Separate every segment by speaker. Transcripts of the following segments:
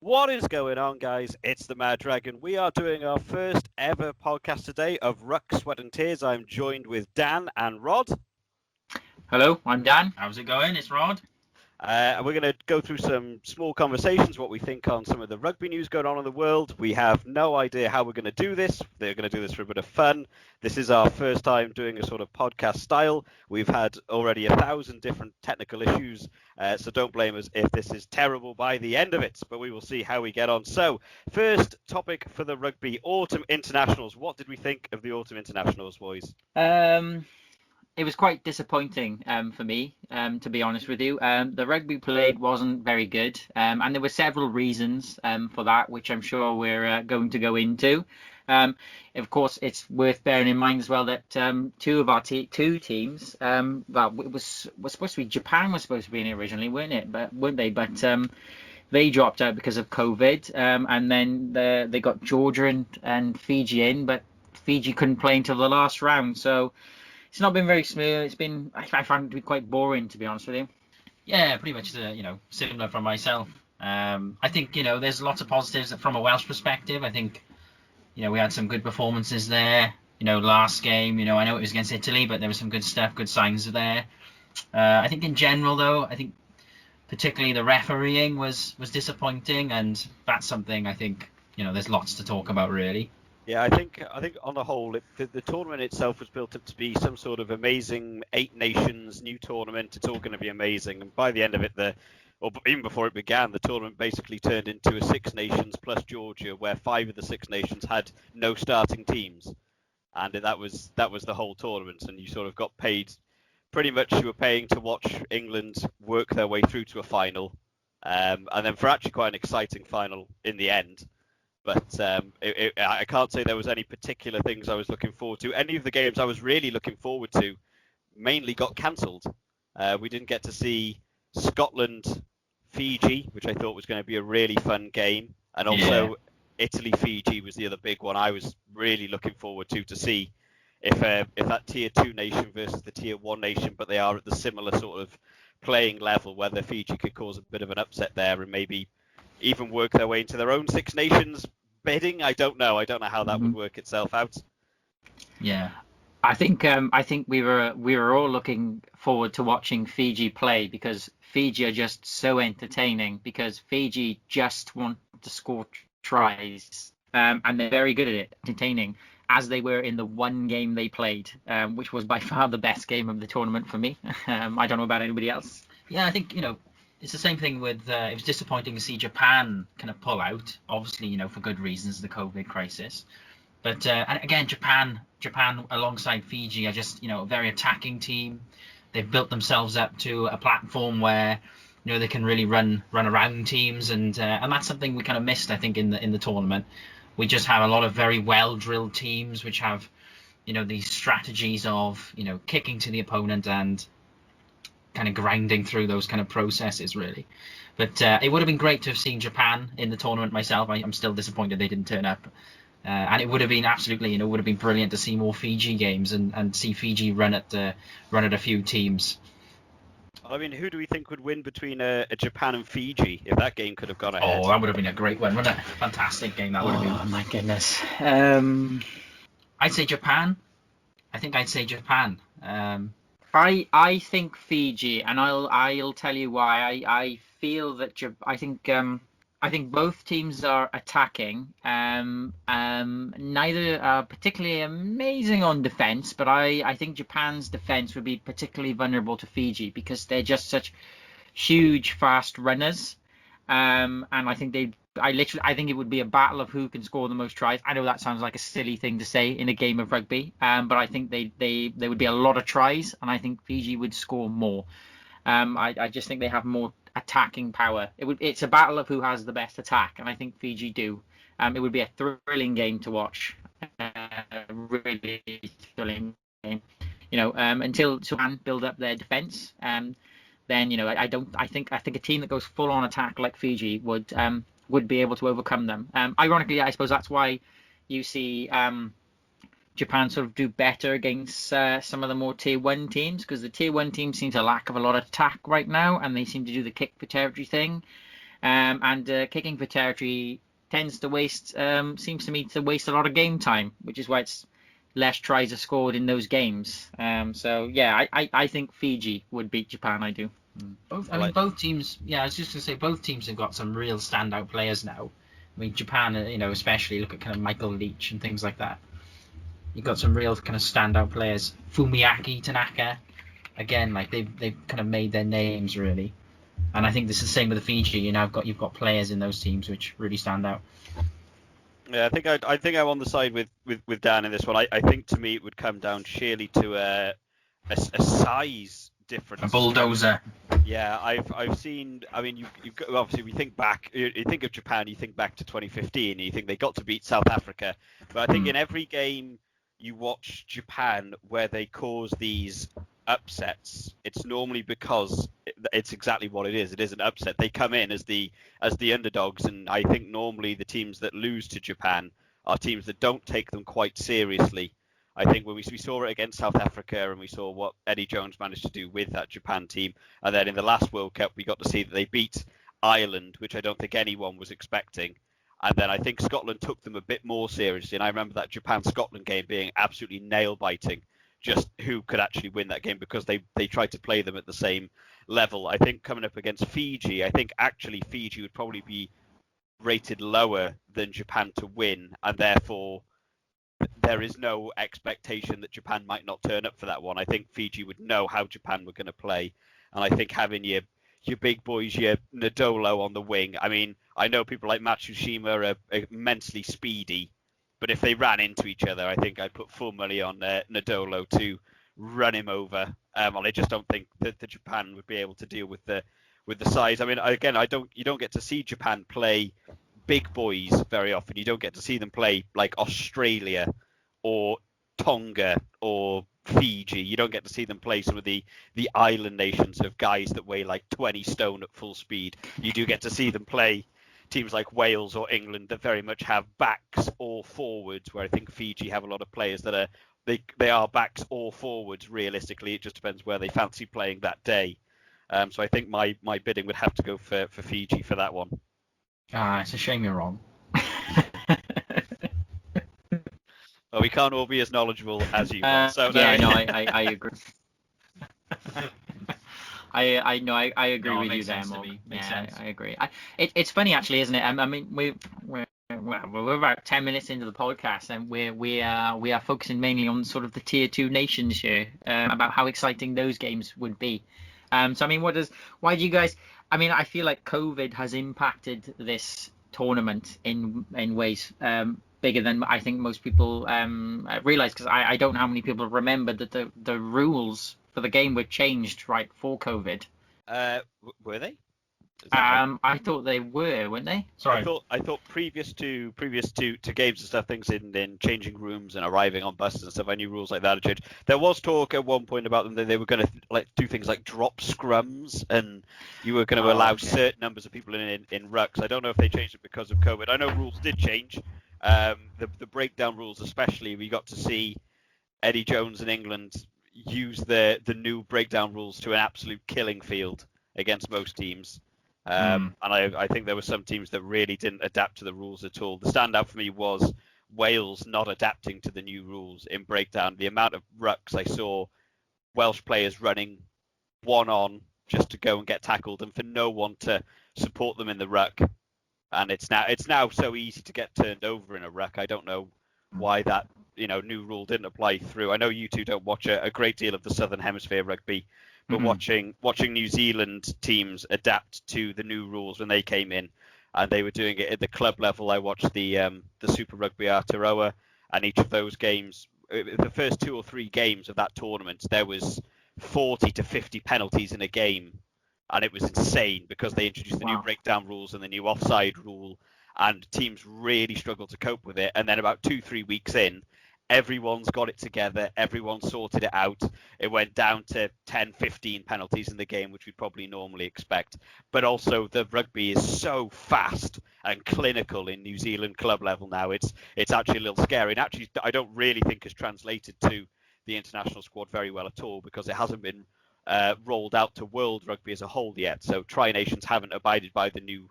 Speaker 1: What is going on, guys? It's the Mad Dragon. We are doing our first ever podcast today of Ruck, Sweat and Tears. I'm joined with Dan and Rod.
Speaker 2: Hello, I'm Dan. How's it going? It's Rod.
Speaker 1: And we're going to go through some small conversations, what we think on some of the rugby news going on in the world. We have no idea how we're going to do this. They're going to do this for a bit of fun. This is our first time doing a sort of podcast style. We've had already 1,000 different technical issues, so don't blame us if this is terrible by the end of it, but we will see how we get on. So, first topic for the rugby, autumn internationals. What did we think of the autumn internationals, boys?
Speaker 2: It was quite disappointing for me, to be honest with you. The rugby played wasn't very good, and there were several reasons for that, which I'm sure we're going to go into. Of course, it's worth bearing in mind as well that two of our two teams, well, it was supposed to be Japan was supposed to be in it originally, weren't they? But they dropped out because of COVID, and then they got Georgia and Fiji in, but Fiji couldn't play until the last round, so. It's not been very smooth. I found it to be quite boring, to be honest with you.
Speaker 3: Yeah, pretty much, similar from myself. I think, there's lots of positives from a Welsh perspective. I think, we had some good performances there. Last game, I know it was against Italy, but there was some good stuff, good signs there. I think in general, though, I think particularly the refereeing was disappointing, and that's something I think, there's lots to talk about, really.
Speaker 1: Yeah, I think on the whole, the tournament itself was built up to be some sort of amazing 8 nations new tournament. It's all going to be amazing, and by the end of it, or even before it began, the tournament basically turned into a 6 nations plus Georgia, where 5 of the 6 nations had no starting teams, and that was the whole tournament. And you sort of got paid, pretty much you were paying to watch England work their way through to a final, and then for actually quite an exciting final in the end. But I can't say there was any particular things I was looking forward to. Any of the games I was really looking forward to mainly got cancelled. We didn't get to see Scotland-Fiji, which I thought was going to be a really fun game. And also Italy-Fiji was the other big one I was really looking forward to see if that Tier 2 nation versus the Tier 1 nation, but they are at the similar sort of playing level, whether Fiji could cause a bit of an upset there and maybe even work their way into their own 6 nations bidding. I don't know how that would work itself out.
Speaker 2: Yeah, I think we were all looking forward to watching Fiji play, because Fiji are just so entertaining, because Fiji just want to score tries, and they're very good at it, entertaining, as they were in the one game they played, which was by far the best game of the tournament for me. I don't know about anybody else.
Speaker 3: Yeah, I think it's the same thing with. It was disappointing to see Japan kind of pull out, obviously, for good reasons, the COVID crisis. But and again, Japan alongside Fiji are just a very attacking team. They've built themselves up to a platform where they can really run around teams, and that's something we kind of missed, I think, in the tournament. We just have a lot of very well drilled teams which have these strategies of kicking to the opponent and kind of grinding through those kind of processes, really. But it would have been great to have seen Japan in the tournament myself. I'm still disappointed they didn't turn up. And it would have been absolutely, would have been brilliant to see more Fiji games and see Fiji run at a few teams.
Speaker 1: I mean, who do we think would win between a Japan and Fiji if that game could have gone ahead?
Speaker 3: Oh, that would have been a great one, wouldn't it? Fantastic game that would have been.
Speaker 2: Oh my goodness.
Speaker 3: I'd say Japan. I think I'd say Japan.
Speaker 2: I think Fiji, and I'll tell you why. I feel that I think both teams are attacking. Neither are particularly amazing on defense, but I think Japan's defense would be particularly vulnerable to Fiji, because they're just such huge, fast runners. And I think I think it would be a battle of who can score the most tries. I know that sounds like a silly thing to say in a game of rugby, but I think there would be a lot of tries, and I think Fiji would score more. I just think they have more attacking power. It's a battle of who has the best attack, and I think Fiji do. It would be a thrilling game to watch. Really thrilling game. Until Japan build up their defense. Then I think a team that goes full on attack like Fiji would be able to overcome them. Ironically, I suppose that's why you see Japan sort of do better against some of the more tier 1 teams, because the tier 1 teams seem to lack of a lot of attack right now, and they seem to do the kick for territory thing. And kicking for territory tends to seems to me to waste a lot of game time, which is why it's less tries are scored in those games. So yeah, I think Fiji would beat Japan. I do.
Speaker 3: Both teams. Yeah, I was just gonna say both teams have got some real standout players now. I mean, Japan, especially look at kind of Michael Leach and things like that. You've got some real kind of standout players. Fumiaki, Tanaka, again, like they've kind of made their names really. And I think this is the same with the Fiji. You've got players in those teams which really stand out.
Speaker 1: Yeah, I think I'm on the side with Dan in this one. I think to me it would come down sheerly to a size difference.
Speaker 3: A bulldozer.
Speaker 1: Yeah, I've seen. I mean, you've got, obviously we think back. You think of Japan, you think back to 2015, and you think they got to beat South Africa. But I think in every game you watch Japan where they cause these upsets, it's normally because it's exactly what it is. It is an upset. They come in as the underdogs, and I think normally the teams that lose to Japan are teams that don't take them quite seriously. I think when we saw it against South Africa, and we saw what Eddie Jones managed to do with that Japan team, and then in the last World Cup we got to see that they beat Ireland, which I don't think anyone was expecting. And then I think Scotland took them a bit more seriously, and I remember that Japan-Scotland game being absolutely nail-biting, just who could actually win that game, because they tried to play them at the same level. I think coming up against Fiji, I think actually Fiji would probably be rated lower than Japan to win, and therefore there is no expectation that Japan might not turn up for that one. I think Fiji would know how Japan were going to play, and I think having your big boys, your Nadolo on the wing. I mean, I know people like Matsushima are immensely speedy, but if they ran into each other, I think I'd put full money on Nadolo to run him over. I just don't think that the Japan would be able to deal with the size. I mean, again, you don't get to see Japan play big boys very often. You don't get to see them play like Australia or Tonga or Fiji. You don't get to see them play some of the island nations of guys that weigh like 20 stone at full speed. You do get to see them play teams like Wales or England that very much have backs or forwards, where I think Fiji have a lot of players that are they are backs or forwards. Realistically, it just depends where they fancy playing that day. So I think my bidding would have to go for Fiji for that one.
Speaker 3: It's a shame you're wrong.
Speaker 1: Well, we can't all be as knowledgeable as you. So
Speaker 2: yeah, no, I agree. I agree with you there, Morgan. Yeah, I agree. It's funny actually, isn't it? I mean, we're about 10 minutes into the podcast, and we are focusing mainly on sort of the tier 2 nations here, about how exciting those games would be. So I mean, why do you guys? I mean, I feel like COVID has impacted this tournament in ways bigger than I think most people realize, because I don't know how many people remember that the rules for the game were changed right for COVID.
Speaker 1: Were they?
Speaker 2: I thought they were, weren't they?
Speaker 1: Sorry. I thought previous to games and stuff, things in changing rooms and arriving on buses and stuff, I knew rules like that had changed. There was talk at one point about them that they were going to do things like drop scrums, and you were going to allow certain numbers of people in rucks. I don't know if they changed it because of COVID. I know rules did change. The breakdown rules, especially, we got to see Eddie Jones in England use the new breakdown rules to an absolute killing field against most teams. And I think there were some teams that really didn't adapt to the rules at all. The standout for me was Wales not adapting to the new rules in breakdown. The amount of rucks I saw Welsh players running one on just to go and get tackled, and for no one to support them in the ruck. And it's now so easy to get turned over in a ruck. I don't know why that new rule didn't apply through. I know you two don't watch a great deal of the Southern Hemisphere rugby, but watching New Zealand teams adapt to the new rules when they came in, and they were doing it at the club level. I watched the Super Rugby Aotearoa, and each of those games, the first 2 or 3 games of that tournament, there was 40 to 50 penalties in a game, and it was insane because they introduced the new breakdown rules and the new offside rule, and teams really struggled to cope with it. And then about 2-3 weeks in, everyone's got it together. Everyone sorted it out. It went down to 10-15 penalties in the game, which we'd probably normally expect. But also the rugby is so fast and clinical in New Zealand club level now. It's actually a little scary. And actually, I don't really think it's translated to the international squad very well at all, because it hasn't been rolled out to world rugby as a whole yet. So Tri-Nations haven't abided by the new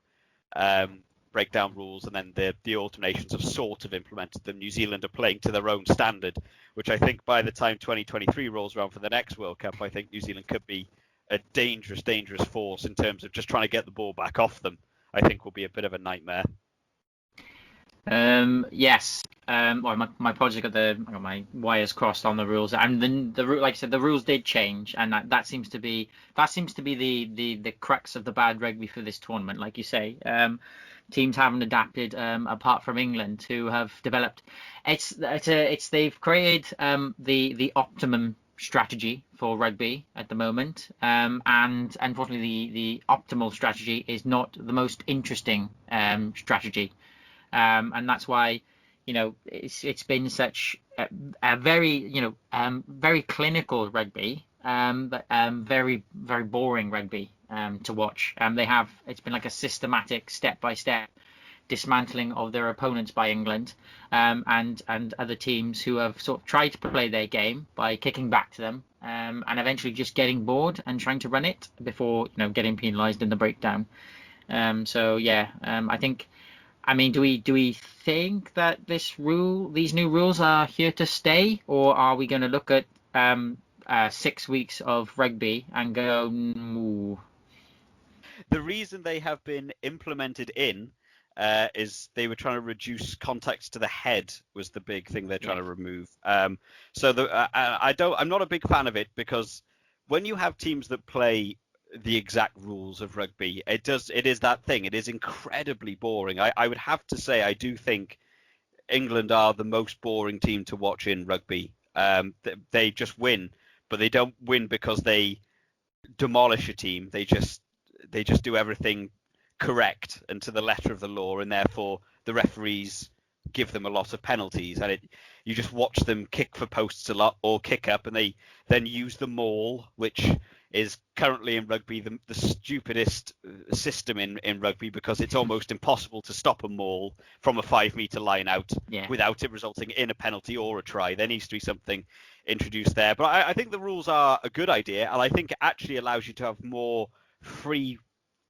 Speaker 1: breakdown rules, and then the autumn nations have sort of implemented them. New Zealand are playing to their own standard, which I think by the time 2023 rolls around for the next World Cup, I think New Zealand could be a dangerous force in terms of just trying to get the ball back off them. I think will be a bit of a nightmare.
Speaker 2: Yes. Well, my apologies, I got my wires crossed on the rules, and the like I said, the rules did change, and that seems to be the crux of the bad rugby for this tournament. Like you say, teams haven't adapted, apart from England, who have developed. They've created the optimum strategy for rugby at the moment, and unfortunately the optimal strategy is not the most interesting strategy. And that's why, it's been such a very, very clinical rugby, but very, very boring rugby to watch. It's been like a systematic step-by-step dismantling of their opponents by England, and other teams who have sort of tried to play their game by kicking back to them, and eventually just getting bored and trying to run it before, getting penalised in the breakdown. I think. I mean, do we think that these new rules are here to stay, or are we going to look at 6 weeks of rugby and go, ooh?
Speaker 1: The reason they have been implemented is they were trying to reduce contacts to the head was the big thing they're trying to remove. I'm not a big fan of it, because when you have teams that play the exact rules of rugby, it is that thing. It is incredibly boring. I would have to say I do think England are the most boring team to watch in rugby. They just win, but they don't win because they demolish a team. They just do everything correct and to the letter of the law, and therefore the referees give them a lot of penalties, and you just watch them kick for posts a lot or kick up, and they then use the maul, which is currently in rugby the stupidest system in rugby, because it's almost impossible to stop a maul from a 5 metre line out without it resulting in a penalty or a try. There needs to be something introduced there. But I think the rules are a good idea, and I think it actually allows you to have more free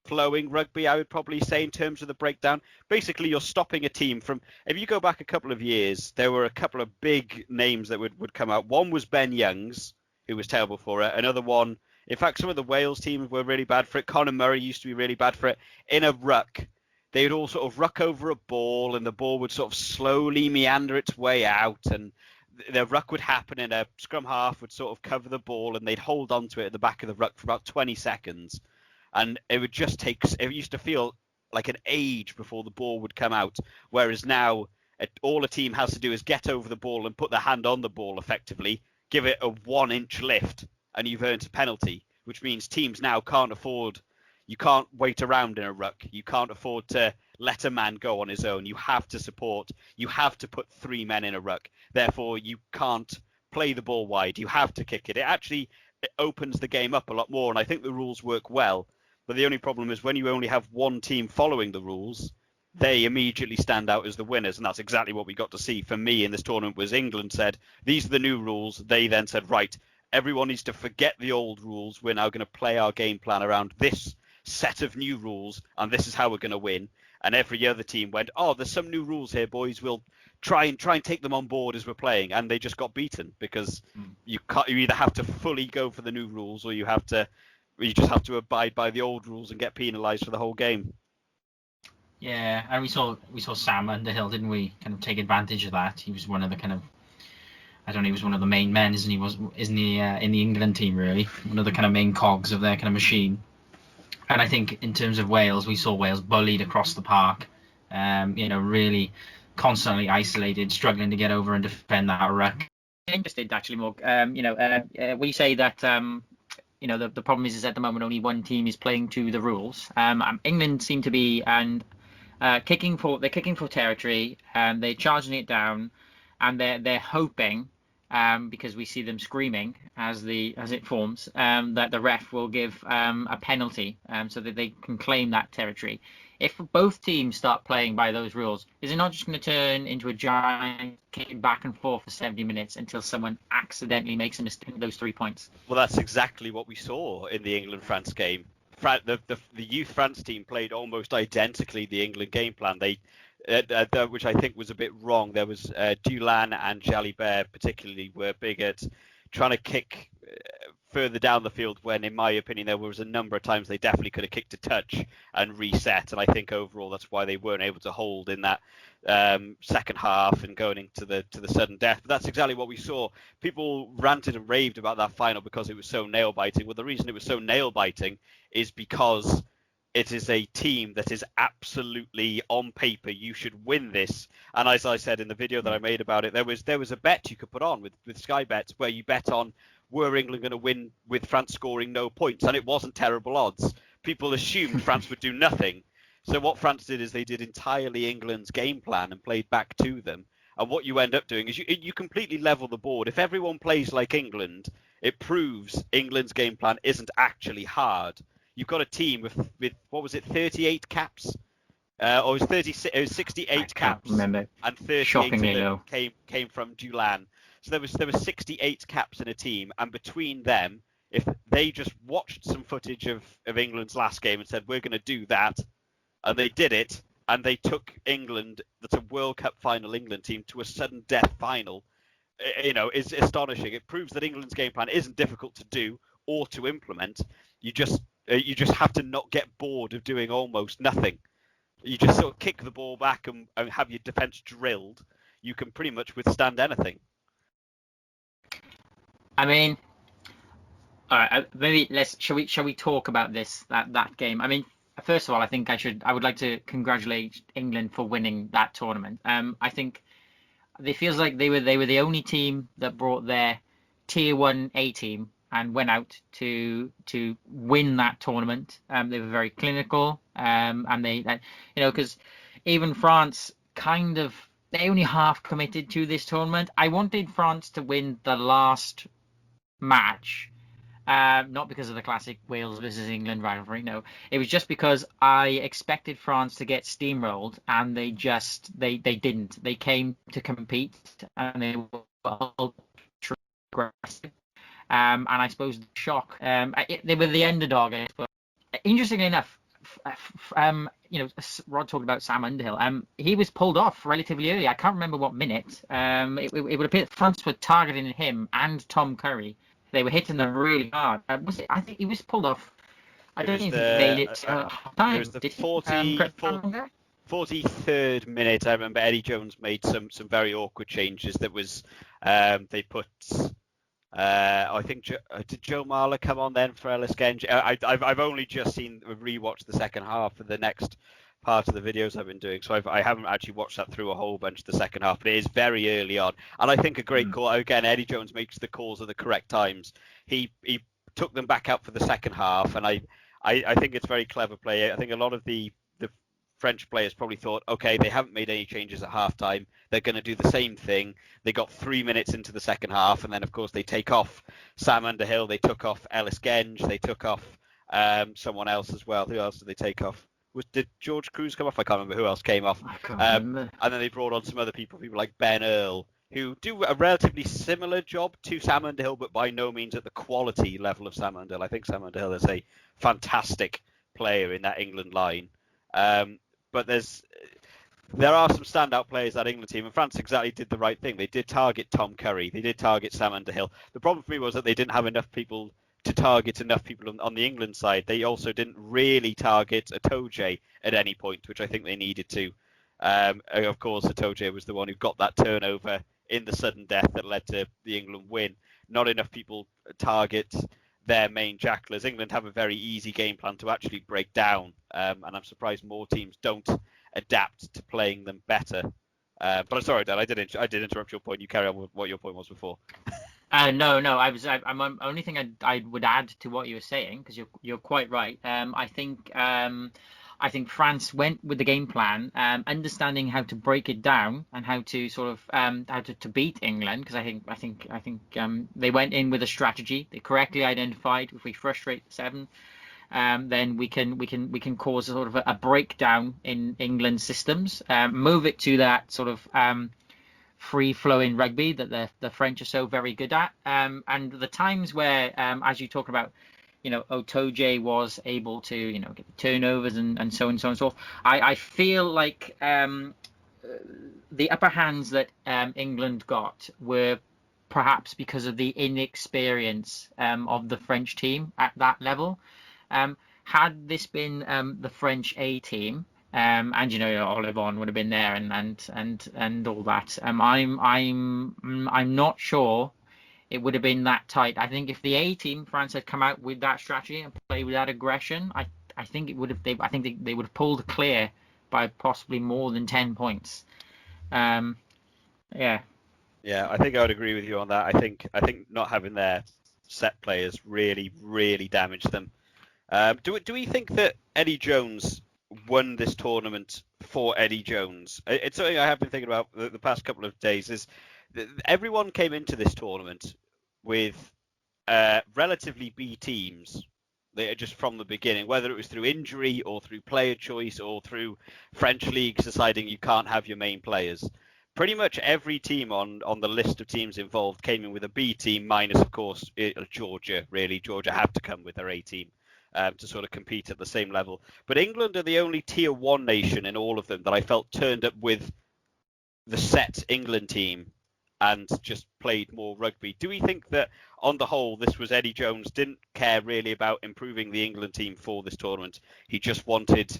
Speaker 1: flowing rugby, I would probably say, in terms of the breakdown. Basically, you're stopping a team from, if you go back a couple of years, there were a couple of big names that would come out. One was Ben Youngs, who was terrible for it. Another one, in fact, some of the Wales teams were really bad for it. Conor Murray used to be really bad for it. In a ruck, they would all sort of ruck over a ball, and the ball would sort of slowly meander its way out, and the ruck would happen, and a scrum half would sort of cover the ball, and they'd hold on to it at the back of the ruck for about 20 seconds. And it used to feel like an age before the ball would come out. Whereas now, all a team has to do is get over the ball and put their hand on the ball effectively, give it a 1-inch lift, and you've earned a penalty, which means teams now you can't wait around in a ruck. You can't afford to let a man go on his own. You have to put 3 men in a ruck. Therefore, you can't play the ball wide. You have to kick it. It opens the game up a lot more, and I think the rules work well. But the only problem is when you only have one team following the rules, they immediately stand out as the winners, and that's exactly what we got to see for me in this tournament. Was England said, these are the new rules. They then said, right, everyone needs to forget the old rules. We're now going to play our game plan around this set of new rules, and this is how we're going to win. And every other team went, oh, there's some new rules here, boys. We'll try and take them on board as we're playing. And they just got beaten, because you either have to fully go for the new rules, or you just have to abide by the old rules and get penalised for the whole game.
Speaker 3: Yeah, and we saw Sam Underhill, didn't we? Kind of take advantage of that. He was one of the he was one of the main men, isn't he? In the England team, really, one of the kind of main cogs of their kind of machine. And I think in terms of Wales, we saw Wales bullied across the park. Really constantly isolated, struggling to get over and defend that ruck.
Speaker 2: Interested, actually, more. We say that. The problem is at the moment only one team is playing to the rules. England seem to be kicking for territory, and they're charging it down, and they're hoping, because we see them screaming as it forms, that the ref will give a penalty, so that they can claim that territory. If both teams start playing by those rules, is it not just going to turn into a giant kick back and forth for 70 minutes until someone accidentally makes a mistake with those 3 points?
Speaker 1: Well, that's exactly what we saw in the England-France game. the youth France team played almost identically the England game plan. They, which I think was a bit wrong. There was Dulan and Jalibert particularly were big at trying to kick further down the field when, in my opinion, there was a number of times they definitely could have kicked a touch and reset. And I think overall that's why they weren't able to hold in that second half and going into the sudden death. But that's exactly what we saw. People ranted and raved about that final because it was so nail biting. Well, the reason it was so nail biting is because it is a team that is absolutely on paper you should win this. And as I said in the video that I made about it, there was a bet you could put on with Sky Bets where you bet on were England going to win with France scoring no points, and it wasn't terrible odds. People assumed France would do nothing. So what France did is they did entirely England's game plan and played back to them. And what you end up doing is you completely level the board. If everyone plays like England, it proves England's game plan isn't actually hard. You've got a team with what was it, 38 caps? Or it was 68 caps.
Speaker 2: Remember.
Speaker 1: And 38
Speaker 2: Shockingly
Speaker 1: of them
Speaker 2: low.
Speaker 1: came from Dulan. So there was 68 caps in a team, and between them, if they just watched some footage of England's last game and said, we're going to do that, and they did it, and they took England, that's a World Cup final England team, to a sudden death final, is astonishing. It proves that England's game plan isn't difficult to do or to implement. You just have to not get bored of doing almost nothing. You just sort of kick the ball back and have your defence drilled. You can pretty much withstand anything.
Speaker 2: I mean, all right. Maybe shall we talk about that game? I mean, first of all, I think I would like to congratulate England for winning that tournament. I think it feels like they were the only team that brought their tier 1 A team and went out to win that tournament. They were very clinical, and they because even France kind of, they only half committed to this tournament. I wanted France to win the last match, not because of the classic Wales versus England rivalry. No, it was just because I expected France to get steamrolled, and they didn't. They came to compete, and they were ultra aggressive. And I suppose the shock. They were the underdog. But interestingly enough, Rhod talked about Sam Underhill. He was pulled off relatively early. I can't remember what minute. It would appear that France were targeting him and Tom Curry. They were hitting them really hard. I think he was pulled off. I don't even think he made it time.
Speaker 1: It was the 43rd minute. I remember Eddie Jones made some very awkward changes. That was they put. I think did Joe Marler come on then for Ellis Genge? I've only just rewatched the second half for the next part of the videos I've been doing, so I haven't actually watched that through a whole bunch of the second half, but it is very early on, and I think a great call. Again, Eddie Jones makes the calls at the correct times. He took them back out for the second half, and I think it's very clever play. I think a lot of the French players probably thought, okay, they haven't made any changes at halftime, they're going to do the same thing. They got 3 minutes into the second half, and then of course they take off Sam Underhill, they took off Ellis Genge, they took off someone else as well. Who else did they take off? Did George Cruz come off? I can't remember who else came off.
Speaker 2: I can't remember.
Speaker 1: And then they brought on some other people like Ben Earl, who do a relatively similar job to Sam Underhill, but by no means at the quality level of Sam Underhill. I think Sam Underhill is a fantastic player in that England line. But there are some standout players that England team, and France exactly did the right thing. They did target Tom Curry. They did target Sam Underhill. The problem for me was that they didn't have enough people to target enough people on the England side. They also didn't really target Itoje at any point, which I think they needed to. Of course, Itoje was the one who got that turnover in the sudden death that led to the England win. Not enough people target their main jacklers. England have a very easy game plan to actually break down, and I'm surprised more teams don't adapt to playing them better. But I'm sorry, Dan, I did interrupt your point. You carry on with what your point was before.
Speaker 2: No. I'm only thing I would add to what you were saying, because you're quite right. I think France went with the game plan, understanding how to break it down and how to sort of how to beat England. Because I think they went in with a strategy. They correctly identified, if we frustrate the seven, then we can cause a sort of a breakdown in England's systems, move it to that sort of free-flowing rugby that the French are so very good at. And the times where, as you talk about, Otoje was able to, get the turnovers and so on and so on and so forth. I feel like the upper hands that England got were perhaps because of the inexperience of the French team at that level. Had this been the French A team, and Olivon would have been there and all that. I'm not sure it would have been that tight. I think if the A team, France, had come out with that strategy and played with that aggression, I think it would have. They would have pulled clear by possibly more than 10 points. Yeah.
Speaker 1: Yeah, I think I would agree with you on that. I think not having their set players really, really damaged them. Do we think that Eddie Jones won this tournament for Eddie Jones? It's something I have been thinking about the past couple of days. Is everyone came into this tournament with relatively B teams just from the beginning, whether it was through injury or through player choice or through French leagues deciding you can't have your main players. Pretty much every team on the list of teams involved came in with a B team, minus, of course, Georgia. Really, Georgia had to come with their A team to sort of compete at the same level. But England are the only tier 1 nation in all of them that I felt turned up with the set England team and just played more rugby. Do we think that, on the whole, this was Eddie Jones didn't care really about improving the England team for this tournament? He just wanted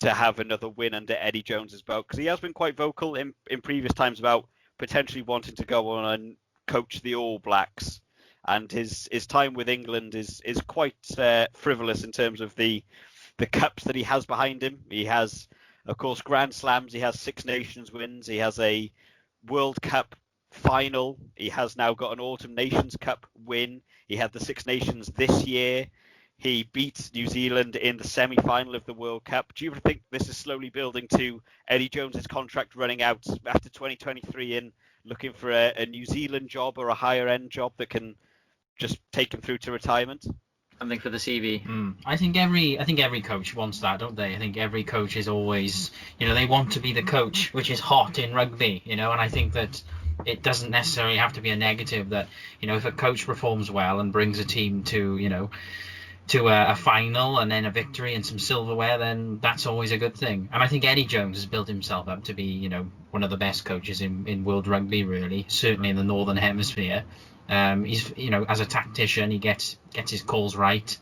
Speaker 1: to have another win under Eddie Jones's belt, because he has been quite vocal in previous times about potentially wanting to go on and coach the All Blacks, and his time with England is quite frivolous in terms of the cups that he has behind him. He has, of course, Grand Slams. He has Six Nations wins. He has a World Cup final. He has now got an Autumn Nations Cup win. He had the Six Nations this year. He beat New Zealand in the semi-final of the World Cup. Do you think this is slowly building to Eddie Jones's contract running out after 2023 and looking for a New Zealand job or a higher end job that can just take him through to retirement?
Speaker 2: Something for the CV.
Speaker 3: I think every coach wants that, don't they? I think every coach is always, they want to be the coach, which is hot in rugby, and I think that it doesn't necessarily have to be a negative that, if a coach performs well and brings a team to, to a final and then a victory and some silverware, then that's always a good thing. And I think Eddie Jones has built himself up to be, one of the best coaches in world rugby, really, certainly in the Northern Hemisphere. He's, as a tactician, he gets his calls right,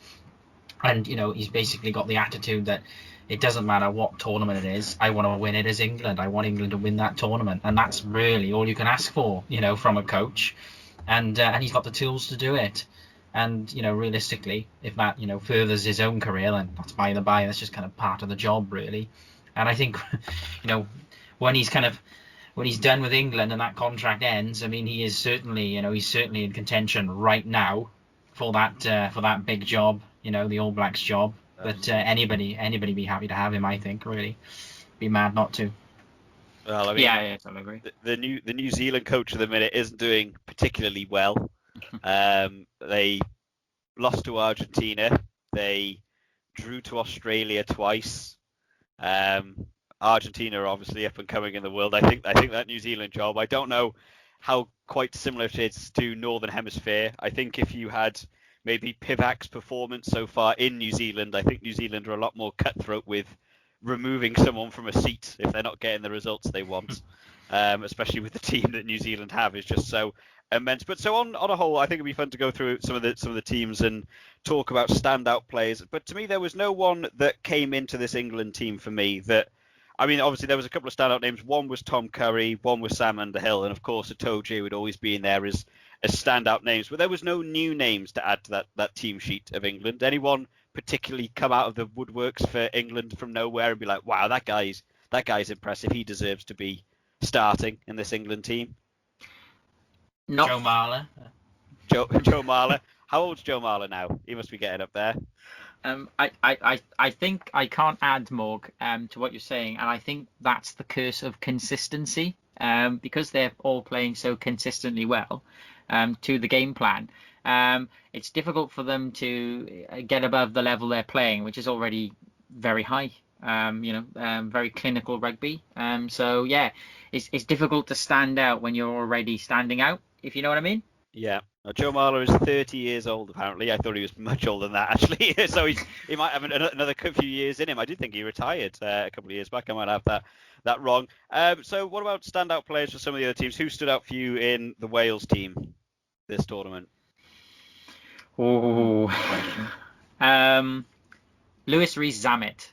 Speaker 3: and he's basically got the attitude that it doesn't matter what tournament it is, I want to win it as England. I want England to win that tournament, and that's really all you can ask for, from a coach, and he's got the tools to do it. And realistically, if that furthers his own career, then that's by the by. That's just kind of part of the job, really. And I think when he's done with England and that contract ends, I mean, he is certainly he's certainly in contention right now for that big job, the All Blacks job. But anybody be happy to have him, I think. Really, be mad not to.
Speaker 1: Well, I mean,
Speaker 2: yeah, I totally agree.
Speaker 1: The New Zealand coach at the minute isn't doing particularly well. They lost to Argentina. They drew to Australia twice. Argentina are obviously up and coming in the world. I think that New Zealand job, I don't know how quite similar it is to Northern Hemisphere. I think if you had maybe Pivac's performance so far in New Zealand, I think New Zealand are a lot more cutthroat with removing someone from a seat if they're not getting the results they want. Especially with the team that New Zealand have is just so immense. But so on a whole, I think it'd be fun to go through some of the teams and talk about standout players. But to me, there was no one that came into this England team for me that, I mean, obviously there was a couple of standout names. One was Tom Curry, one was Sam Underhill, and of course Itoje would always be in there as standout names. But there was no new names to add to that team sheet of England. Anyone particularly come out of the woodworks for England from nowhere and be like, wow, that guy's impressive. He deserves to be starting in this England team?
Speaker 3: Joe Marler.
Speaker 1: Joe Marler. How old's Joe Marler now? He must be getting up there.
Speaker 2: I think I can't add more to what you're saying, and I think that's the curse of consistency, because they're all playing so consistently well to the game plan. It's difficult for them to get above the level they're playing, which is already very high. Very clinical rugby. So yeah, it's difficult to stand out when you're already standing out, if you know what I mean.
Speaker 1: Yeah, Joe Marler is 30 years old, apparently. I thought he was much older than that, actually. So he might have another few years in him. I did think he retired a couple of years back. I might have that wrong. So what about standout players for some of the other teams? Who stood out for you in the Wales team this tournament?
Speaker 2: Oh, Lewis Rees-Zammit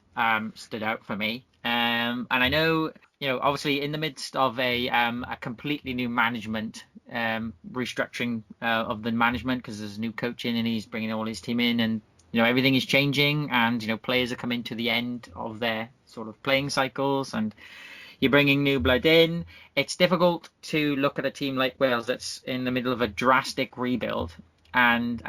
Speaker 2: stood out for me. And I know, obviously in the midst of a completely new management, restructuring of the management, because there's a new coach in and he's bringing all his team in, and everything is changing, and players are coming to the end of their sort of playing cycles, and you're bringing new blood in. It's difficult to look at a team like Wales that's in the middle of a drastic rebuild and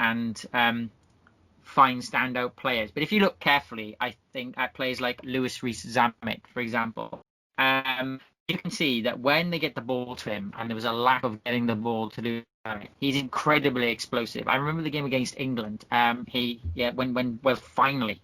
Speaker 2: find standout players. But if you look carefully, I think at players like Lewis Rees-Zammit, for example, you can see that when they get the ball to him, and there was a lack of getting the ball to Lewis Zammit, he's incredibly explosive. I remember the game against England. When Wales finally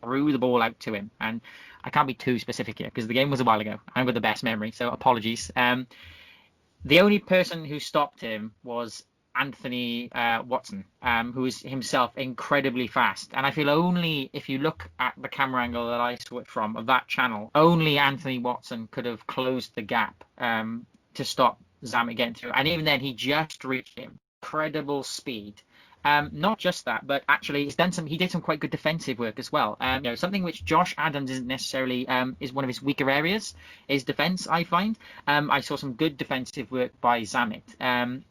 Speaker 2: threw the ball out to him, and I can't be too specific here because the game was a while ago. I'm with the best memory, so apologies. The only person who stopped him was Anthony Watson, who is himself incredibly fast. And I feel only if you look at the camera angle that I saw it from, of that channel, only Anthony Watson could have closed the gap to stop Zammit getting through. And even then, he just reached him. Incredible speed. Not just that, but actually he did some quite good defensive work as well. Something which Josh Adams isn't necessarily is one of his weaker areas is defense, I find. I saw some good defensive work by Zammit. And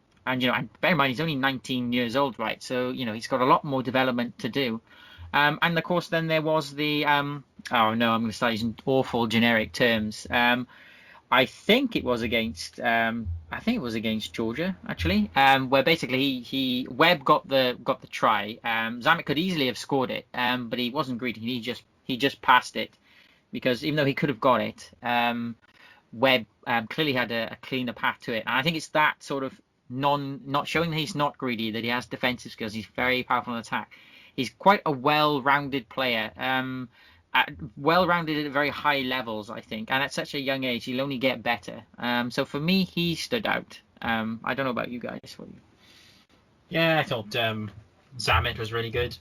Speaker 2: bear in mind he's only 19 years old, right? So he's got a lot more development to do. And of course, then there was the I'm going to start using awful generic terms. I think it was against Georgia actually, where basically Webb got the try. Zammit could easily have scored it, but he wasn't greedy. He just passed it, because even though he could have got it, Webb clearly had a cleaner path to it. And I think it's that sort of not showing that he's not greedy, that he has defensive skills. He's very powerful on attack. He's quite a well-rounded player, well-rounded at very high levels, I think. And at such a young age, he'll only get better. So for me, he stood out. I don't know about you guys.
Speaker 3: Yeah, I thought Zammit was really good.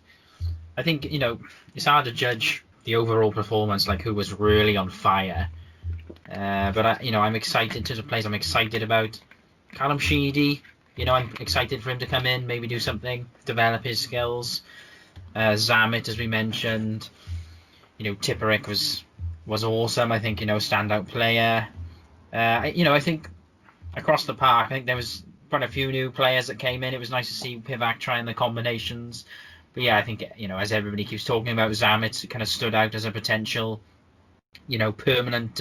Speaker 3: I think it's hard to judge the overall performance, like who was really on fire. But I'm excited in terms of players. I'm excited about Callum Sheedy. I'm excited for him to come in, maybe do something, develop his skills. Zammit, as we mentioned, Tipperick was awesome. I think standout player. I think across the park, I think there was quite a few new players that came in. It was nice to see Pivac trying the combinations. But yeah, I think as everybody keeps talking about, Zammit kind of stood out as a potential, permanent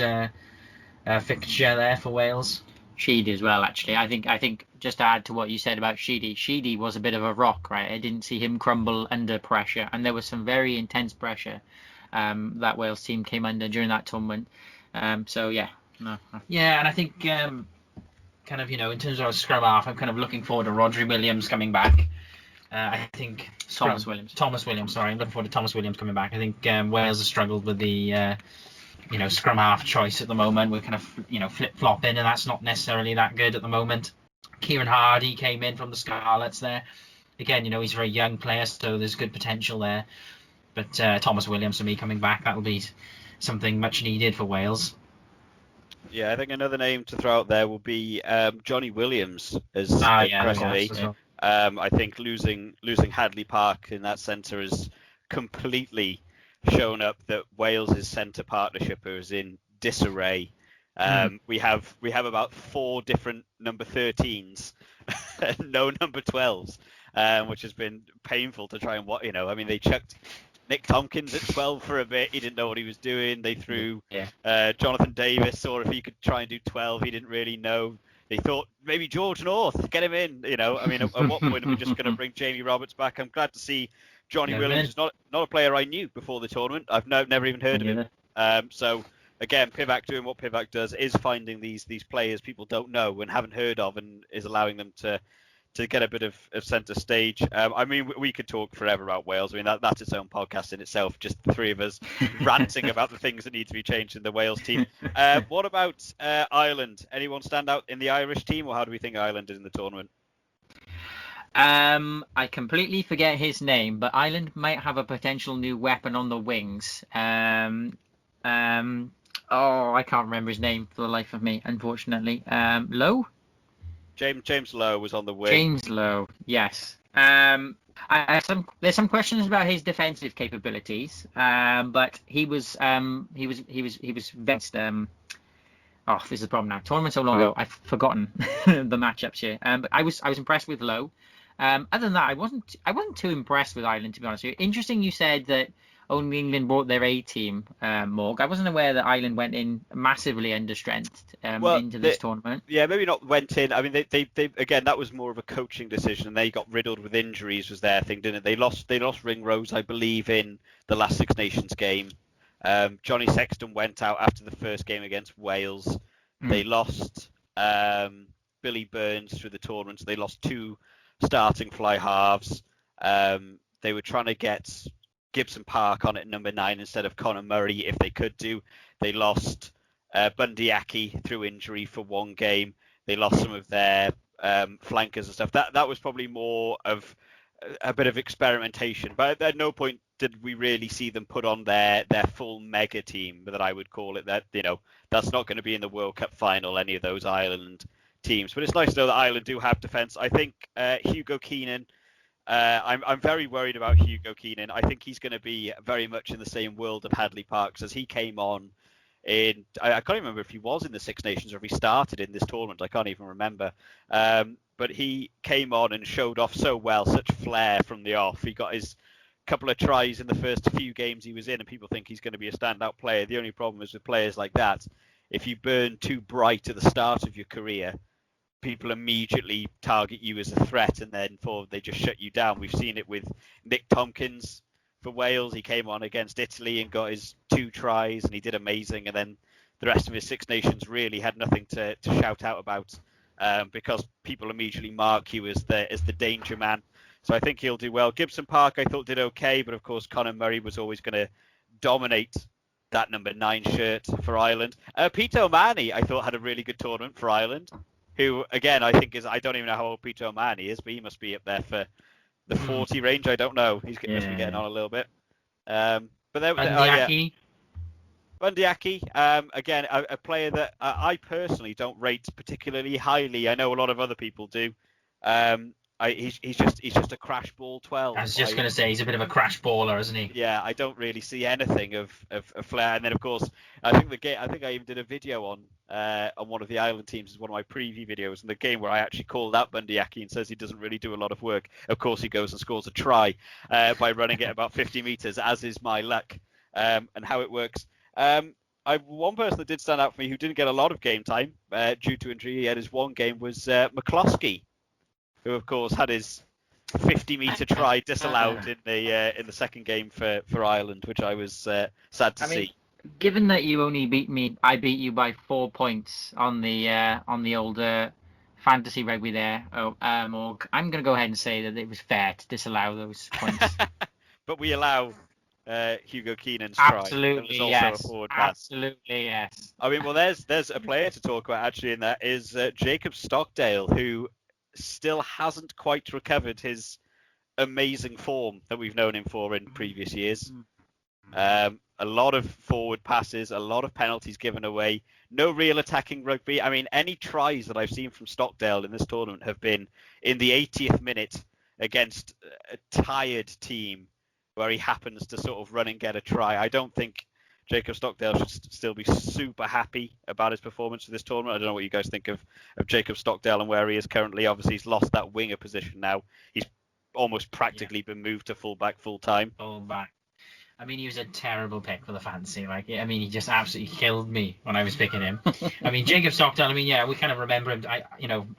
Speaker 3: fixture there for Wales.
Speaker 2: Sheedy as well, actually. I think just to add to what you said about Sheedy was a bit of a rock, right? I didn't see him crumble under pressure, and there was some very intense pressure that Wales team came under during that tournament. So yeah, no.
Speaker 3: Yeah, and I think kind of in terms of scrum half, I'm kind of looking forward to Rhodri Williams coming back. I think
Speaker 2: Thomas Williams.
Speaker 3: Sorry, I'm looking forward to Thomas Williams coming back. I think Wales has struggled with the scrum half choice at the moment. We're kind of flip-flopping, and that's not necessarily that good at the moment. Kieran Hardy came in from the Scarlets there. Again, he's a very young player, so there's good potential there. But Thomas Williams, for me, coming back, that will be something much needed for Wales.
Speaker 1: Yeah, I think another name to throw out there will be Johnny Williams as presently. I think losing Hadley Park in that centre has completely shown up that Wales's centre partnership is in disarray. We have about 4 different number 13s, no number 12s, which has been painful to try and what they chucked Nick Tompkins at 12 for a bit. He didn't know what he was doing. They threw Jonathan Davis, or if he could try and do 12, he didn't really know. They thought maybe George North, get him in. At what point are we just going to bring Jamie Roberts back? I'm glad to see Johnny Williams is not a player I knew before the tournament. I've never even heard of him. So again, Pivac doing what Pivac does is finding these players people don't know and haven't heard of, and is allowing them to get a bit of centre stage. We could talk forever about Wales. That's its own podcast in itself, just the three of us ranting about the things that need to be changed in the Wales team. What about Ireland? Anyone stand out in the Irish team, or how do we think Ireland did in the tournament?
Speaker 2: I completely forget his name, but Ireland might have a potential new weapon on the wings. I can't remember his name for the life of me, unfortunately. Lowe?
Speaker 1: James Lowe was on the wing.
Speaker 2: James Lowe, yes. There's some questions about his defensive capabilities, but he was against. This is the problem now. Tournament so long ago, I've forgotten the matchups here. But I was impressed with Lowe. Other than that, I wasn't too impressed with Ireland, to be honest with you. Interesting, you said that only England brought their A team, Morg. I wasn't aware that Ireland went in massively understrength into this tournament.
Speaker 1: Yeah, maybe not went in. I mean, they again, that was more of a coaching decision, and they got riddled with injuries was their thing, didn't it? They lost Ringrose, I believe, in the last Six Nations game. Johnny Sexton went out after the first game against Wales. They lost Billy Burns through the tournament. So they lost 2 starting fly halves. They were trying to get Gibson Park on at number 9 instead of Conor Murray if they could do. They lost Bundyaki through injury for 1 game. They lost some of their flankers and stuff. That was probably more of a bit of experimentation. But at no point did we really see them put on their full mega team, that I would call it. That, you know, that's not going to be in the World Cup final, any of those Ireland teams. But it's nice to know that Ireland do have defence. I think Hugo Keenan, I'm very worried about Hugo Keenan. I think he's going to be very much in the same world of Hadley Parks as he came on in. I can't even remember if he was in the Six Nations or if he started in this tournament. I can't even remember. But he came on and showed off so well, such flair from the off. He got his couple of tries in the first few games he was in, and people think he's going to be a standout player. The only problem is with players like that, if you burn too bright at the start of your career, people immediately target you as a threat, and then they just shut you down. We've seen it with Nick Tompkins for Wales. He came on against Italy and got his 2 tries, and he did amazing. And then the rest of his Six Nations really had nothing to shout out about, because people immediately mark you as the danger man. So I think he'll do well. Gibson Park, I thought, did okay, but of course Conor Murray was always going to dominate that number 9 shirt for Ireland. Peter O'Mahony, I thought, had a really good tournament for Ireland. Who, again, I think I don't even know how old Peter O'Mahony is, but he must be up there for the 40 range. I don't know. Must be getting on a little bit. But
Speaker 3: Bundyaki.
Speaker 1: Bundyaki, again, a player that I personally don't rate particularly highly. I know a lot of other people do. He's just a crash ball 12.
Speaker 3: I was just going to say he's a bit of a crash baller, isn't he?
Speaker 1: Yeah, I don't really see anything of flair. And then of course, I think I even did a video on one of the Ireland teams as one of my preview videos, in the game where I actually called out Bundyaki and says he doesn't really do a lot of work. Of course, he goes and scores a try by running it about 50 meters, as is my luck, and how it works. One person that did stand out for me who didn't get a lot of game time due to injury, he had his 1 game, was McCloskey, who of course had his 50-meter try disallowed in the second game for Ireland, which I was sad to see.
Speaker 2: Given that you only beat me, I beat you by 4 points on the old fantasy rugby there. Morg, I'm going to go ahead and say that it was fair to disallow those points.
Speaker 1: But we allow Hugo Keenan's try.
Speaker 2: Absolutely, yes. Absolutely, yes.
Speaker 1: I mean, well, there's a player to talk about actually, and that is Jacob Stockdale, who still hasn't quite recovered his amazing form that we've known him for in previous years. A lot of forward passes, a lot of penalties given away, no real attacking rugby. I mean, any tries that I've seen from Stockdale in this tournament have been in the 80th minute against a tired team where he happens to sort of run and get a try. I don't think Jacob Stockdale should still be super happy about his performance for this tournament. I don't know what you guys think of Jacob Stockdale and where he is currently. Obviously, he's lost that winger position now. He's almost practically been moved to fullback full time.
Speaker 3: Fullback. I mean, he was a terrible pick for the fantasy. He just absolutely killed me when I was picking him. I mean, Jacob Stockdale, we kind of remember him. I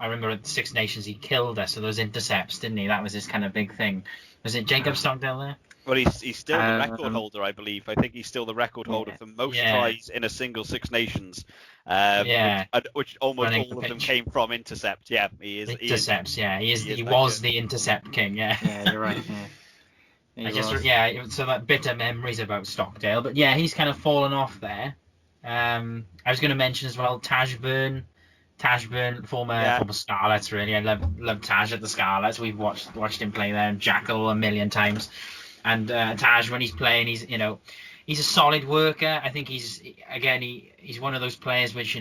Speaker 3: remember at the Six Nations he killed us. So those intercepts, didn't he? That was his kind of big thing. Was it Jacob Stockdale there?
Speaker 1: Well, he's still the record holder, I believe. I think he's still the record holder for most tries in a single Six Nations. Which almost all of them came from intercept. Yeah, he is.
Speaker 3: Intercepts, he was the intercept king.
Speaker 2: Yeah, you're right. Yeah.
Speaker 3: So that bitter memories about Stockdale, but yeah, he's kind of fallen off there. I was going to mention as well Tajburn, Tajburn, former Scarlets, really. I love Taj at the Scarlets. We've watched him play there, and Jackal a million times. And Taj, when he's playing, he's a solid worker. I think he's one of those players which,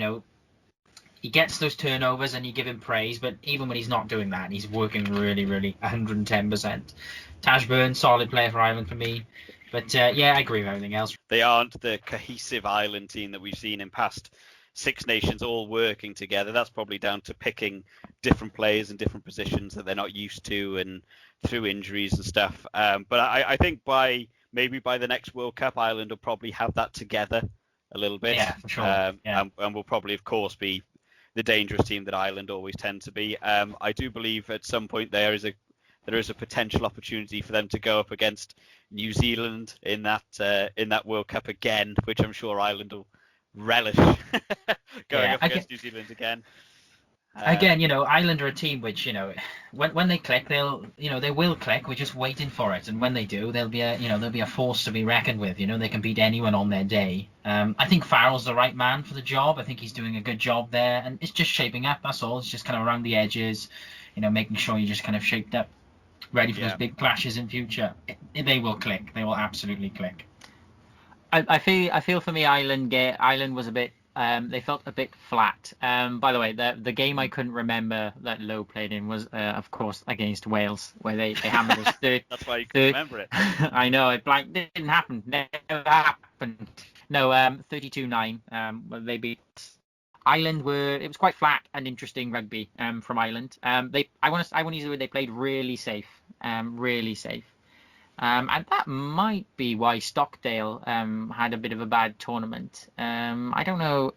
Speaker 3: he gets those turnovers and you give him praise, but even when he's not doing that, he's working really, really 110%. Tajburn, solid player for Ireland for me. But I agree with everything else.
Speaker 1: They aren't the cohesive Ireland team that we've seen in past Six Nations all working together. That's probably down to picking different players in different positions that they're not used to and through injuries and stuff. But I think maybe by the next World Cup, Ireland will probably have that together a little bit.
Speaker 3: Yeah, for sure.
Speaker 1: And will probably, of course, be the dangerous team that Ireland always tend to be. I do believe at some point there is a potential opportunity for them to go up against New Zealand in that World Cup again, which I'm sure Ireland will relish going up against New Zealand again.
Speaker 3: Again, Ireland are a team which, when they click, they will click. We're just waiting for it, and when they do, they'll be a force to be reckoned with. They can beat anyone on their day. I think Farrell's the right man for the job. I think he's doing a good job there, and it's just shaping up. That's all. It's just kind of around the edges, making sure you're just kind of shaped up, ready for those big clashes in future. They will click. They will absolutely click.
Speaker 2: I feel for me, Ireland was a bit. They felt a bit flat. By the way, the game I couldn't remember that Lowe played in was, of course, against Wales, where they hammered us.
Speaker 1: That's why you can remember it.
Speaker 2: I know. It didn't happen. Never happened. No, 32-9. They beat Ireland. It was quite flat and interesting rugby from Ireland. I want to use the word, they played really safe. Really safe. And that might be why Stockdale had a bit of a bad tournament. I don't know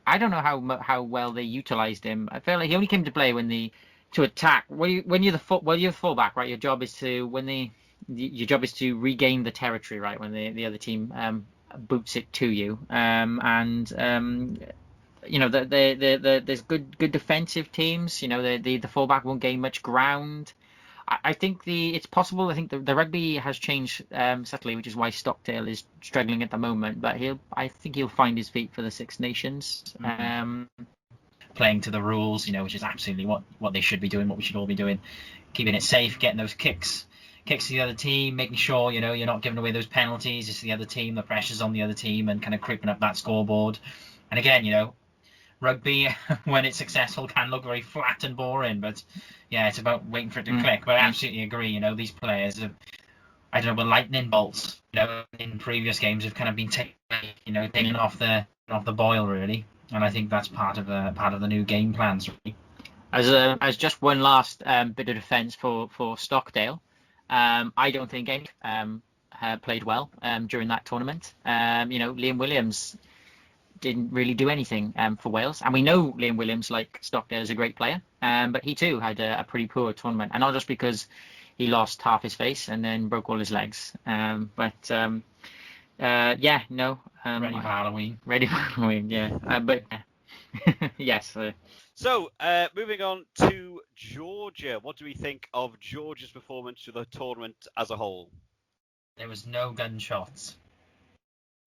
Speaker 2: how well they utilised him. I feel like he only came to play to attack. When you're the fullback, right? Your job is to regain the territory, right? When the other team boots it to you. There's good defensive teams. The fullback won't gain much ground. I think it's possible. I think the rugby has changed subtly, which is why Stockdale is struggling at the moment. But I think he'll find his feet for the Six Nations.
Speaker 3: Playing to the rules, which is absolutely what they should be doing, what we should all be doing. Keeping it safe, getting those kicks to the other team, making sure you're not giving away those penalties. It's the other team, the pressure's on the other team, and kind of creeping up that scoreboard. And again, rugby, when it's successful, can look very flat and boring, but it's about waiting for it to click. But I absolutely agree. These players have, I don't know, but lightning bolts. In previous games have kind of been taken, taken off the boil really, and I think that's part of the new game plans. Really.
Speaker 2: As just one last bit of defence for Stockdale, I don't think any played well during that tournament. Liam Williams didn't really do anything for Wales, and we know Liam Williams, like Stockdale, is a great player, but he too had a pretty poor tournament, and not just because he lost half his face and then broke all his legs, ready for Halloween, but yes.
Speaker 1: So moving on to Georgia, what do we think of Georgia's performance to the tournament as a whole?
Speaker 3: There was no gunshots.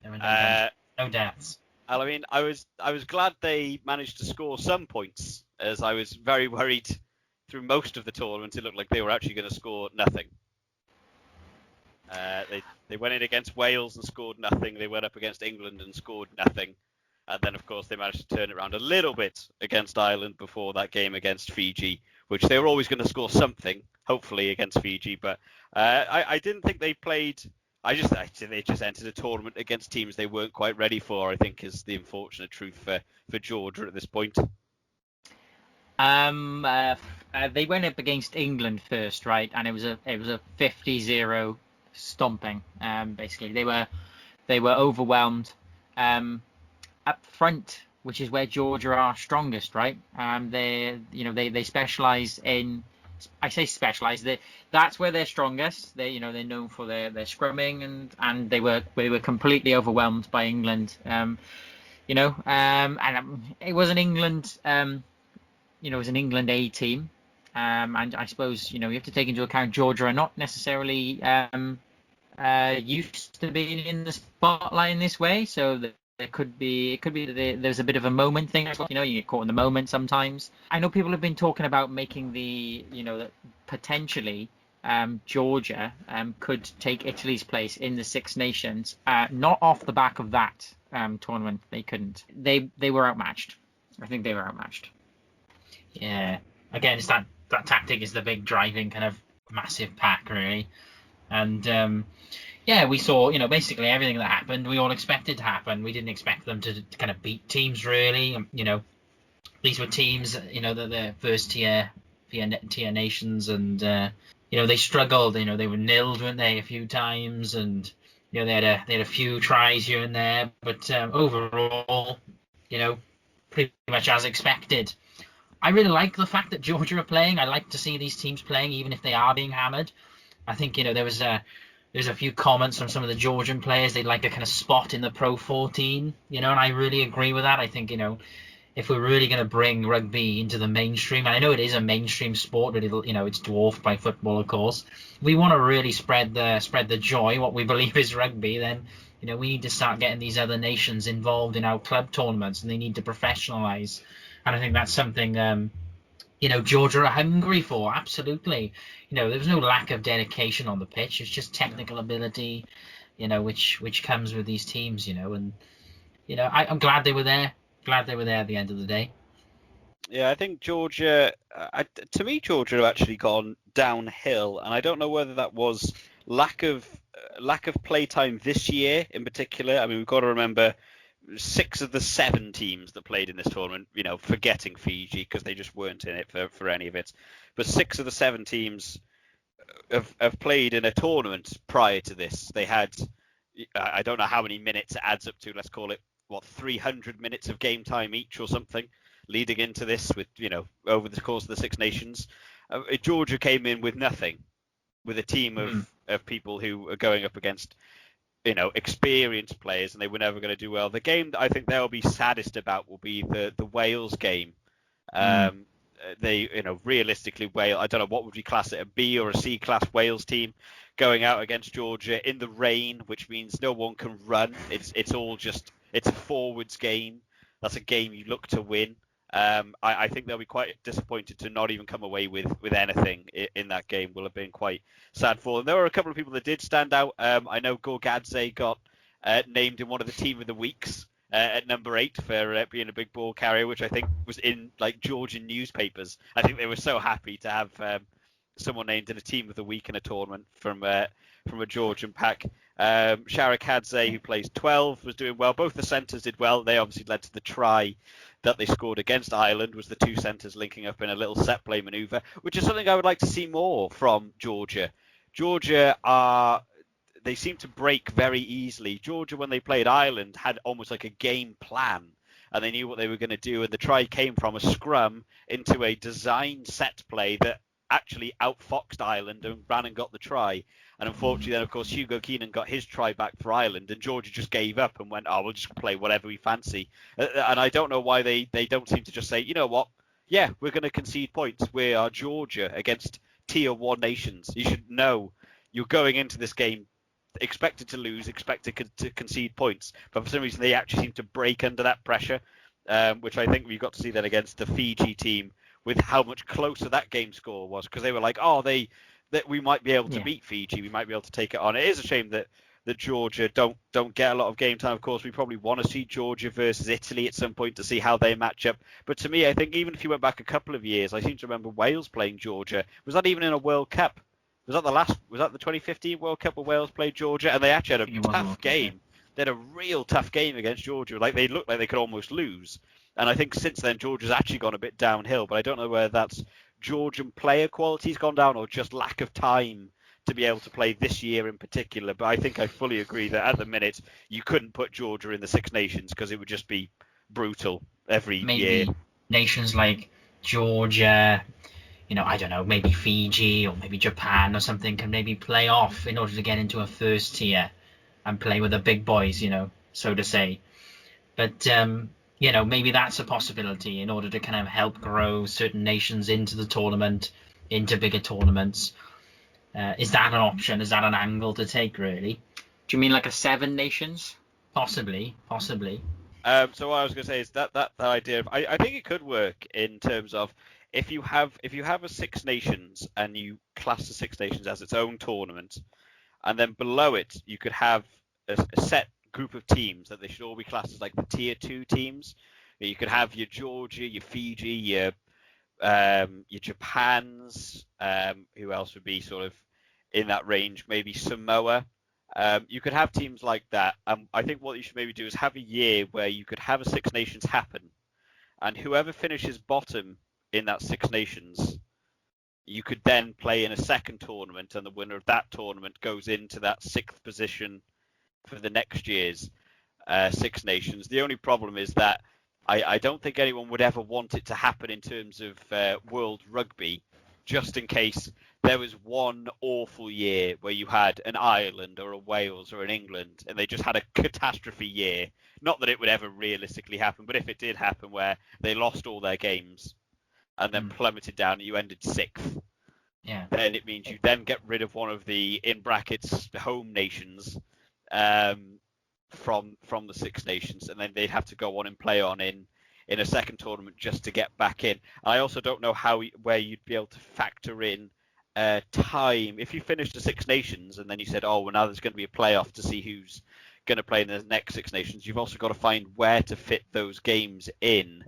Speaker 3: There were no deaths.
Speaker 1: I mean, I was glad they managed to score some points, as I was very worried through most of the tournament. It looked like they were actually going to score nothing. They went in against Wales and scored nothing. They went up against England and scored nothing. And then, of course, they managed to turn it around a little bit against Ireland before that game against Fiji, which they were always going to score something, hopefully, against Fiji. But I didn't think they played... they just entered a tournament against teams they weren't quite ready for, I think, is the unfortunate truth for Georgia at this point.
Speaker 2: They went up against England first, right? And it was a 50-0 stomping. Basically, they were overwhelmed up front, which is where Georgia are strongest, right? They specialize in. I say specialised. That's where they're strongest. They're known for their scrumming, and they were completely overwhelmed by England. And it was an England. It was an England A team. And I suppose you have to take into account Georgia are not necessarily used to being in the spotlight in this way. So it could be that there's a bit of a moment thing. You know, you get caught in the moment sometimes. I know people have been talking about making that potentially Georgia could take Italy's place in the Six Nations. Not off the back of that tournament, they couldn't. They were outmatched. I think they were outmatched.
Speaker 3: Yeah. Again, it's that tactic is the big driving kind of massive pack, really. And yeah, we saw, basically everything that happened, we all expected to happen. We didn't expect them to kind of beat teams, really. These were teams, that they're first tier nations, and they struggled. They were nilled, weren't they, a few times, and they had a few tries here and there, but overall, pretty much as expected. I really like the fact that Georgia are playing. I like to see these teams playing, even if they are being hammered. I think there's a few comments from some of the Georgian players. They'd like a kind of spot in the Pro 14, and I really agree with that. I think if we're really going to bring rugby into the mainstream, and I know it is a mainstream sport, but it's dwarfed by football, of course. If we want to really spread the joy, what we believe is rugby, then we need to start getting these other nations involved in our club tournaments, and they need to professionalize. And I think that's something Georgia are hungry for. Absolutely. There was no lack of dedication on the pitch. It's just technical ability, which comes with these teams, and I'm glad they were there. Glad they were there at the end of the day.
Speaker 1: Yeah, I think Georgia, to me, Georgia have actually gone downhill, and I don't know whether that was lack of playtime this year in particular. I mean, we've got to remember 6 of the 7 teams that played in this tournament, forgetting Fiji because they just weren't in it for any of it, but 6 of the 7 teams have played in a tournament prior to this. They had, I don't know how many minutes it adds up to, let's call it, 300 minutes of game time each or something leading into this with, over the course of the Six Nations. Georgia came in with nothing, with a team of people who are going up against experienced players, and they were never going to do well. The game that I think they'll be saddest about will be the Wales game. They, realistically, Wales, I don't know, what would we class it, a B or a C class Wales team going out against Georgia in the rain, which means no one can run. It's a forwards game. That's a game you look to win. I think they'll be quite disappointed to not even come away with anything in that game. Will have been quite sad for them. There were a couple of people that did stand out. I know Gorgadze got named in one of the Team of the Weeks at number 8 for being a big ball carrier, which I think was in Georgian newspapers. I think they were so happy to have someone named in a Team of the Week in a tournament from a Georgian pack. Sharik Hadze, who plays 12, was doing well. Both the centres did well. They obviously led to the try that they scored against Ireland, was the 2 centres linking up in a little set play manoeuvre, which is something I would like to see more from Georgia. Georgia they seem to break very easily. Georgia, when they played Ireland, had almost like a game plan, and they knew what they were going to do, and the try came from a scrum into a designed set play that actually outfoxed Ireland and ran and got the try. And unfortunately, then, of course, Hugo Keenan got his try back for Ireland, and Georgia just gave up and went, we'll just play whatever we fancy. And I don't know why they don't seem to just say, you know what, yeah, we're going to concede points. We are Georgia against Tier 1 nations. You should know you're going into this game expected to lose, expected to concede points. But for some reason, they actually seem to break under that pressure, which I think we got to see then against the Fiji team with how much closer that game score was, because they were like, that we might be able to beat Fiji, we might be able to take it on. It is a shame that Georgia don't get a lot of game time. Of course, we probably want to see Georgia versus Italy at some point to see how they match up. But to me, I think even if you went back a couple of years, I seem to remember Wales playing Georgia. Was that even in a World Cup? Was that the 2015 World Cup where Wales played Georgia? And they actually had a tough game. They had a real tough game against Georgia. They looked like they could almost lose. And I think since then, Georgia's actually gone a bit downhill. But I don't know whether that's Georgian player quality's gone down or just lack of time to be able to play this year in particular. But I think I fully agree that at the minute, you couldn't put Georgia in the Six Nations because it would just be brutal every year.
Speaker 3: Maybe nations like Georgia, I don't know, maybe Fiji or maybe Japan or something can maybe play off in order to get into a first tier and play with the big boys, so to say. But, maybe that's a possibility in order to kind of help grow certain nations into the tournament, into bigger tournaments. Is that an option? Is that an angle to take, really?
Speaker 2: Do you mean like a 7 nations?
Speaker 3: Possibly.
Speaker 1: So what I was going to say is that idea of I think it could work in terms of if you have a Six Nations and you class the Six Nations as its own tournament, and then below it you could have a set group of teams that they should all be classed as like the tier 2 teams. You could have your Georgia, your Fiji, your Japans. Who else would be sort of in that range? Maybe Samoa. You could have teams like that. I think what you should maybe do is have a year where you could have a Six Nations happen, and whoever finishes bottom in that Six Nations, you could then play in a second tournament, and the winner of that tournament goes into that sixth position for the next year's Six Nations. The only problem is that I don't think anyone would ever want it to happen in terms of World Rugby, just in case there was one awful year where you had an Ireland or a Wales or an England and they just had a catastrophe year. Not that it would ever realistically happen, but if it did happen where they lost all their games and then plummeted down and you ended sixth, then it means you then get rid of one of the, in brackets, home nations from the Six Nations, and then they'd have to go on and play on in a second tournament just to get back in. I also don't know where you'd be able to factor in time. If you finished the Six Nations and then you said, oh, well, now there's going to be a playoff to see who's going to play in the next Six Nations, you've also got to find where to fit those games in.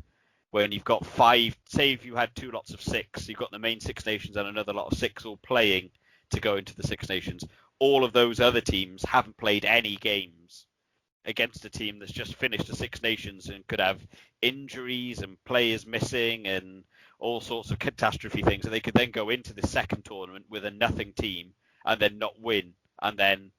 Speaker 1: When you've got five, say if you had two lots of six, you've got the main Six Nations and another lot of six all playing to go into the Six Nations. All of those other teams haven't played any games against a team that's just finished the Six Nations and could have injuries and players missing and all sorts of catastrophe things. And they could then go into the second tournament with a nothing team and then not win. And then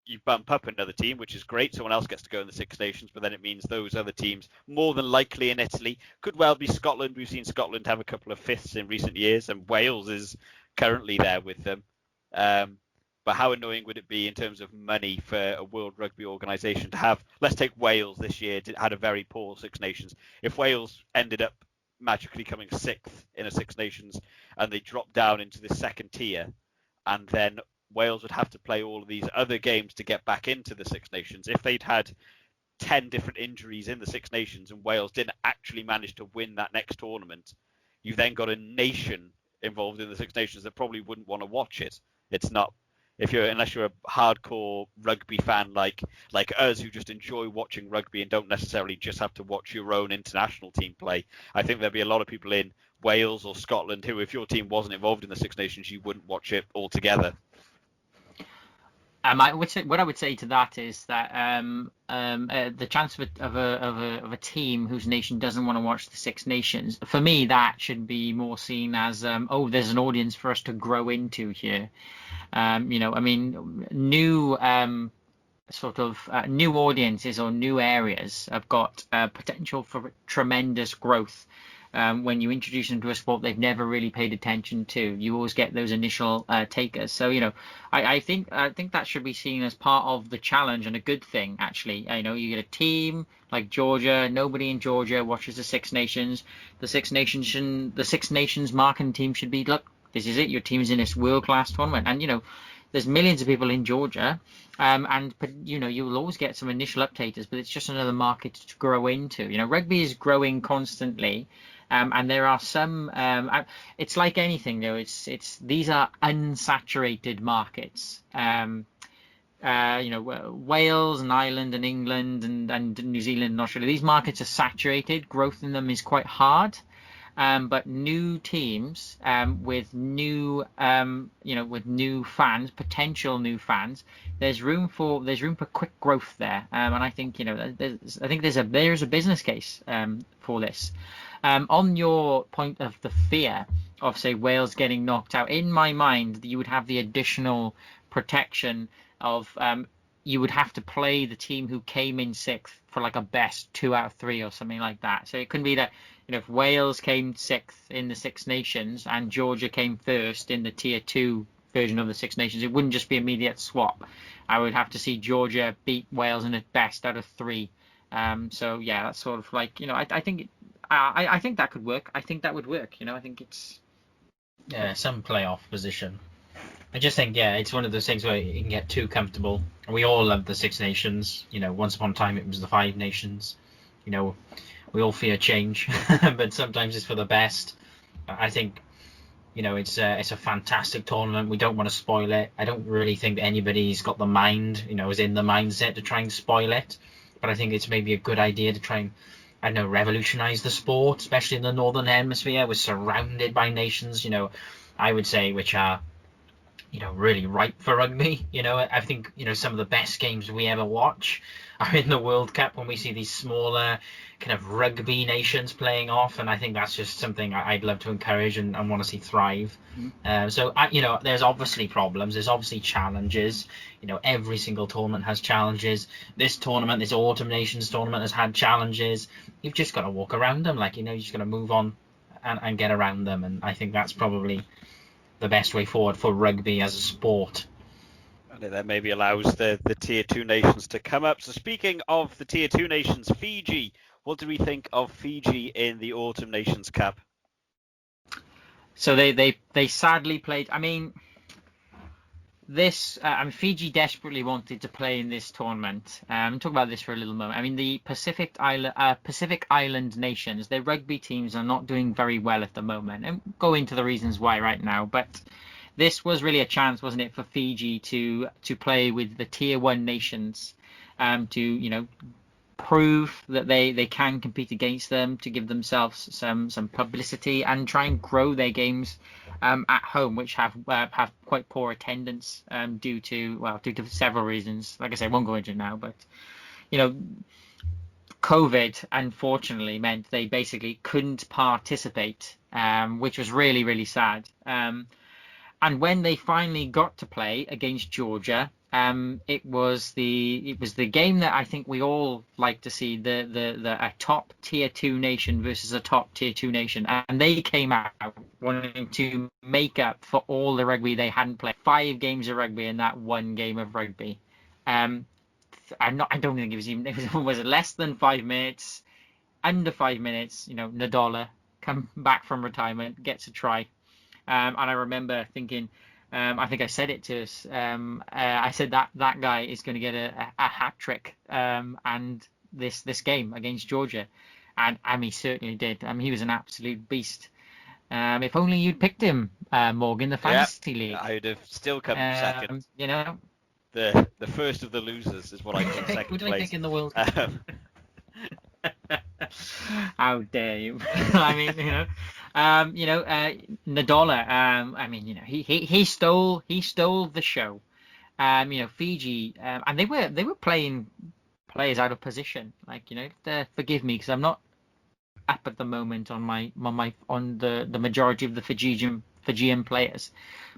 Speaker 1: you bump up another team, which is great. Someone else gets to go in the Six Nations, but then it means those other teams, more than likely in Italy, could well be Scotland. We've seen Scotland have a couple of fifths in recent years, and Wales is currently there with them. But how annoying would it be in terms of money for a World Rugby organisation to have, let's take Wales this year, had a very poor Six Nations. If Wales ended up magically coming sixth in a Six Nations and they dropped down into the second tier, and then Wales would have to play all of these other games to get back into the Six Nations. If they'd had 10 different injuries in the Six Nations and Wales didn't actually manage to win that next tournament, you've then got a nation involved in the Six Nations that probably wouldn't want to watch it. It's not, unless you're a hardcore rugby fan like us who just enjoy watching rugby and don't necessarily just have to watch your own international team play. I think there'd be a lot of people in Wales or Scotland who, if your team wasn't involved in the Six Nations, you wouldn't watch it altogether.
Speaker 2: What I would say to that is that the chance of a team whose nation doesn't want to watch the Six Nations, for me, that should be more seen as there's an audience for us to grow into here. New new audiences or new areas have got potential for tremendous growth. When you introduce them to a sport they've never really paid attention to, you always get those initial takers. So I think that should be seen as part of the challenge and a good thing, actually. You get a team like Georgia. Nobody in Georgia watches the Six Nations. The Six Nations marketing team should be, look, this is it. Your team's in this world-class tournament, and there's millions of people in Georgia, you will always get some initial uptakers, but it's just another market to grow into. Rugby is growing constantly. And there are some. It's like anything, though. These are unsaturated markets. Wales and Ireland and England and New Zealand and Australia. These markets are saturated. Growth in them is quite hard. But new teams with new fans, potential new fans, there's room for quick growth there. And I think there's a business case for this. On your point of the fear of, say, Wales getting knocked out, in my mind, you would have the additional protection of you would have to play the team who came in sixth for like a best 2 out of 3 or something like that. So it couldn't be that if Wales came sixth in the Six Nations and Georgia came first in the tier 2 version of the Six Nations, it wouldn't just be immediate swap. I would have to see Georgia beat Wales in a best out of 3. So yeah, that's sort of like I think that could work. I think that would work. I think it's
Speaker 3: some playoff position. I just think, yeah, it's one of those things where you can get too comfortable. And we all love the Six Nations. Once upon a time it was the Five Nations. We all fear change, but sometimes it's for the best. I think, it's a fantastic tournament. We don't want to spoil it. I don't really think that anybody's got the mind, is in the mindset to try and spoil it. But I think it's maybe a good idea to try and, I don't know, revolutionize the sport, especially in the Northern Hemisphere. We're surrounded by nations, I would say, which are really ripe for rugby. I think, some of the best games we ever watch are in the World Cup when we see these smaller kind of rugby nations playing off. And I think that's just something I'd love to encourage and want to see thrive. There's obviously problems. There's obviously challenges. Every single tournament has challenges. This tournament, this Autumn Nations tournament has had challenges. You've just got to walk around them. You just got to move on and get around them. And I think that's probably the best way forward for rugby as a sport.
Speaker 1: And it then maybe allows the Tier 2 nations to come up. So speaking of the Tier 2 nations, Fiji, what do we think of Fiji in the Autumn Nations Cup?
Speaker 2: So they sadly played. Fiji desperately wanted to play in this tournament. Talk about this for a little moment. The Pacific Island nations, their rugby teams are not doing very well at the moment, and go into the reasons why right now. But this was really a chance, wasn't it, for Fiji to play with the Tier 1 nations, to prove that they can compete against them, to give themselves some publicity and try and grow their games at home, which have quite poor attendance due to several reasons. Like I say, I won't go into it now, but COVID unfortunately meant they basically couldn't participate, which was really, really sad. And when they finally got to play against Georgia, it was the game that I think we all like to see, a top Tier 2 nation versus a top Tier 2 nation, and they came out wanting to make up for all the rugby they hadn't played. 5 games of rugby in that one game of rugby. I don't think it was less than 5 minutes, under 5 minutes. Nadola come back from retirement, gets a try. And I remember thinking, I think I said it to us. I said that guy is going to get a hat trick, and this game against Georgia, and he certainly did. He was an absolute beast. If only you'd picked him, Morgan, the fantasy league.
Speaker 1: I'd have still come second. The first of the losers is what I think. Second
Speaker 3: Who did I pick in the World?
Speaker 2: How dare you? Nadola. He stole the show. Fiji, and they were playing players out of position. Forgive me because I'm not up at the moment on the majority of the Fijian players,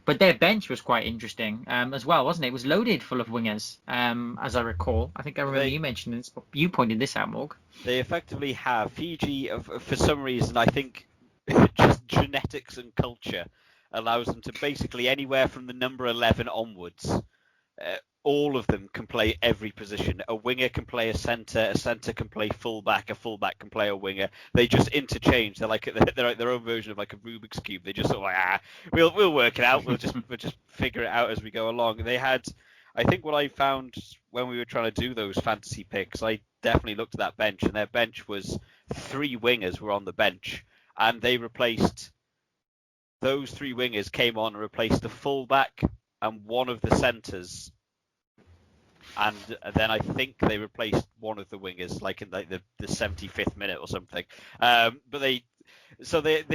Speaker 2: but their bench was quite interesting as well, wasn't it? It was loaded full of wingers, as I recall. I think I remember you mentioned this, but you pointed this out, Morg.
Speaker 1: They effectively have Fiji, for some reason, I think just genetics and culture allows them to basically anywhere from the number 11 onwards, all of them can play every position. A winger can play a centre can play fullback, a fullback can play a winger. They just interchange. They're like their own version of like a Rubik's cube. They just sort of we'll work it out. We'll just figure it out as we go along. They had, I think, what I found when we were trying to do those fantasy picks, I definitely looked at that bench, and their bench was 3 wingers were on the bench, and they replaced those 3 wingers came on and replaced the fullback and one of the centres. And then I think they replaced one of the wingers, like in the 75th minute or something. But they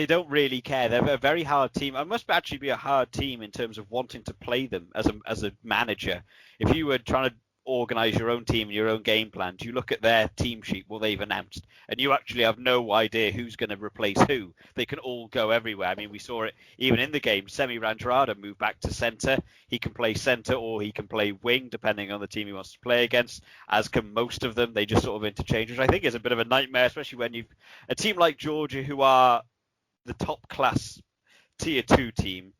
Speaker 1: don't really care. They're a very hard team. It must actually be a hard team in terms of wanting to play them as a manager. If you were trying to organise your own team and your own game plan, do you look at their team sheet, what they've announced, and you actually have no idea who's going to replace who. They can all go everywhere. We saw it even in the game. Semi Randrada moved back to centre. He can play centre or he can play wing, depending on the team he wants to play against, as can most of them. They just sort of interchange, which I think is a bit of a nightmare, especially when you've a team like Georgia, who are the top class Tier 2 team,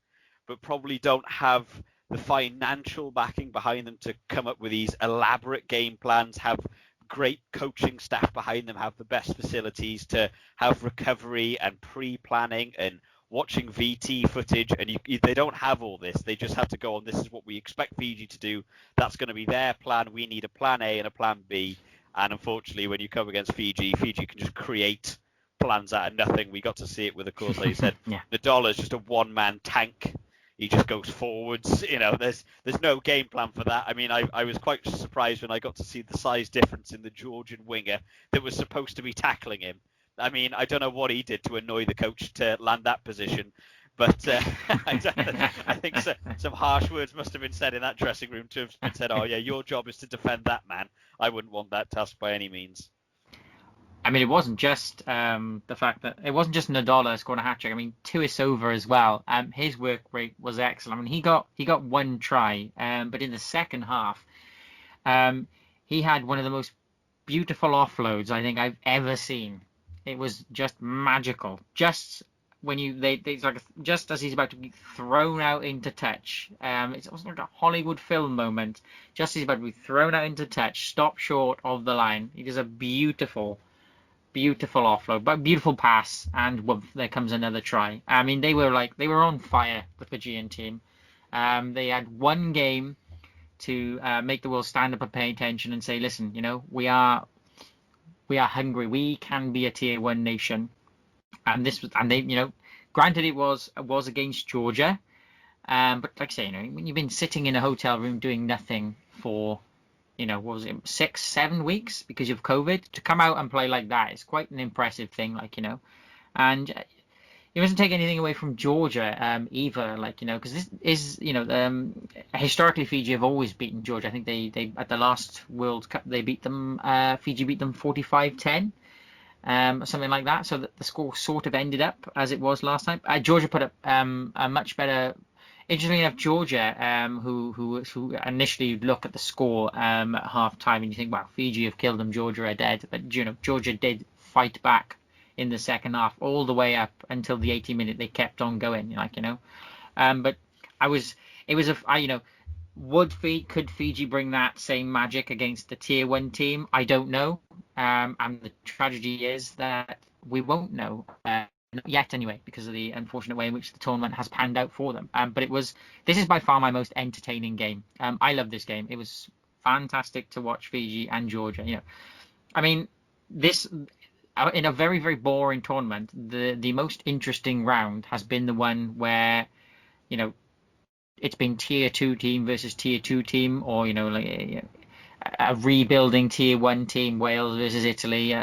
Speaker 1: but probably don't have the financial backing behind them to come up with these elaborate game plans, have great coaching staff behind them, have the best facilities to have recovery and pre-planning and watching VT footage, and they don't have all this. They just have to go on, this is what we expect Fiji to do. That's going to be their plan. We need a plan A and a plan B. And unfortunately, when you come against Fiji, Fiji can just create plans out of nothing. We got to see it with, of course, like you said,
Speaker 2: Yeah.
Speaker 1: Nadal is just a one-man tank. He just goes forwards. There's no game plan for that. I mean, I was quite surprised when I got to see the size difference in the Georgian winger that was supposed to be tackling him. I mean, I don't know what he did to annoy the coach to land that position, but I think some harsh words must have been said in that dressing room to have been said, oh yeah, your job is to defend that man. I wouldn't want that task by any means.
Speaker 2: I mean, it wasn't just the fact that it wasn't just Nadal scoring a hat trick. I mean, Tuisova as well. His work rate was excellent. I mean, he got one try, but in the second half, he had one of the most beautiful offloads I think I've ever seen. It was just magical. Just when it's like just as he's about to be thrown out into touch, it's almost like a Hollywood film moment. Just as he's about to be thrown out into touch, stop short of the line. It is a beautiful offload, but beautiful pass, and whoop, there comes another try. I mean, they were on fire, the Fijian team. They had one game to make the world stand up and pay attention and say, listen, we are hungry. We can be a tier 1 nation. And they, granted it was against Georgia, but like I say, when you've been sitting in a hotel room doing nothing for, what was it, 6-7 weeks because of COVID, to come out and play like that is quite an impressive thing, and it doesn't take anything away from Georgia either, because this is, historically Fiji have always beaten Georgia. I think they at the last World Cup they beat them, Fiji beat them 45-10. Something like that, so that the score sort of ended up as it was last time. Georgia put up a much better. Interestingly enough, Georgia, who initially look at the score at half time and you think, wow, Fiji have killed them, Georgia are dead. But Georgia did fight back in the second half all the way up until the 80 minute. They kept on going, But could Fiji bring that same magic against the tier 1 team? I don't know. And the tragedy is that we won't know not yet anyway, because of the unfortunate way in which the tournament has panned out for them. But this is by far my most entertaining game. I love this game. It was fantastic to watch Fiji and Georgia. I mean, this in a very, very boring tournament, the most interesting round has been the one where, it's been tier 2 team versus tier 2 team, or a rebuilding tier 1 team, Wales versus Italy.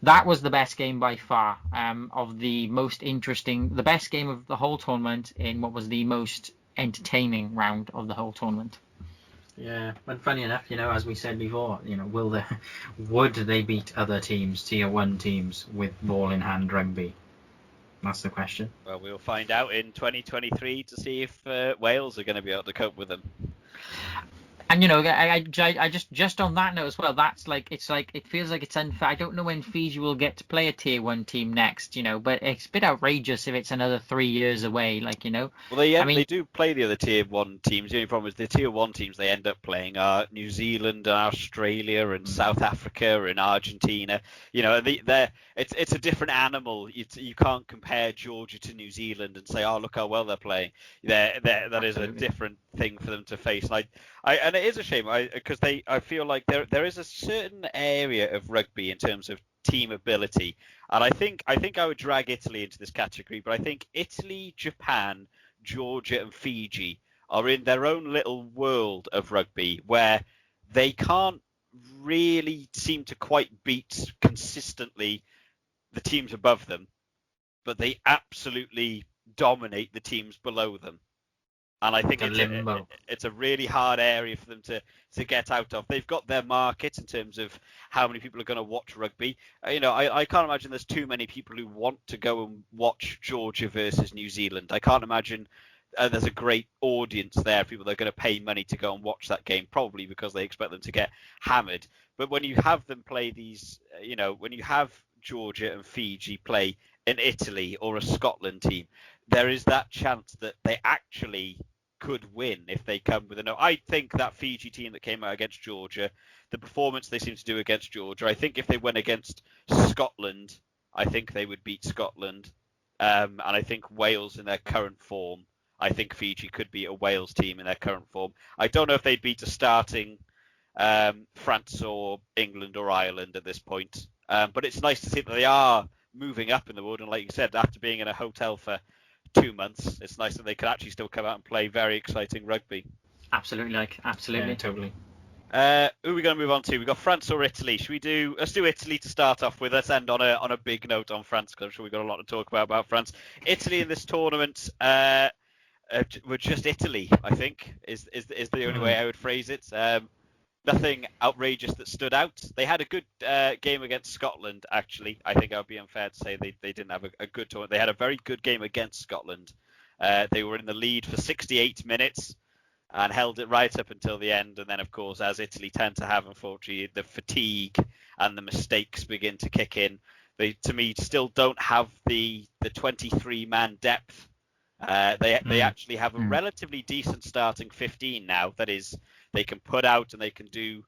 Speaker 2: That was the best game by far, the best game of the whole tournament in what was the most entertaining round of the whole tournament.
Speaker 3: Yeah, but funny enough, as we said before, would they beat other teams, tier 1 teams, with ball in hand rugby? That's the question.
Speaker 1: Well, we'll find out in 2023 to see if Wales are going to be able to cope with them.
Speaker 2: And I just on that note as well, it feels like it's unfair. I don't know when Fiji will get to play a tier 1 team next, but it's a bit outrageous if it's another 3 years away, Well,
Speaker 1: they do play the other tier 1 teams. The only problem is the tier 1 teams they end up playing are New Zealand and Australia and South Africa and Argentina. It's a different animal. You can't compare Georgia to New Zealand and say, oh, look how well they're playing. That is a different thing for them to face. And it is a shame because I feel like there is a certain area of rugby in terms of team ability, and I think I would drag Italy into this category, but I think Italy, Japan, Georgia, and Fiji are in their own little world of rugby where they can't really seem to quite beat consistently the teams above them, but they absolutely dominate the teams below them. And I think it's a really hard area for them to get out of. They've got their market in terms of how many people are going to watch rugby. I can't imagine there's too many people who want to go and watch Georgia versus New Zealand. I can't imagine there's a great audience there, people that are going to pay money to go and watch that game, probably because they expect them to get hammered. But when you have them play these, when you have Georgia and Fiji play an Italy or a Scotland team, there is that chance that they actually could win if they come with I think that Fiji team that came out against Georgia, the performance they seem to do against Georgia, I think if they went against Scotland, I think they would beat Scotland. and I think Wales in their current form, I think Fiji could beat a Wales team in their current form. I don't know if they'd beat a starting France or England or Ireland at this point, but it's nice to see that they are moving up in the world. And like you said, after being in a hotel for 2 months, it's nice that they can actually still come out and play very exciting rugby.
Speaker 2: Absolutely, absolutely.
Speaker 3: Yeah, totally.
Speaker 1: Who are we going to move on to? We've got France or Italy. Should we do? Let's do Italy to start off with. Let's end on a big note on France, because I'm sure we've got a lot to talk about France. Italy in this tournament were just Italy, I think, is the only way I would phrase it. Nothing outrageous that stood out. They had a good game against Scotland, actually. I think I would be unfair to say they didn't have a good tournament. They had a very good game against Scotland. They were in the lead for 68 minutes. And held it right up until the end. And then, of course, as Italy tend to have, unfortunately, the fatigue and the mistakes begin to kick in. They, to me, still don't have the 23-man depth. They actually have a relatively decent starting 15 now. That is, they can put out and they can do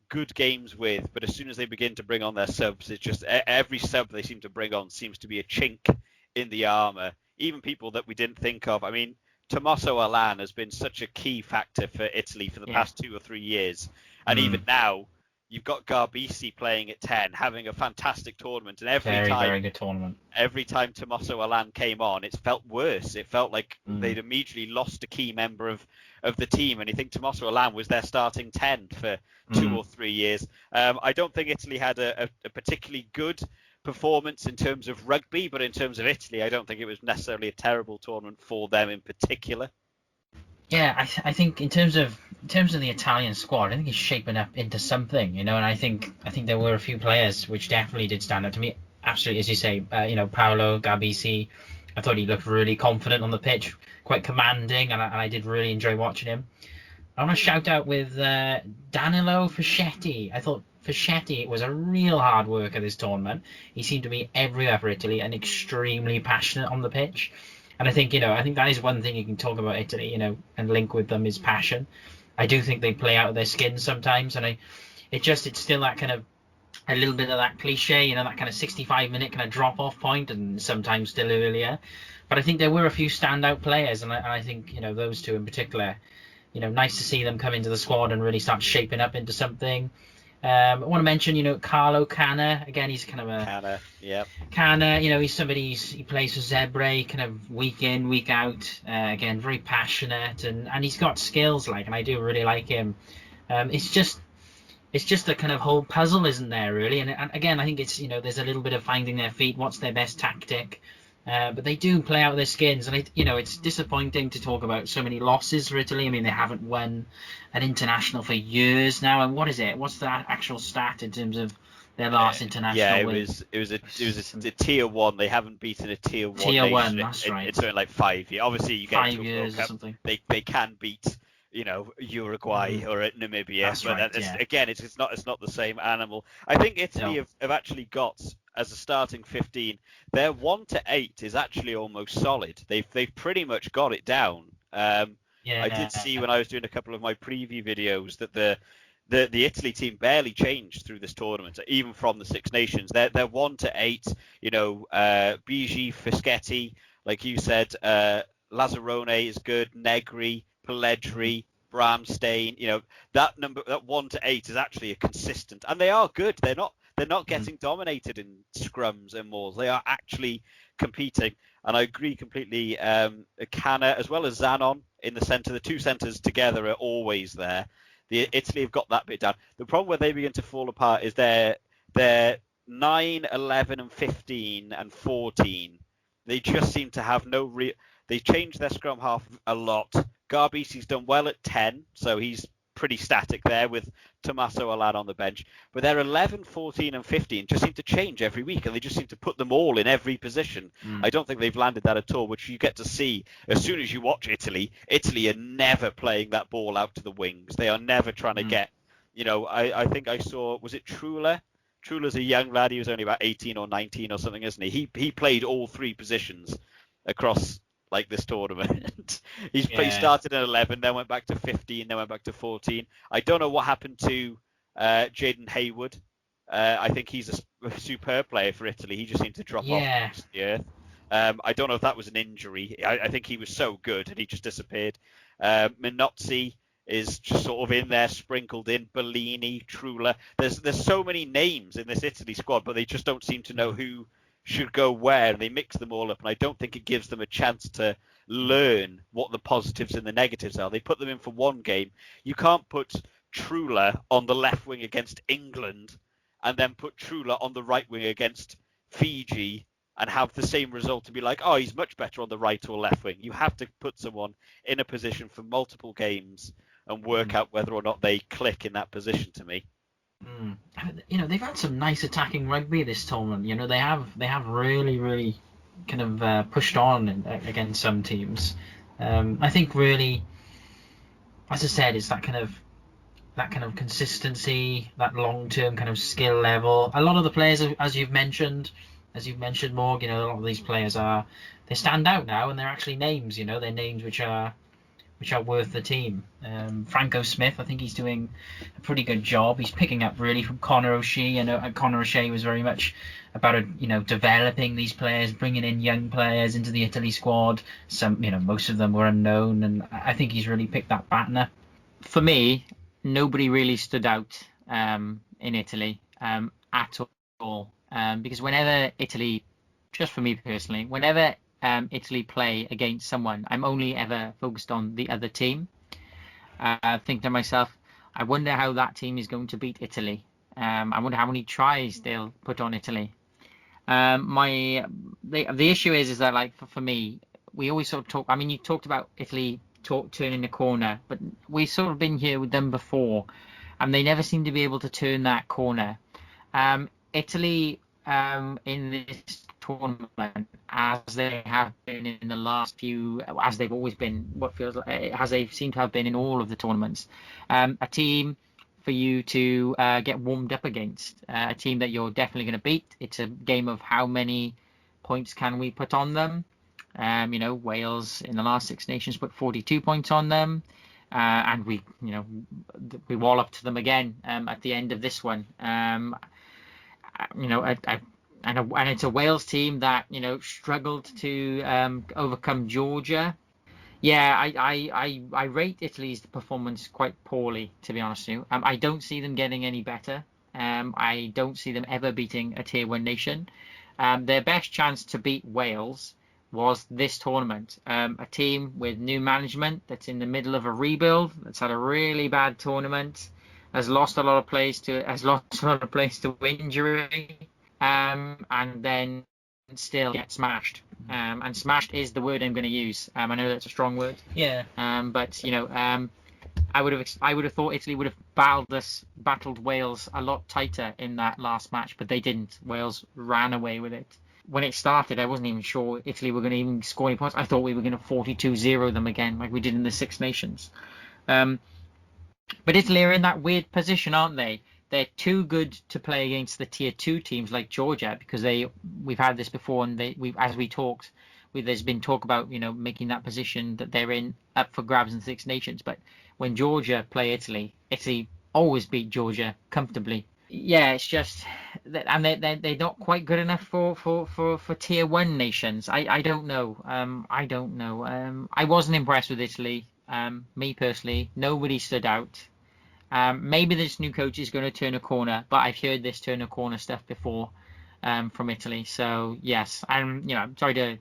Speaker 1: good games with. But as soon as they begin to bring on their subs, it's just every sub they seem to bring on seems to be a chink in the armour. Even people that we didn't think of. I mean, Tommaso Allan has been such a key factor for Italy for the past 2 or 3 years. And even now, you've got Garbisi playing at 10, having a fantastic tournament. And
Speaker 3: very good tournament.
Speaker 1: Every time Tommaso Allan came on, it felt worse. It felt like they'd immediately lost a key member of the team. And you think Tommaso Allan was their starting 10 for 2 or 3 years. I don't think Italy had a particularly good performance in terms of rugby, but in terms of Italy, I don't think it was necessarily a terrible tournament for them in particular.
Speaker 3: Yeah, I think in terms of the Italian squad, I think it's shaping up into something, and I think there were a few players which definitely did stand out to me. Absolutely, as you say, Paolo Garbisi, I thought he looked really confident on the pitch, quite commanding, and I did really enjoy watching him. I want to shout out with Danilo Fischetti. I thought Fischetti was a real hard worker this tournament. He seemed to be everywhere for Italy and extremely passionate on the pitch. And I think that is one thing you can talk about Italy, and link with them is passion. I do think they play out of their skin sometimes, and it's still that kind of a little bit of that cliche, that kind of 65-minute kind of drop-off point, and sometimes still earlier. But I think there were a few standout players, and I think those two in particular. Nice to see them come into the squad and really start shaping up into something. I want to mention, Carlo Canna. Again, he's kind of a
Speaker 1: Canna, yeah.
Speaker 3: Canna, he's somebody. He plays for Zebre, kind of week in, week out. Again, very passionate, and he's got skills, and I do really like him. It's just the kind of whole puzzle, isn't there, really? And again, I think it's there's a little bit of finding their feet. What's their best tactic? But they do play out their skins, and it's disappointing to talk about so many losses for Italy. I mean, they haven't won an international for years now. And what is it? What's the actual stat in terms of their last international win?
Speaker 1: It was a tier 1. They haven't beaten a tier 1
Speaker 3: tier
Speaker 1: nation
Speaker 3: 1. That's right.
Speaker 1: It's something like 5 years. Obviously, you get
Speaker 3: 5 years or something.
Speaker 1: They can beat Uruguay or Namibia.
Speaker 3: That's
Speaker 1: but
Speaker 3: right,
Speaker 1: again, it's not the same animal. I think Italy have actually got, as a starting 15, their 1 to 8 is actually almost solid. They've pretty much got it down. I did see when I was doing a couple of my preview videos that the Italy team barely changed through this tournament, even from the Six Nations. They're 1 to 8. Bigi, Fischetti, like you said, Lazzarone is good, Negri, Pellegrini, Bramstein. That 1 to 8 is actually a consistent, and they are good. They're not getting dominated in scrums and mauls. They are actually competing. And I agree completely. Canna as well as Zanon in the centre. The two centres together are always there. Italy have got that bit down. The problem where they begin to fall apart is they're 9, 11 and 15 and 14. They just seem to have no real... They changed their scrum half a lot. Garbisi's done well at 10, so he's pretty static there with Tommaso Allan on the bench. But their 11, 14 and 15 just seem to change every week, and they just seem to put them all in every position. I don't think they've landed that at all, which you get to see as soon as you watch Italy. Italy are never playing that ball out to the wings. They are never trying to get... I think I saw... Was it Trula? Trula's a young lad. He was only about 18 or 19 or something, isn't he? He played all 3 positions across... this tournament. He started at 11, then went back to 15, then went back to 14. I don't know what happened to Jaden Hayward. I think he's a superb player for Italy. He just seemed to drop off the earth. I don't know if that was an injury. I think he was so good and he just disappeared. Minozzi is just sort of in there, sprinkled in. Bellini, Trula. There's so many names in this Italy squad, but they just don't seem to know who should go where, and they mix them all up, and I don't think it gives them a chance to learn what the positives and the negatives are. They put them in for one game. You can't put Trula on the left wing against England and then put Trula on the right wing against Fiji and have the same result and be like, oh, he's much better on the right or left wing. You have to put someone in a position for multiple games and work out whether or not they click in that position, to me.
Speaker 3: They've had some nice attacking rugby this tournament. They have really kind of pushed on against some teams. I think really, as I said, it's that kind of consistency, that long-term kind of skill level. A lot of the players, as you've mentioned, Morg, a lot of these players they stand out now, and they're actually names. They're names which are worth the team. Franco Smith, I think he's doing a pretty good job. He's picking up really from Conor O'Shea. Conor O'Shea was very much about developing these players, bringing in young players into the Italy squad. Some, most of them were unknown, and I think he's really picked that baton up.
Speaker 2: For me, nobody really stood out in Italy at all, because whenever Italy, just for me personally, whenever Italy play against someone, I'm only ever focused on the other team. I think to myself, I wonder how that team is going to beat Italy. I wonder how many tries they'll put on Italy. The issue is that, like, for me, we always sort of talk. I mean, you talked about Italy turning the corner, but we've sort of been here with them before, and they never seem to be able to turn that corner. Italy in this tournament, as they have been in the last few, as they've always been, what feels like, as they seem to have been in all of the tournaments, a team for you to get warmed up against, a team that you're definitely going to beat. It's a game of how many points can we put on them. Wales in the last Six Nations put 42 points on them, and we walloped them again at the end of this one. And it's a Wales team that struggled to overcome Georgia. Yeah, I rate Italy's performance quite poorly, to be honest with you. I don't see them getting any better. I don't see them ever beating a Tier 1 nation. Their best chance to beat Wales was this tournament. A team with new management that's in the middle of a rebuild, that's had a really bad tournament, has lost a lot of players to injury. And then still get smashed. And smashed is the word I'm going to use. I know that's a strong word.
Speaker 3: Yeah.
Speaker 2: But I would have thought Italy would have battled Wales a lot tighter in that last match, but they didn't. Wales ran away with it. When it started, I wasn't even sure Italy were going to even score any points. I thought we were going to 42-0 them again, like we did in the Six Nations. But Italy are in that weird position, aren't they? They're too good to play against the Tier 2 teams like Georgia, because we've had this before, and there's been talk about making that position that they're in up for grabs in the Six Nations. But when Georgia play Italy always beat Georgia comfortably. Yeah, it's just that, and they're not quite good enough for Tier 1 nations. I don't know. I wasn't impressed with Italy. Me personally, nobody stood out. Maybe this new coach is going to turn a corner, but I've heard this turn a corner stuff before from Italy. So yes, I'm sorry to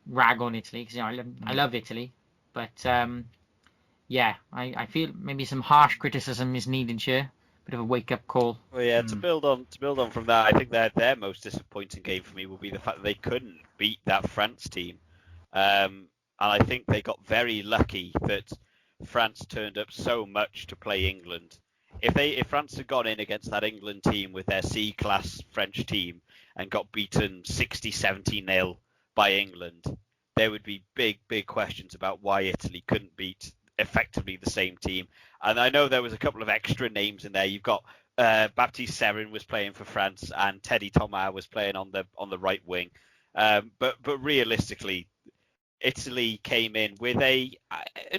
Speaker 2: rag on Italy, because I love Italy, but I feel maybe some harsh criticism is needed here. Bit of a wake up call.
Speaker 1: Well, yeah, to build on from that, I think their most disappointing game for me will be the fact that they couldn't beat that France team, and I think they got very lucky that France turned up so much to play England. If France had gone in against that England team with their C-class French team and got beaten 60-70-0 by England, there would be big questions about why Italy couldn't beat effectively the same team. And I know there was a couple of extra names in there. You've got Baptiste Serin was playing for France, and Teddy Thomas was playing on the right wing. But realistically, Italy came in with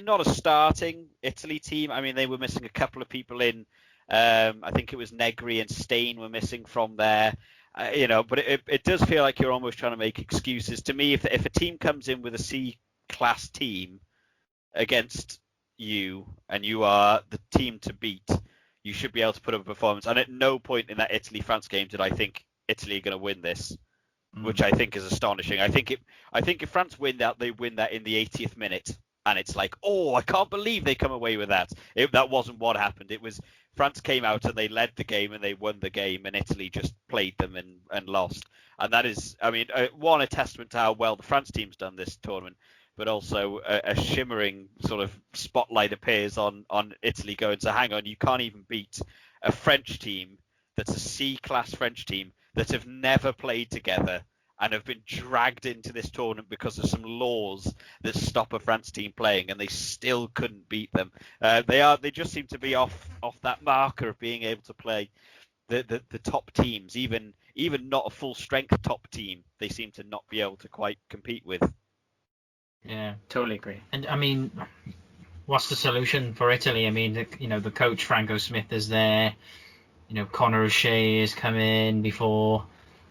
Speaker 1: not a starting Italy team. I mean, they were missing a couple of people in. I think it was Negri and Stain were missing from there. But it does feel like you're almost trying to make excuses. To me, if a team comes in with a C-class team against you and you are the team to beat, you should be able to put up a performance. And at no point in that Italy-France game did I think Italy are going to win this, which I think is astonishing. I think if France win that, they win that in the 80th minute. And it's like, oh, I can't believe they come away with that. That wasn't what happened. It was France came out and they led the game and they won the game, and Italy just played them and lost. And that is, I mean, one, a testament to how well the France team's done this tournament, but also a shimmering sort of spotlight appears on Italy going, so hang on, you can't even beat a French team that's a C-class French team that have never played together and have been dragged into this tournament because of some laws that stop a France team playing, and they still couldn't beat them. They just seem to be off that marker of being able to play the top teams, even not a full strength top team. They seem to not be able to quite compete with.
Speaker 3: Yeah,
Speaker 2: Totally agree.
Speaker 3: and I mean, what's the solution for Italy? I mean, the coach Franco Smith is there. Conor O'Shea has come in before.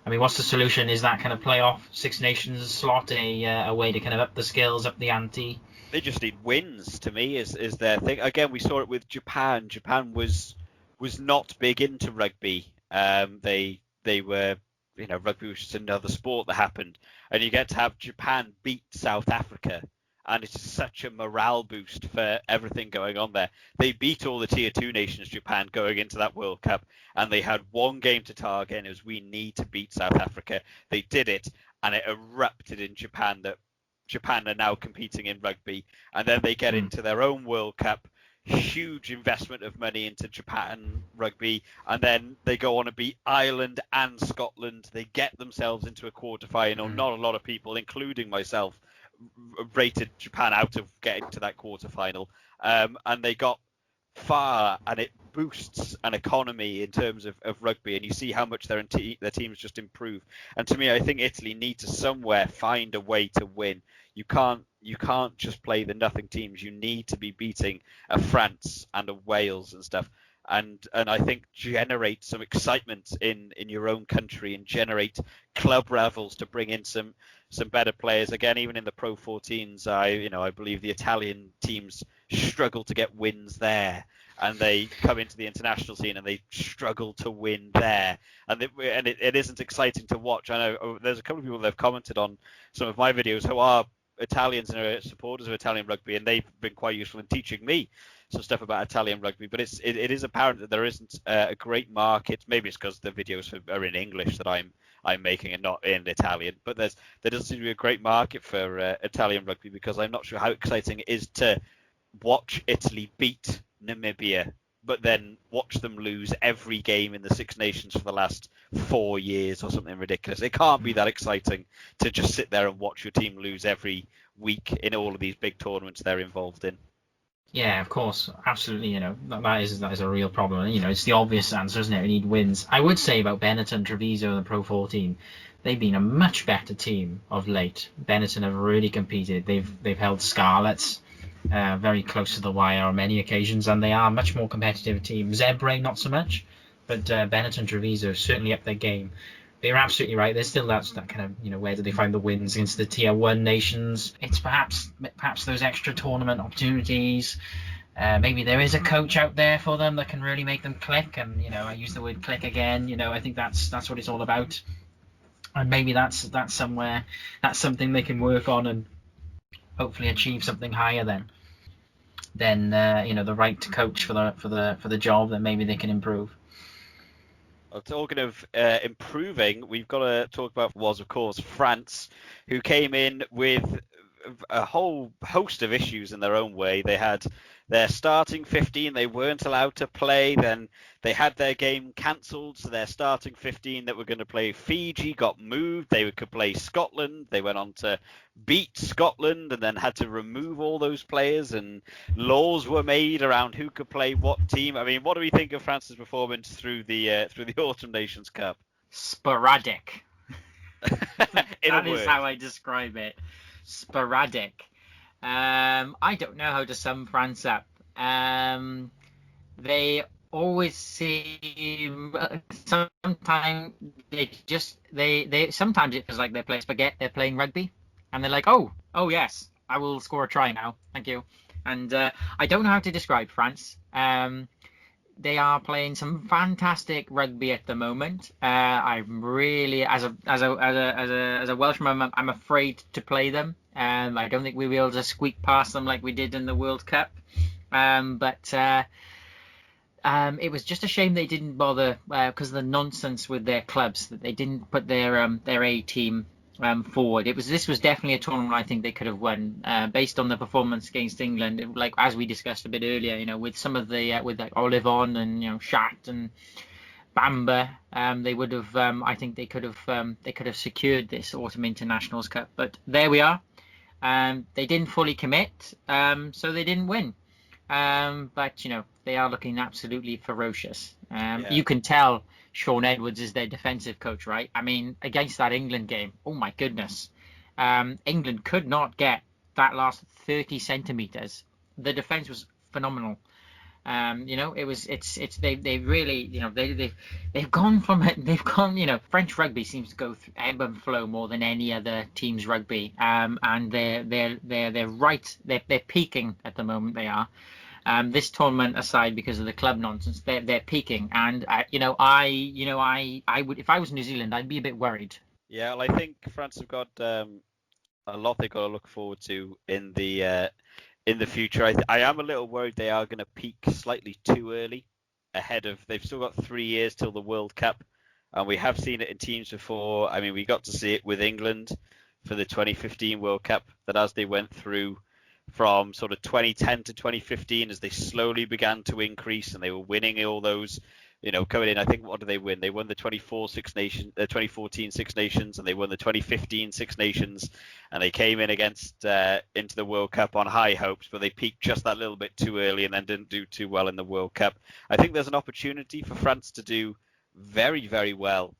Speaker 3: I mean, what's the solution? Is that kind of playoff Six Nations slot a way to kind of up the skills, up the ante?
Speaker 1: They just need wins. To me, is their thing. Again, we saw it with Japan. Japan was not big into rugby. They were, rugby was just another sport that happened, and you get to have Japan beat South Africa, and it's such a morale boost for everything going on there. They beat all the Tier 2 nations, Japan, going into that World Cup, and they had one game to target, and it was, we need to beat South Africa. They did it, and it erupted in Japan that Japan are now competing in rugby, and then they get into their own World Cup, huge investment of money into Japan rugby, and then they go on to beat Ireland and Scotland. They get themselves into a quarterfinal. Not a lot of people, including myself, rated Japan out of getting to that quarterfinal, and they got far, and it boosts an economy in terms of rugby, and you see how much their teams just improve. And to me, I think Italy need to somewhere find a way to win. You can't just play the nothing teams. You need to be beating a France and a Wales and stuff, and I think generate some excitement in your own country, and generate club revels to bring in some better players. Again, even in the Pro 14s, I believe the Italian teams struggle to get wins there, and they come into the international scene and they struggle to win there, and it isn't exciting to watch. I know there's a couple of people that have commented on some of my videos who are Italians and are supporters of Italian rugby, and they've been quite useful in teaching me some stuff about Italian rugby. But it is apparent that there isn't a great market. Maybe it's because the videos are in English that I'm making and not in Italian, but there doesn't seem to be a great market for Italian rugby, because I'm not sure how exciting it is to watch Italy beat Namibia, but then watch them lose every game in the Six Nations for the last 4 years or something ridiculous. It can't be that exciting to just sit there and watch your team lose every week in all of these big tournaments they're involved in.
Speaker 3: Yeah, of course, absolutely. That is a real problem. It's the obvious answer, isn't it? We need wins. I would say about Benetton, Treviso, and the Pro 14, they've been a much better team of late. Benetton have really competed. They've held Scarlets very close to the wire on many occasions, and they are a much more competitive team. Zebre, not so much, but Benetton, Treviso certainly up their game. You're absolutely right. There's still that kind of, where do they find the wins against the Tier 1 nations? It's perhaps those extra tournament opportunities. Maybe there is a coach out there for them that can really make them click. And, I use the word click again. I think that's what it's all about. And maybe that's somewhere, that's something they can work on and hopefully achieve something higher than the right coach for the job. Then maybe they can improve.
Speaker 1: Well, talking of improving, we've got to talk about was, of course, France, who came in with a whole host of issues in their own way. They had their starting 15 they weren't allowed to play. Then they had their game cancelled, so their starting 15 that were going to play Fiji got moved. They could play Scotland. They went on to beat Scotland and then had to remove all those players, and laws were made around who could play what team. I mean, what do we think of France's performance through the Autumn Nations Cup?
Speaker 2: Sporadic.
Speaker 1: That
Speaker 2: is how I describe it. Sporadic. I don't know how to sum France up. They always seem sometimes they sometimes it feels like they're playing rugby, and they're like, oh yes, I will score a try now, thank you. And I don't know how to describe France. They are playing some fantastic rugby at the moment. I'm really, as a Welshman, I'm afraid to play them. I don't think we'll be able to squeak past them like we did in the World Cup. But it was just a shame they didn't bother because of the nonsense with their clubs that they didn't put their A team forward. This was definitely a tournament I think they could have won based on the performance against England. Like as we discussed a bit earlier, with some of the with like Olivon and Shat and Bamba, they would have. I think they could have secured this Autumn Internationals Cup. But there we are. They didn't fully commit, so they didn't win. But they are looking absolutely ferocious. You can tell Sean Edwards is their defensive coach, right? I mean, against that England game, oh my goodness, England could not get that last 30 centimeters. The defense was phenomenal. They really, they've gone from it. They've gone. French rugby seems to go through ebb and flow more than any other team's rugby. And they're right. They're peaking at the moment. They are. This tournament aside, because of the club nonsense, they're peaking, and I would, if I was New Zealand, I'd be a bit worried.
Speaker 1: Yeah, well, I think France have got a lot they've got to look forward to in the future. I am a little worried they are going to peak slightly too early ahead of. They've still got 3 years till the World Cup, and we have seen it in teams before. I mean, we got to see it with England for the 2015 World Cup, that as they went through from sort of 2010 to 2015, as they slowly began to increase and they were winning all those, coming in. I think, what did they win? They won the 2014 Six Nations, and they won the 2015 Six Nations, and they came in against into the World Cup on high hopes, but they peaked just that little bit too early and then didn't do too well in the World Cup. I think there's an opportunity for France to do very, very well,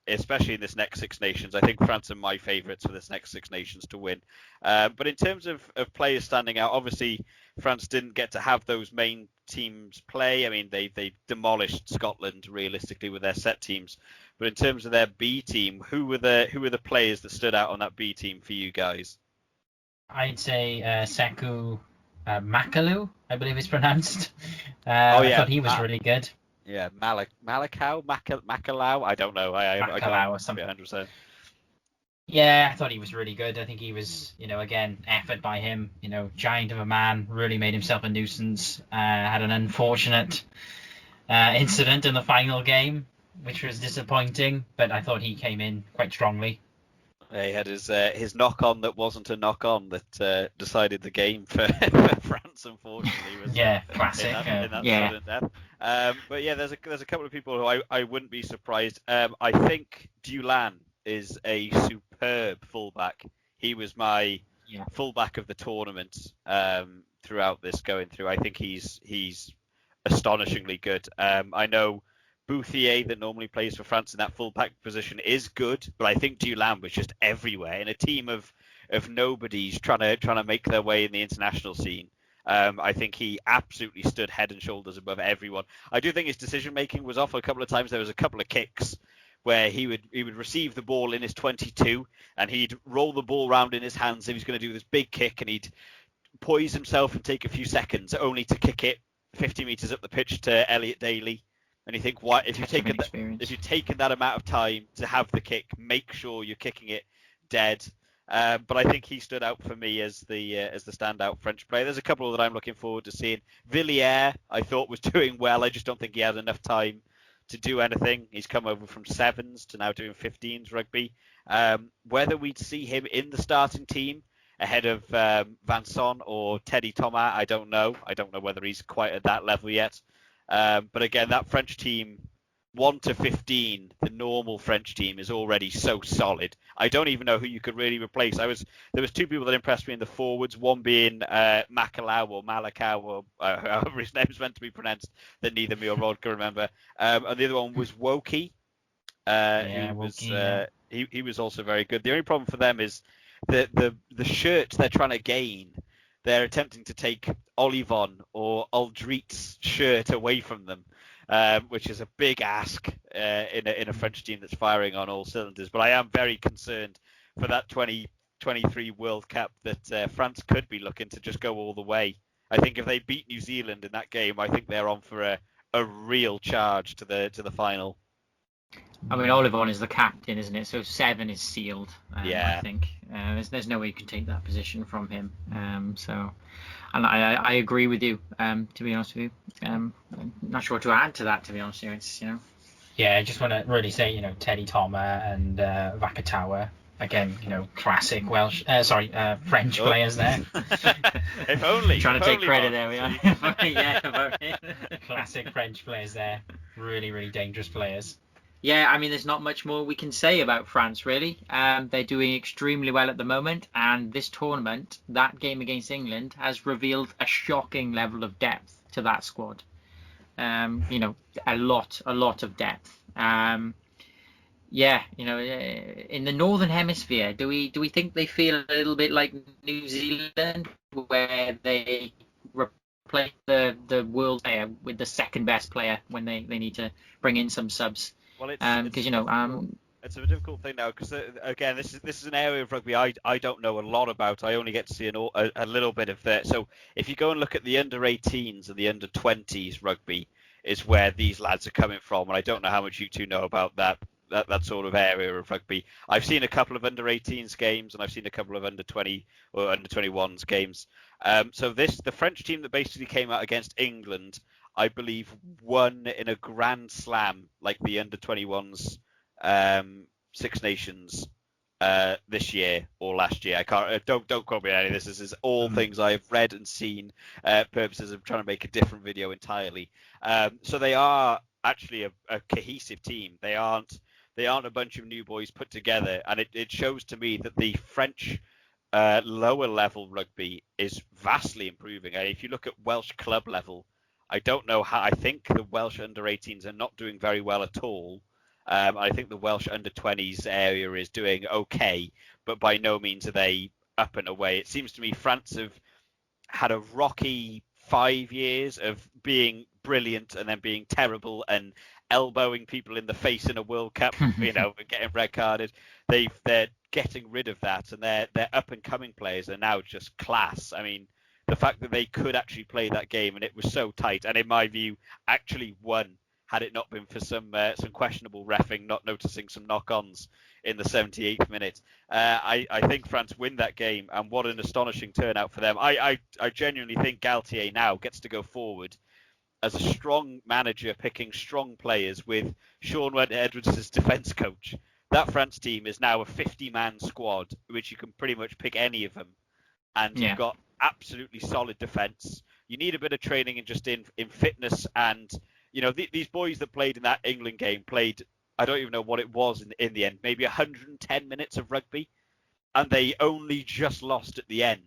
Speaker 1: especially in this next Six Nations. I think France are my favourites for this next Six Nations to win. But in terms of players standing out, obviously France didn't get to have those main teams play. I mean, they demolished Scotland realistically with their set teams. But in terms of their B team, who were the players that stood out on that B team for you guys?
Speaker 3: I'd say Sekou Makalu, I believe it's pronounced.
Speaker 1: I
Speaker 3: thought he was really good.
Speaker 1: Yeah, Makalau. I don't know. I
Speaker 3: Makalau or something.
Speaker 1: 100%.
Speaker 3: Yeah, I thought he was really good. I think he was, again, effort by him. Giant of a man, really made himself a nuisance. Had an unfortunate incident in the final game, which was disappointing. But I thought he came in quite strongly.
Speaker 1: He had his knock on that wasn't a knock on that decided the game for France, unfortunately.
Speaker 3: Yeah, classic.
Speaker 1: In that sudden death. But yeah, there's a couple of people who I wouldn't be surprised. I think Dulan is a superb fullback. He was my fullback of the tournament throughout this going through. I think he's astonishingly good. I know Bouthier, that normally plays for France in that fullback position, is good, but I think Dulan was just everywhere in a team of nobodies trying to make their way in the international scene. I think he absolutely stood head and shoulders above everyone. I do think his decision making was off a couple of times. There was a couple of kicks where he would receive the ball in his 22 and he'd roll the ball around in his hands. He was going to do this big kick and he'd poise himself and take a few seconds only to kick it 50 meters up the pitch to Elliot Daly. And you think, what if you've taken that amount of time to have the kick, make sure you're kicking it dead. But I think he stood out for me as the standout French player. There's a couple that I'm looking forward to seeing. Villiers, I thought, was doing well. I just don't think he had enough time to do anything. He's come over from sevens to now doing 15s rugby. Whether we'd see him in the starting team ahead of Vincent or Teddy Thomas, I don't know. I don't know whether he's quite at that level yet. But again, that French team, 1 to 15, the normal French team is already so solid. I don't even know who you could really replace. There was two people that impressed me in the forwards, one being Makalau or Malakau, or however his name's meant to be pronounced, that neither me or Rhod can remember. And the other one was Woki. He was also very good. The only problem for them is the shirts they're trying to gain. they're attempting to take Olivon or Aldrit's shirt away from them, which is a big ask in a French team that's firing on all cylinders. But I am very concerned for that 2023 World Cup that France could be looking to just go all the way. I think if they beat New Zealand in that game, I think they're on for a real charge to the final.
Speaker 2: I mean, Olivon is the captain, isn't it? So 7 is sealed.
Speaker 1: Yeah.
Speaker 2: I think there's no way you can take that position from him. And I agree with you. To be honest with you, I'm not sure what to add to that. To be honest with you, it's
Speaker 3: Yeah, I just want to really say, Teddy Thomas and Vakatawa. Again, classic French players there.
Speaker 1: If only.
Speaker 2: Trying to take credit there, we are.
Speaker 3: Yeah, classic French players there. Really, really dangerous players.
Speaker 2: Yeah, I mean, there's not much more we can say about France, really. They're doing extremely well at the moment, and this tournament, that game against England, has revealed a shocking level of depth to that squad. A lot of depth. In the Northern Hemisphere, do we think they feel a little bit like New Zealand, where they replace the world player with the second best player when they need to bring in some subs?
Speaker 1: Well, it's a difficult thing now because again, this is an area of rugby I don't know a lot about. I only get to see a little bit of that. So if you go and look at the under 18s and the under 20s rugby, is where these lads are coming from, and I don't know how much you two know about that sort of area of rugby. I've seen a couple of under 18s games and I've seen a couple of under 20 or under 21s games. So the French team that basically came out against England, I believe, won in a grand slam like the under 21s Six Nations this year or last year. I can't. Don't quote me on any of this. This is all things I've read and seen. Purposes of trying to make a different video entirely. So they are actually a cohesive team. They aren't a bunch of new boys put together, and it shows to me that the French lower level rugby is vastly improving. And if you look at Welsh club level, I don't know how. I think the Welsh under 18s are not doing very well at all. I think the Welsh under 20s area is doing okay, but by no means are they up and away. It seems to me France have had a rocky 5 years of being brilliant and then being terrible and elbowing people in the face in a World Cup, getting red carded. They're getting rid of that, and their up and coming players are now just class. I mean, the fact that they could actually play that game and it was so tight, and in my view, actually won had it not been for some questionable reffing, not noticing some knock-ons in the 78th minute. I think France win that game, and what an astonishing turnout for them. I genuinely think Galtier now gets to go forward as a strong manager, picking strong players with Sean Edwards as defence coach. That France team is now a 50-man squad, which you can pretty much pick any of them. And you've got absolutely solid defence. You need a bit of training and just in fitness, and these boys that played in that England game played, I don't even know what it was in the end, maybe 110 minutes of rugby, and they only just lost at the end.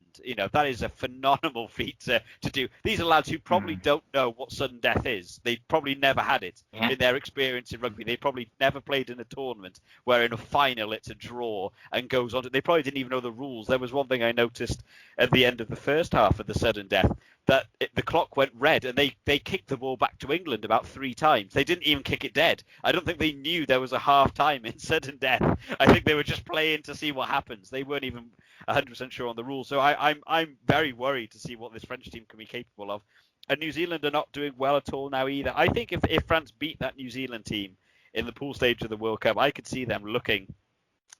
Speaker 1: That is a phenomenal feat to do. These are lads who probably don't know what sudden death is. They probably never had it in their experience in rugby. They probably never played in a tournament where in a final it's a draw and goes on. They probably didn't even know the rules. There was one thing I noticed at the end of the first half of the sudden death, that the clock went red and they kicked the ball back to England about 3 times. They didn't even kick it dead. I don't think they knew there was a half time in sudden death. I think they were just playing to see what happens. They weren't even 100% sure on the rules. So I'm very worried to see what this French team can be capable of. And New Zealand are not doing well at all now either. I think if France beat that New Zealand team in the pool stage of the World Cup, I could see them looking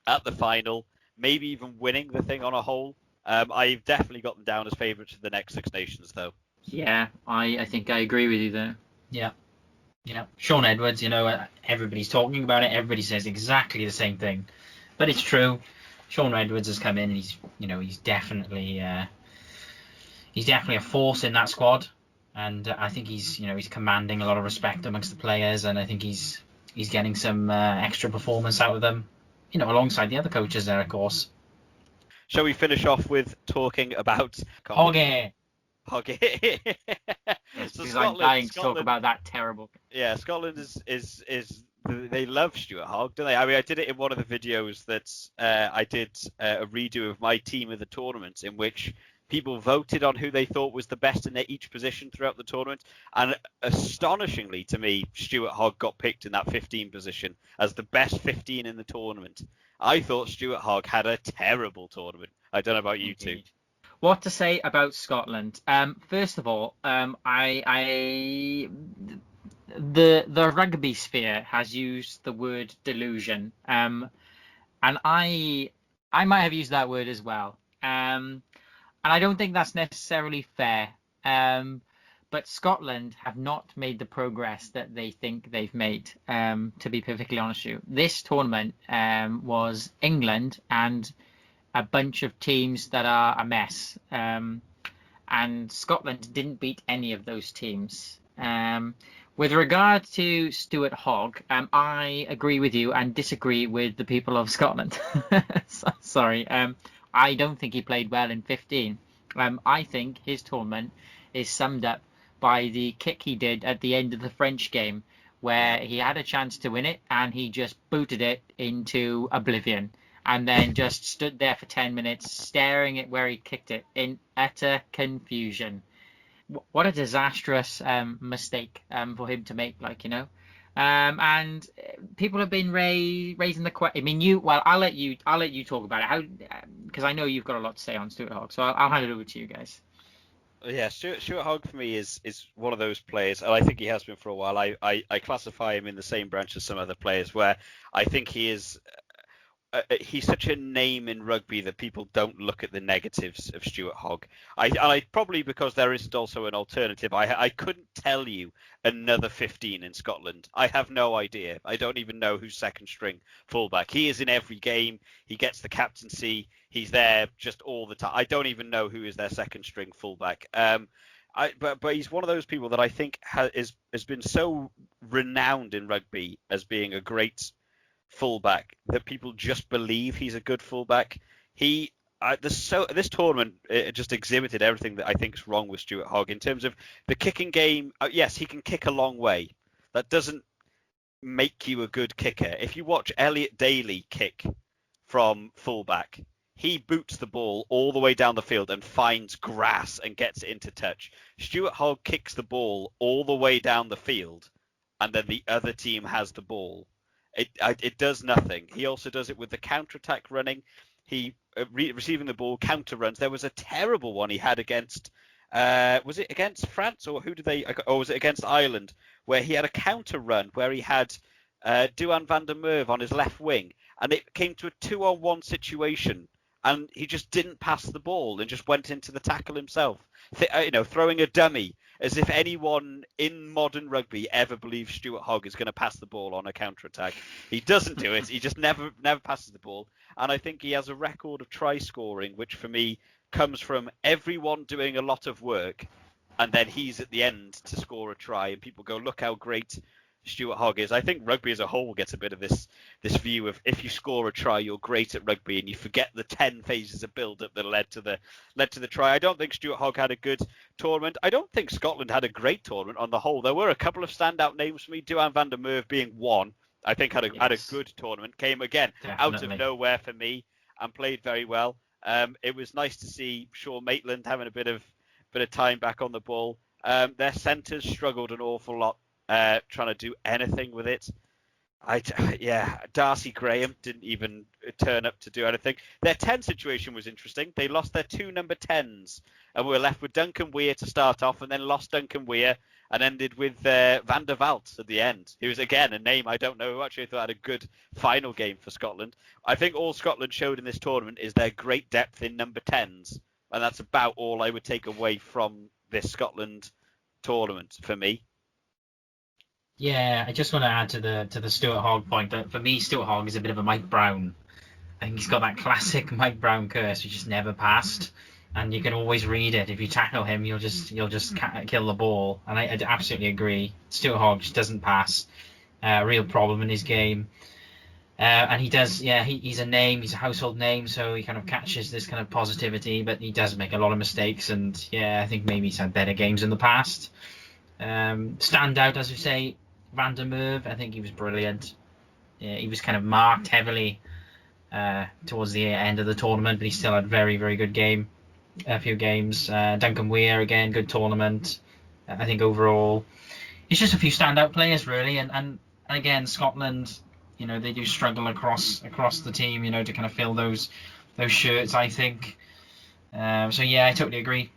Speaker 1: at the final, maybe even winning the thing on a whole. I've definitely got them down as favourites for the next Six Nations, though.
Speaker 2: Yeah, I think I agree with you there.
Speaker 3: Yeah. Sean Edwards, everybody's talking about it. Everybody says exactly the same thing, but it's true. Sean Edwards has come in, and he's definitely a force in that squad, and I think he's commanding a lot of respect amongst the players, and I think he's getting some extra performance out of them, alongside the other coaches there, of course.
Speaker 1: Shall we finish off with talking about
Speaker 3: Hoggy?
Speaker 2: So I'm dying to talk about that terrible.
Speaker 1: Yeah, Scotland is they love Stuart Hogg, don't they? I mean, I did it in one of the videos that I did a redo of my team of the tournament, in which People voted on who they thought was the best in each position throughout the tournament. And astonishingly to me, Stuart Hogg got picked in that 15 position as the best 15 in the tournament. I thought Stuart Hogg had a terrible tournament. I don't know about you two.
Speaker 2: What to say about Scotland? First of all, the rugby sphere has used the word delusion, and I might have used that word as well, and I don't think that's necessarily fair. But Scotland have not made the progress that they think they've made. To be perfectly honest with you, this tournament was England and a bunch of teams that are a mess, and Scotland didn't beat any of those teams. With regard to Stuart Hogg, I agree with you and disagree with the people of Scotland. Sorry, I don't think he played well in 15. I think his tournament is summed up by the kick he did at the end of the French game, where he had a chance to win it and he just booted it into oblivion, and then just stood there for 10 minutes staring at where he kicked it in utter confusion. What a disastrous mistake for him to make, and people have been raising the question. I mean, I'll let you talk about it. How, because I know you've got a lot to say on Stuart Hogg, so I'll hand it over to you guys.
Speaker 1: Yeah, Stuart Hogg for me is one of those players, and I think he has been for a while. I classify him in the same branch as some other players, where I think he is. He's such a name in rugby that people don't look at the negatives of Stuart Hogg. I probably because there isn't also an alternative. I couldn't tell you another 15 in Scotland. I have no idea. I don't even know who's second string fullback. He is in every game. He gets the captaincy. He's there just all the time. I don't even know who is their second string fullback. But he's one of those people that I think has been so renowned in rugby as being a great fullback that people just believe he's a good fullback. This tournament just exhibited everything that I think is wrong with Stuart Hogg in terms of the kicking game. Yes, he can kick a long way. That doesn't make you a good kicker. If you watch Elliot Daly kick from fullback, he boots the ball all the way down the field and finds grass and gets it into touch. Stuart Hogg kicks the ball all the way down the field, and then the other team has the ball. It does nothing. He also does it with the counter-attack running. He receiving the ball, counter runs. There was a terrible one he had against, was it against France or was it against Ireland, where he had a counter run where he had Duan van der Merwe on his left wing, and it came to a 2-on-1 situation, and he just didn't pass the ball and just went into the tackle himself, throwing a dummy. As if anyone in modern rugby ever believes Stuart Hogg is going to pass the ball on a counter-attack. He doesn't do it. He just never passes the ball. And I think he has a record of try scoring, which for me comes from everyone doing a lot of work, and then he's at the end to score a try, and people go, look how great Stuart Hogg is. I think rugby as a whole gets a bit of this view of if you score a try, you're great at rugby, and you forget the 10 phases of build-up that led to the try. I don't think Stuart Hogg had a good tournament. I don't think Scotland had a great tournament on the whole. There were a couple of standout names for me. Duan van der Merwe being one, I think had a good tournament. Came again out of nowhere for me and played very well. It was nice to see Sean Maitland having a bit of time back on the ball. Their centres struggled an awful lot. Trying to do anything with it. Darcy Graham didn't even turn up to do anything. Their 10 situation was interesting. They lost their 2 number 10s, and we were left with Duncan Weir to start off, and then lost Duncan Weir, and ended with Van der Walt at the end, who was, again, a name I don't know, who actually thought had a good final game for Scotland. I think all Scotland showed in this tournament is their great depth in number 10s, and that's about all I would take away from this Scotland tournament for me.
Speaker 3: Yeah, I just want to add to the Stuart Hogg point that for me, Stuart Hogg is a bit of a Mike Brown. I think he's got that classic Mike Brown curse, which just never passed, and you can always read it. If you tackle him, you'll just kill the ball. And I absolutely agree. Stuart Hogg just doesn't pass. A real problem in his game. And he does, he's a name, he's a household name, so he kind of catches this kind of positivity, but he does make a lot of mistakes, and I think maybe he's had better games in the past. Stand out, as you say, Van der Merwe. I think he was brilliant. He was kind of marked heavily towards the end of the tournament, but he still had a very, very good game. a few games. Duncan Weir again, good tournament. I think overall, it's just a few standout players really, and again Scotland, they do struggle across the team, to kind of fill those shirts. I think. So yeah, I totally agree.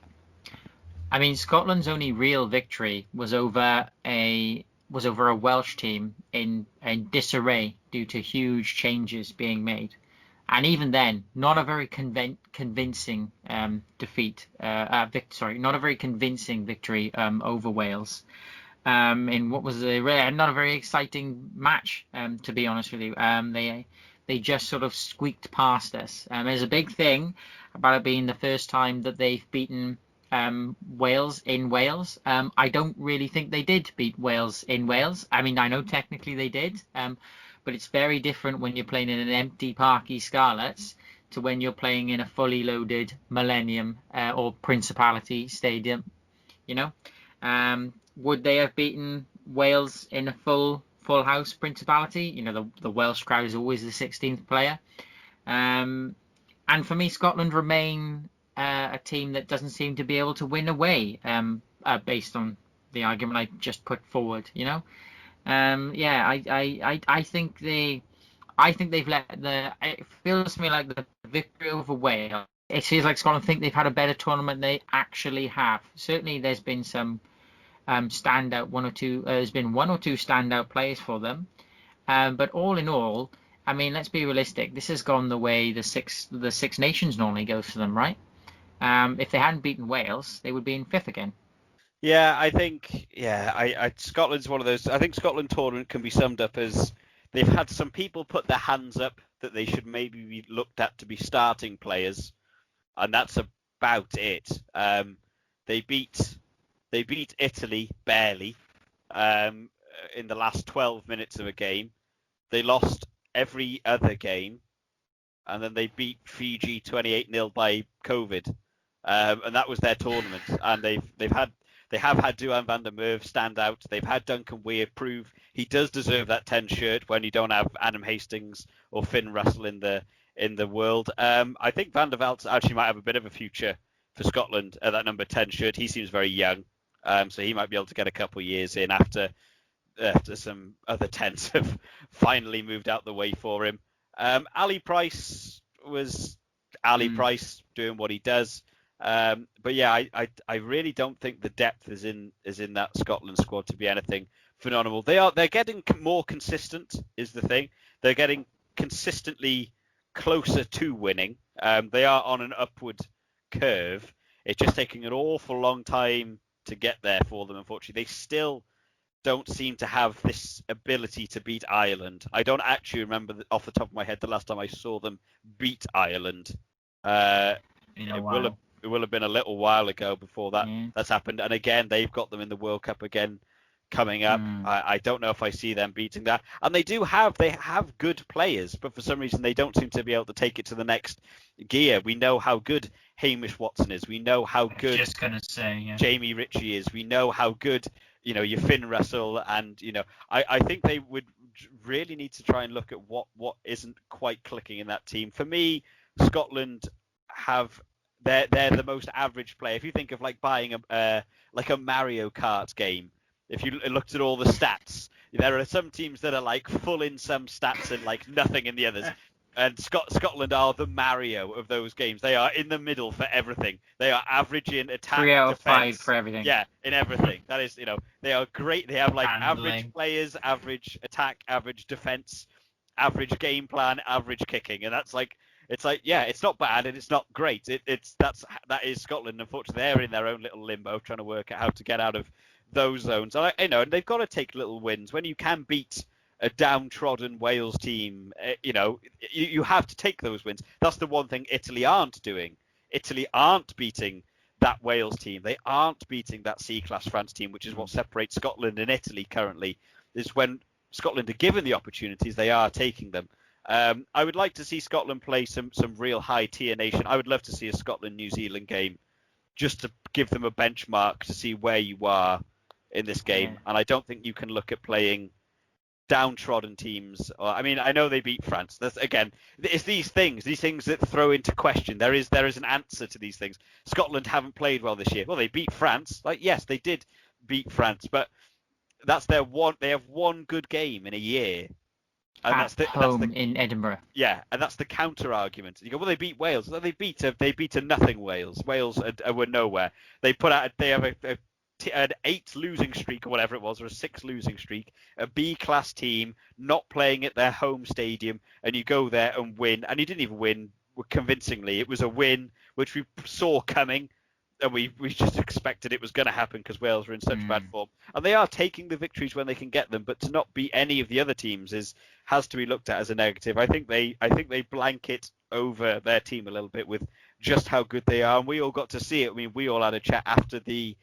Speaker 2: I mean, Scotland's only real victory was over a Welsh team in disarray due to huge changes being made, and even then, not a very convincing defeat. Not a very convincing victory over Wales. In what was not a very exciting match, to be honest with you. They just sort of squeaked past us. There's a big thing about it being the first time that they've beaten Wales in Wales. I don't really think they did beat Wales in Wales. I mean, I know technically they did, but it's very different when you're playing in an empty Parky Scarlets to when you're playing in a fully loaded Millennium or Principality Stadium. Would they have beaten Wales in a full house Principality? The Welsh crowd is always the 16th player. And for me, Scotland remain a team that doesn't seem to be able to win away, based on the argument I just put forward. I think they've let it feels to me like the victory over Wales. It feels like Scotland think they've had a better tournament than they actually have. Certainly, there's been some standout one or two. There's been one or two standout players for them, but all in all, I mean, let's be realistic. This has gone the way the Six Nations normally goes for them, right? If they hadn't beaten Wales, they would be in fifth again.
Speaker 1: Yeah, I think Scotland's one of those. I think Scotland tournament can be summed up as they've had some people put their hands up that they should maybe be looked at to be starting players, and that's about it. They beat Italy barely in the last 12 minutes of a game. They lost every other game, and then they beat Fiji 28-0 by COVID, and that was their tournament. And they have had Duhan van der Merwe stand out. They've had Duncan Weir prove he does deserve that 10 shirt when you don't have Adam Hastings or Finn Russell in the world. I think Van der Vaart actually might have a bit of a future for Scotland at that number 10 shirt. He seems very young, so he might be able to get a couple of years in after some other 10s have finally moved out the way for him. Ali Price was Ali Price doing what he does. But yeah, I really don't think the depth is in that Scotland squad to be anything phenomenal. They're getting more consistent is the thing. They're getting consistently closer to winning. They are on an upward curve. It's just taking an awful long time to get there for them, unfortunately. They still don't seem to have this ability to beat Ireland. I don't actually remember off the top of my head the last time I saw them beat Ireland. It will have been a little while ago before that's happened. And again, they've got them in the World Cup again coming up. I don't know if I see them beating that. And they have good players, but for some reason they don't seem to be able to take it to the next gear. We know how good Hamish Watson is. We know how good Jamie Ritchie is. We know how good your Finn Russell, and I think they would really need to try and look at what isn't quite clicking in that team. For me, Scotland they're the most average player. If you think of like buying a Mario Kart game, if you looked at all the stats, there are some teams that are like full in some stats and like nothing in the others. And Scotland are the Mario of those games. They are in the middle for everything. They are average in attack,
Speaker 2: 3 out of
Speaker 1: defense,
Speaker 2: 5 for everything.
Speaker 1: Yeah, in everything. That is, they are great. They have like
Speaker 3: Handling.
Speaker 1: Average players, average attack, average defense, average game plan, average kicking, and that's like it's not bad and it's not great. That is Scotland. Unfortunately, they're in their own little limbo, trying to work out how to get out of those zones. And and they've got to take little wins when you can beat a downtrodden Wales team. You have to take those wins. That's the one thing Italy aren't doing. Italy aren't beating that Wales team. They aren't beating that C-class France team, which is what separates Scotland and Italy currently. Is when Scotland are given the opportunities, they are taking them. I would like to see Scotland play some real high-tier nation. I would love to see a Scotland-New Zealand game just to give them a benchmark to see where you are in this game.
Speaker 2: Yeah.
Speaker 1: And I don't think you can look at playing downtrodden teams. I mean, I know they beat France. That's again, it's these things that throw into question. There is an answer to these things. Scotland haven't played well this year. Well, they beat France. Like, yes, they did beat France, but that's their one. They have one good game in a year, and
Speaker 2: At home in Edinburgh.
Speaker 1: Yeah, and that's the counter argument. You go, well, they beat Wales. Well, they beat a nothing Wales. Wales were nowhere. They have an 8 losing streak or whatever it was, or a 6 losing streak, a B-class team not playing at their home stadium, and you go there and win, and you didn't even win convincingly. It was a win which we saw coming, and we just expected it was going to happen because Wales were in such bad form, and they are taking the victories when they can get them, but to not beat any of the other teams has to be looked at as a negative. I think they blanket over their team a little bit with just how good they are, and we all got to see it. I mean, we all had a chat after the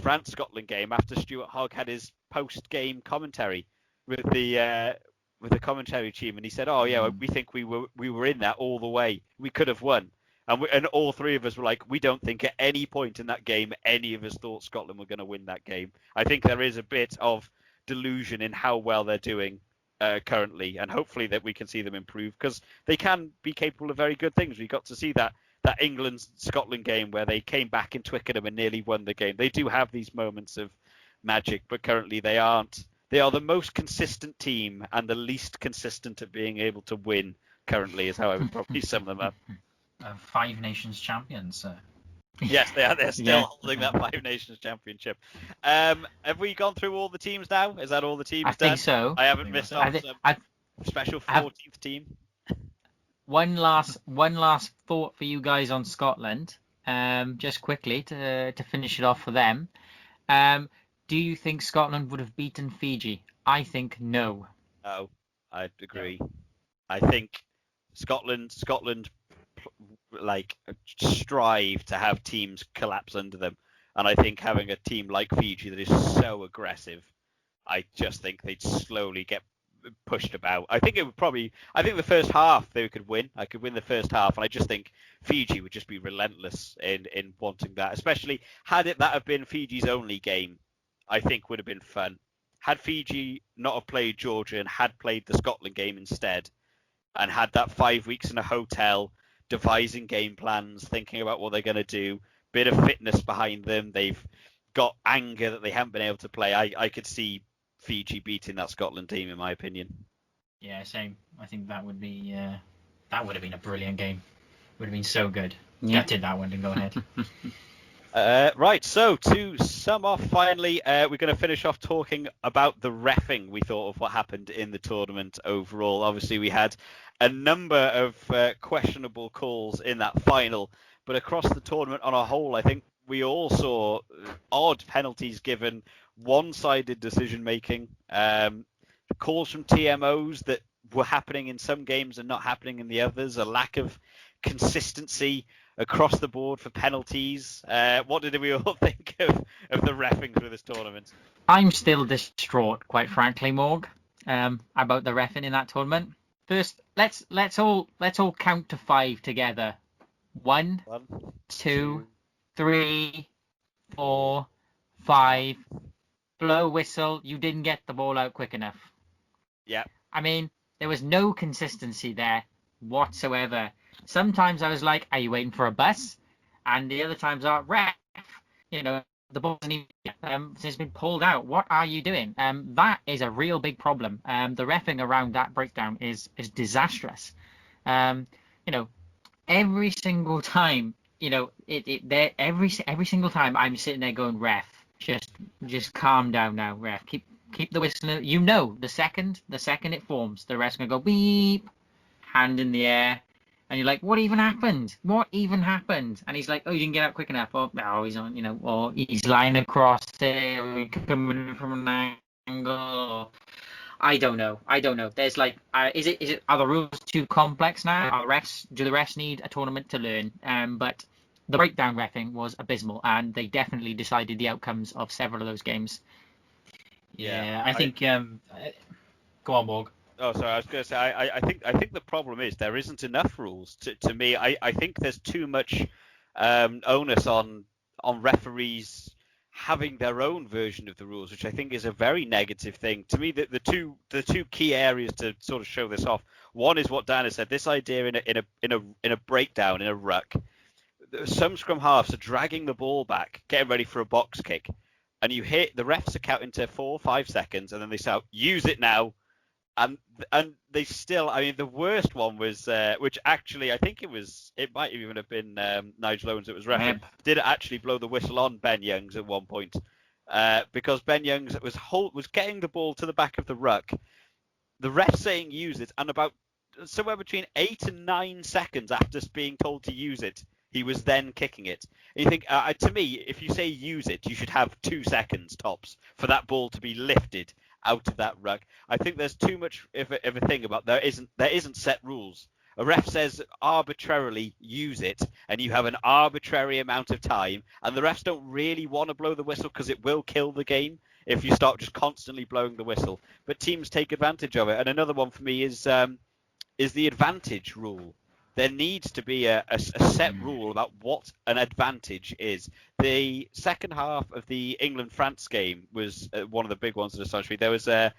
Speaker 1: France-Scotland game, after Stuart Hogg had his post-game commentary with the commentary team, and he said, "Oh yeah, we think we were in that all the way. We could have won." And all three of us were like, we don't think at any point in that game any of us thought Scotland were going to win that game. I think there is a bit of delusion in how well they're doing currently, and hopefully that we can see them improve, because they can be capable of very good things. We got to see that England-Scotland game where they came back in Twickenham and nearly won the game. They do have these moments of magic, but currently they aren't. They are the most consistent team and the least consistent at being able to win currently, is how I would probably sum them up.
Speaker 3: 5 Nations champions.
Speaker 1: Yes, they are. They're still holding that 5 Nations championship. Have we gone through all the teams now? Is that all the teams
Speaker 2: I
Speaker 1: done?
Speaker 2: think so.
Speaker 1: I haven't missed off special 14th team.
Speaker 2: One last thought for you guys on Scotland, just quickly to finish it off for them. Do you think Scotland would have beaten Fiji? I think no.
Speaker 1: No, I'd agree. I think Scotland like strive to have teams collapse under them, and I think having a team like Fiji that is so aggressive, I just think they'd slowly get pushed about. I think the first half they could win. I could win the first half, and I just think Fiji would just be relentless in wanting that. Especially had that have been Fiji's only game, I think would have been fun. Had Fiji not have played Georgia and had played the Scotland game instead, and had that 5 weeks in a hotel, devising game plans, thinking about what they're going to do, bit of fitness behind them, they've got anger that they haven't been able to play, I could see Fiji beating that Scotland team, in my opinion.
Speaker 3: Yeah, same. I think that would be that would have been a brilliant game. Would have been so good. Yeah, did that one, didn't go ahead.
Speaker 1: Right, so to sum off, finally, we're going to finish off talking about the reffing we thought of what happened in the tournament overall. Obviously, we had a number of questionable calls in that final, but across the tournament on a whole, I think we all saw odd penalties given, one-sided decision-making, calls from TMOs that were happening in some games and not happening in the others, a lack of consistency across the board for penalties. What did we all think of the reffing through this tournament?
Speaker 2: I'm still distraught, quite frankly, Morg, about the reffing in that tournament. First, let's all count to 5 together. 1, 2, 3, 4, 5. Blow whistle. You didn't get the ball out quick enough.
Speaker 1: Yeah.
Speaker 2: I mean, there was no consistency there whatsoever. Sometimes I was like, are you waiting for a bus? And the other times are, ref, the ball has been pulled out. What are you doing? That is a real big problem. The reffing around that breakdown is disastrous. Every single time, every single time I'm sitting there going, ref, just calm down now, ref. Keep the whistle. The second it forms, the ref's gonna go beep, hand in the air. And you're like, what even happened? And he's like, oh, you didn't get out quick enough. Or, no, he's on, or he's lying across it, or coming from an angle. Or... I don't know. There's like, are the rules too complex now? Do the refs need a tournament to learn? But the breakdown reffing was abysmal, and they definitely decided the outcomes of several of those games.
Speaker 3: Yeah, I think. Go on, Morg.
Speaker 1: Oh, sorry. I was going to say. I think the problem is there isn't enough rules. To me, I think there's too much onus on referees having their own version of the rules, which I think is a very negative thing. To me, the two key areas to sort of show this off. One is what Dan has said. This idea in a breakdown, in a ruck, some scrum halves are dragging the ball back, getting ready for a box kick, and you hit the refs are counting to 4 or 5 seconds, and then they shout, "Use it now." And they still, I mean, the worst one was, which actually I think it might even have been Nigel Owens that was refereeing, did actually blow the whistle on Ben Youngs at one point, because Ben Youngs was getting the ball to the back of the ruck, the ref saying use it, and about somewhere between 8 and 9 seconds after being told to use it, he was then kicking it. And you think, to me, if you say use it, you should have 2 seconds tops for that ball to be lifted out of that ruck. I think there's too much of a thing about there isn't set rules. A ref says arbitrarily use it, and you have an arbitrary amount of time, and the refs don't really want to blow the whistle because it will kill the game if you start just constantly blowing the whistle. But teams take advantage of it. And another one for me is the advantage rule. There needs to be a set rule about what an advantage is. The second half of the England-France game was one of the big ones that astonished me. There was an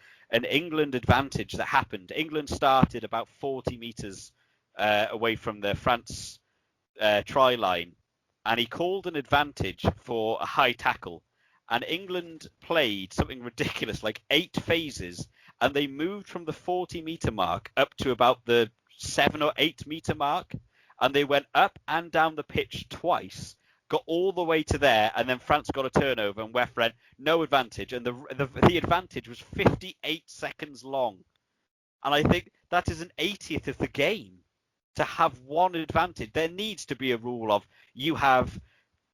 Speaker 1: England advantage that happened. England started about 40 metres away from the France try line, and he called an advantage for a high tackle. And England played something ridiculous, like 8 phases, and they moved from the 40-metre mark up to about the 7 or 8 metre mark, and they went up and down the pitch twice, got all the way to there, and then France got a turnover, and West went no advantage, and the advantage was 58 seconds long. And I think that is an 80th of the game to have one advantage. There needs to be a rule of you have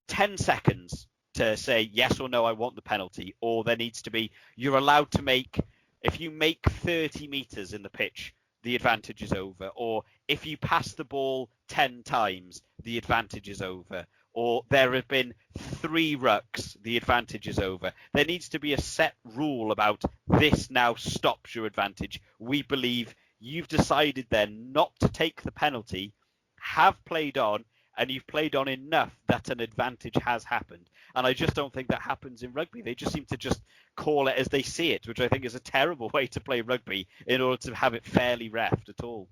Speaker 1: 10 seconds to say yes or no, I want the penalty, or there needs to be, you're allowed to make, if you make 30 metres in the pitch, the advantage is over. Or if you pass the ball 10 times, the advantage is over. Or there have been 3 rucks, the advantage is over. There needs to be a set rule about this now stops your advantage. We believe you've decided then not to take the penalty, have played on, and you've played on enough that an advantage has happened. And I just don't think that happens in rugby. They just seem to just call it as they see it, which I think is a terrible way to play rugby in order to have it fairly reffed at all.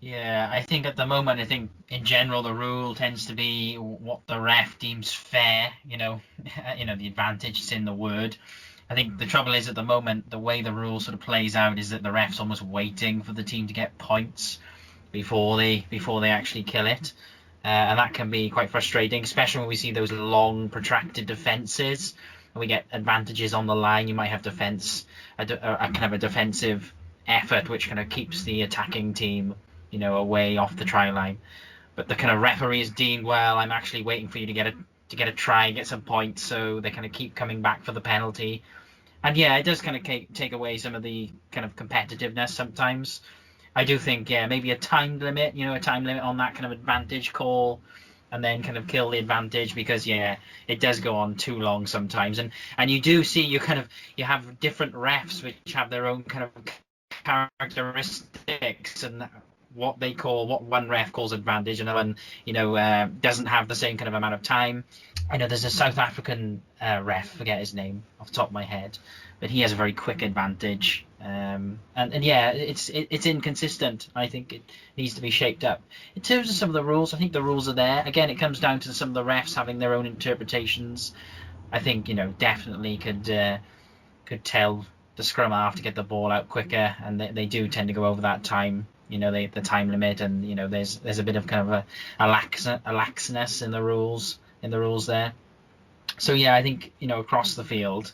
Speaker 3: Yeah, I think at the moment, I think in general the rule tends to be what the ref deems fair. The advantage is in the word. I think the trouble is at the moment the way the rule sort of plays out is that the ref's almost waiting for the team to get points before they actually kill it. And that can be quite frustrating, especially when we see those long, protracted defences. When we get advantages on the line, you might have a kind of a defensive effort, which kind of keeps the attacking team, away off the try line. But the kind of referee is deemed, well, I'm actually waiting for you to get a try, get some points, so they kind of keep coming back for the penalty. And yeah, it does kind of take away some of the kind of competitiveness sometimes. I do think, maybe a time limit on that kind of advantage call, and then kind of kill the advantage, because it does go on too long sometimes. And you do see you have different refs which have their own kind of characteristics, and what one ref calls advantage, and one doesn't have the same kind of amount of time. I know there's a South African ref, forget his name off the top of my head, but he has a very quick advantage. It's inconsistent. I think it needs to be shaped up. In terms of some of the rules, I think the rules are there. Again, it comes down to some of the refs having their own interpretations. I think definitely could tell the scrum half to get the ball out quicker, and they do tend to go over that time. The time limit, and there's a bit of kind of a laxness in the rules there. So I think across the field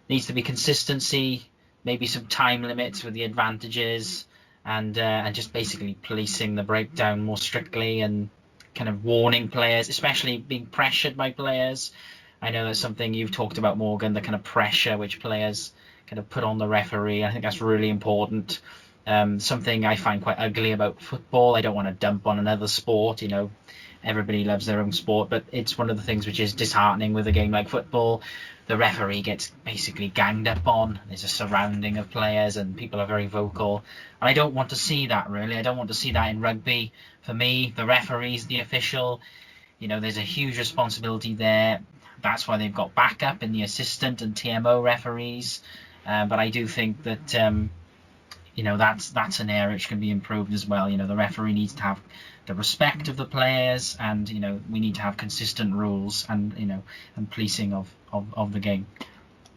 Speaker 3: needs to be consistency, maybe some time limits with the advantages, and just basically policing the breakdown more strictly, and kind of warning players, especially being pressured by players. I know that's something you've talked about, Morgan, the kind of pressure which players kind of put on the referee. I think that's really important. Something I find quite ugly about football. I don't want to dump on another sport, everybody loves their own sport, but it's one of the things which is disheartening with a game like football. The referee gets basically ganged up on. There's a surrounding of players, and people are very vocal. And I don't want to see that, really. I don't want to see that in rugby. For me, the referee's the official. There's a huge responsibility there. that's why they've got backup in the assistant and TMO referees. But I do think that that's an area which can be improved as well. The referee needs to have the respect of the players, and we need to have consistent rules and and policing of the game.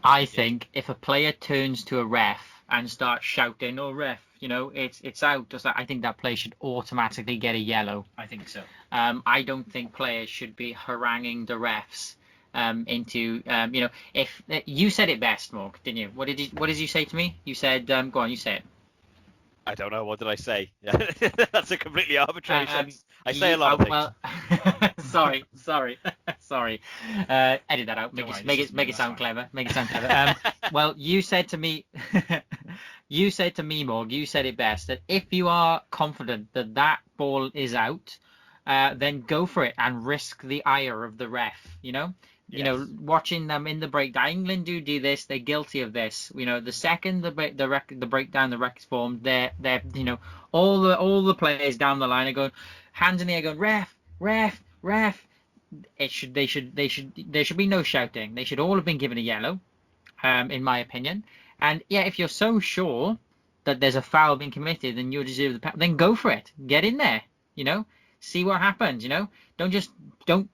Speaker 2: I think if a player turns to a ref and starts shouting, "Oh, ref, it's out," I think that player should automatically get a yellow.
Speaker 3: I think so.
Speaker 2: I don't think players should be haranguing the refs into if you said it best, Morg, didn't you? What did you say to me? You said, go on, you say it.
Speaker 1: I don't know. What did I say? That's a completely arbitrary sentence. I say a lot of things.
Speaker 2: Well, sorry. Edit that out. Make it sound clever. Make it sound clever. Well, you said to me, Morg, you said it best, that if you are confident that ball is out, then go for it and risk the ire of the ref.
Speaker 1: Yes.
Speaker 2: Watching them in the breakdown, England do this. They're guilty of this. The second the breakdown, the wreck is formed, they're all the players down the line are going hands in the air, going ref. There should be no shouting. They should all have been given a yellow, in my opinion. And yeah, if you're so sure that there's a foul being committed and you deserve the penalty, then go for it. Get in there. See what happens. Don't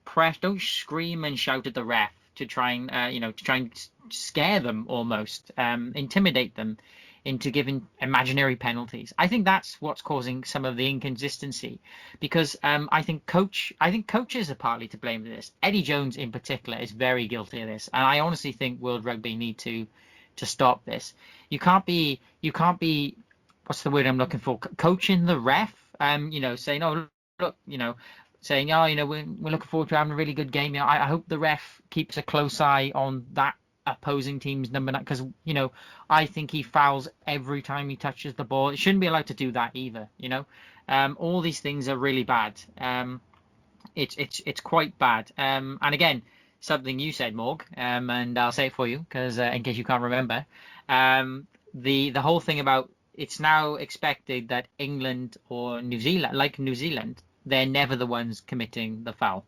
Speaker 2: scream and shout at the ref to try and scare them, almost intimidate them into giving imaginary penalties. I think that's what's causing some of the inconsistency, because I think coaches are partly to blame for this. Eddie Jones in particular is very guilty of this, and I honestly think World Rugby need to stop this. You can't be what's the word I'm looking for? Coaching the ref, saying, oh look, saying, we're looking forward to having a really good game. I hope the ref keeps a close eye on that opposing team's number 9, because I think he fouls every time he touches the ball. It shouldn't be allowed to do that either. All these things are really bad. It's quite bad. And again, something you said, Morg, and I'll say it for you because in case you can't remember, the whole thing about it's now expected that England or New Zealand, they're never the ones committing the foul.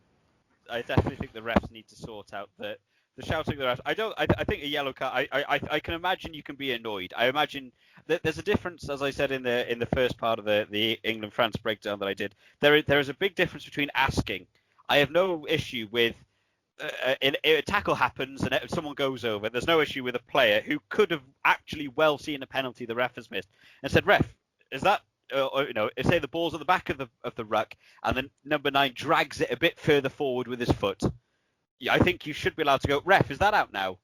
Speaker 1: I definitely think the refs need to sort out the shouting at the refs. I think a yellow card. I can imagine you can be annoyed. I imagine that there's a difference, as I said in the first part of the England-France breakdown that I did. There is a big difference between asking. I have no issue with a tackle happens and someone goes over. There's no issue with a player who could have actually well seen a penalty the ref has missed and said, "Ref, is that?" Say the ball's at the back of the ruck, and then number 9 drags it a bit further forward with his foot. Yeah, I think you should be allowed to go, "Ref, is that out now?"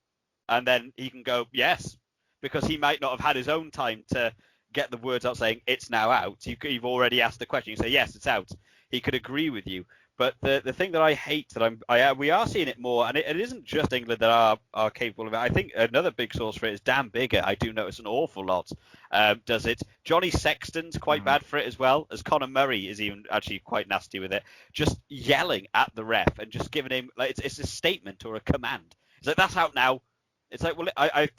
Speaker 1: And then he can go, "Yes," because he might not have had his own time to get the words out saying it's now out. You've already asked the question. You say, "Yes, it's out." He could agree with you. But the thing that I hate that we are seeing it more, and it isn't just England that are capable of it. I think another big source for it is Dan Biggar. I do notice an awful lot does it. Johnny Sexton's quite bad for it as well, as Conor Murray is even actually quite nasty with it. Just yelling at the ref and just giving him like it's a statement or a command. It's like, "That's out now." It's like, well,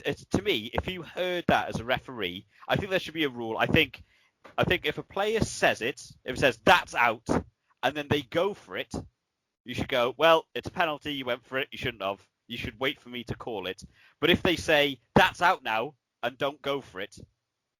Speaker 1: it's to me, if you heard that as a referee, I think there should be a rule. I think if a player says it, if it says "that's out," and then they go for it, you should go, "Well, it's a penalty. You went for it. You shouldn't have. You should wait for me to call it." But if they say "that's out now" and don't go for it,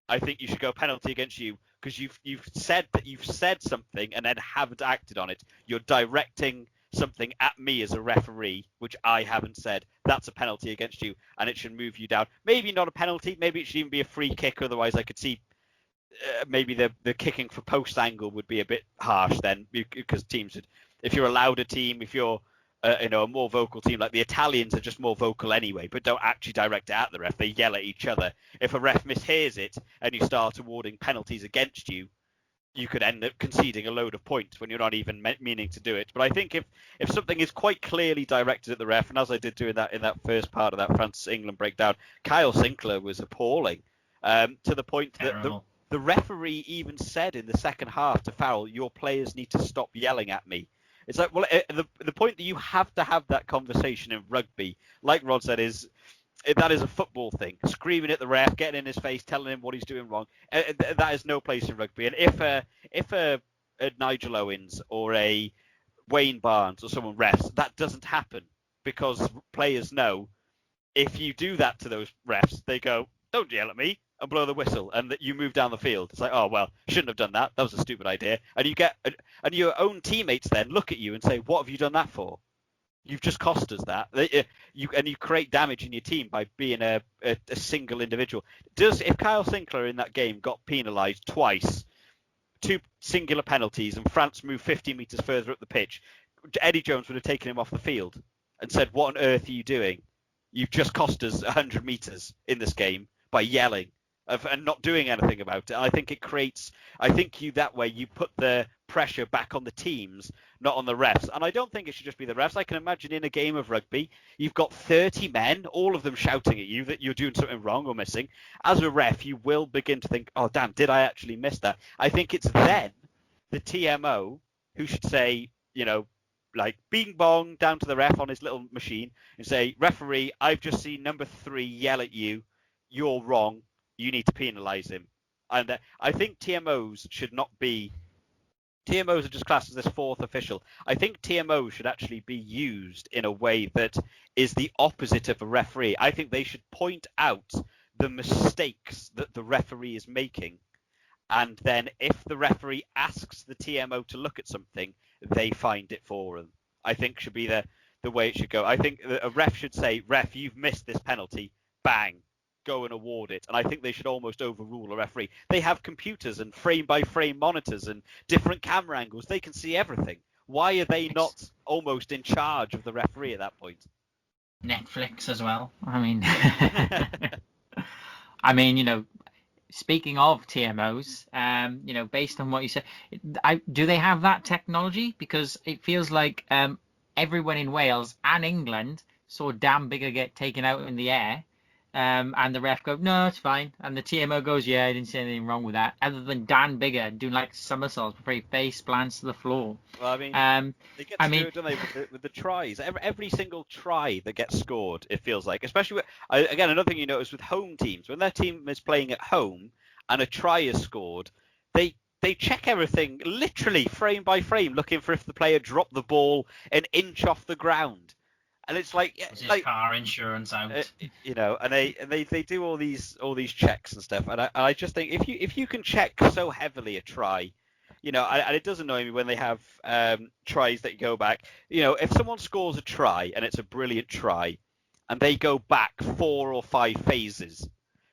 Speaker 1: I think you should go penalty against you, because you've said that you've said something and then haven't acted on it. You're directing something at me as a referee, which I haven't said. That's a penalty against you, and it should move you down. Maybe not a penalty. Maybe it should even be a free kick. Otherwise, I could see maybe the kicking for post angle would be a bit harsh then, because teams would, if you're a louder team, if you're a more vocal team, like the Italians are just more vocal anyway, but don't actually direct it at the ref. They yell at each other. If a ref mishears it and you start awarding penalties against you, you could end up conceding a load of points when you're not even meaning to do it. But I think if something is quite clearly directed at the ref, and as I did do in that first part of that France-England breakdown, Kyle Sinclair was appalling, to the point that the referee even said in the second half to Farrell, "Your players need to stop yelling at me." It's like, well, the point that you have to have that conversation in rugby, like Rod said, is that is a football thing. Screaming at the ref, getting in his face, telling him what he's doing wrong. That is no place in rugby. And if a Nigel Owens or a Wayne Barnes or someone refs, that doesn't happen. because players know if you do that to those refs, they go, don't yell at me, and blow the whistle, and that you move down the field. It's like, oh, well, shouldn't have done that. That was a stupid idea. And and your own teammates then look at you and say, what have you done that for? You've just cost us that. You create damage in your team by being a single individual. If Kyle Sinclair in that game got penalised twice, 2 singular penalties, and France moved 50 metres further up the pitch, Eddie Jones would have taken him off the field and said, what on earth are you doing? You've just cost us 100 metres in this game by yelling and not doing anything about it. I think that way you put the pressure back on the teams, not on the refs. And I don't think it should just be the refs. I can imagine in a game of rugby, you've got 30 men, all of them shouting at you that you're doing something wrong or missing. As a ref, you will begin to think, oh, damn, did I actually miss that? I think it's then the TMO who should say, like bing bong down to the ref on his little machine and say, referee, I've just seen number 3 yell at you. You're wrong. You need to penalise him. And I think TMOs should not be. TMOs are just classed as this 4th official. I think TMOs should actually be used in a way that is the opposite of a referee. I think they should point out the mistakes that the referee is making. And then if the referee asks the TMO to look at something, they find it for them. I think should be the way it should go. I think a ref should say, ref, you've missed this penalty. Bang. Go and award it. And I think they should almost overrule a referee. They have computers and frame-by-frame monitors and different camera angles. They can see everything. Why are they not almost in charge of the referee at that point?
Speaker 2: Netflix as well. I mean, speaking of TMOs, based on what you said, do they have that technology? Because it feels like everyone in Wales and England saw Dan Bigger get taken out in the air. And the ref goes, no, it's fine. And the TMO goes, yeah, I didn't see anything wrong with that. Other than Dan Bigger doing like somersaults before he face plants to the floor.
Speaker 1: Well, I mean, they get screwed, don't they, with the tries. Every single try that gets scored, it feels like. Especially, again, another thing you notice with home teams. When their team is playing at home and a try is scored, they check everything literally frame by frame, looking for if the player dropped the ball an inch off the ground. And it's like,
Speaker 3: car insurance out,
Speaker 1: and they do all these checks and stuff. And I just think if you can check so heavily a try, and it does annoy me when they have tries that go back. If someone scores a try and it's a brilliant try, and they go back 4 or 5 phases,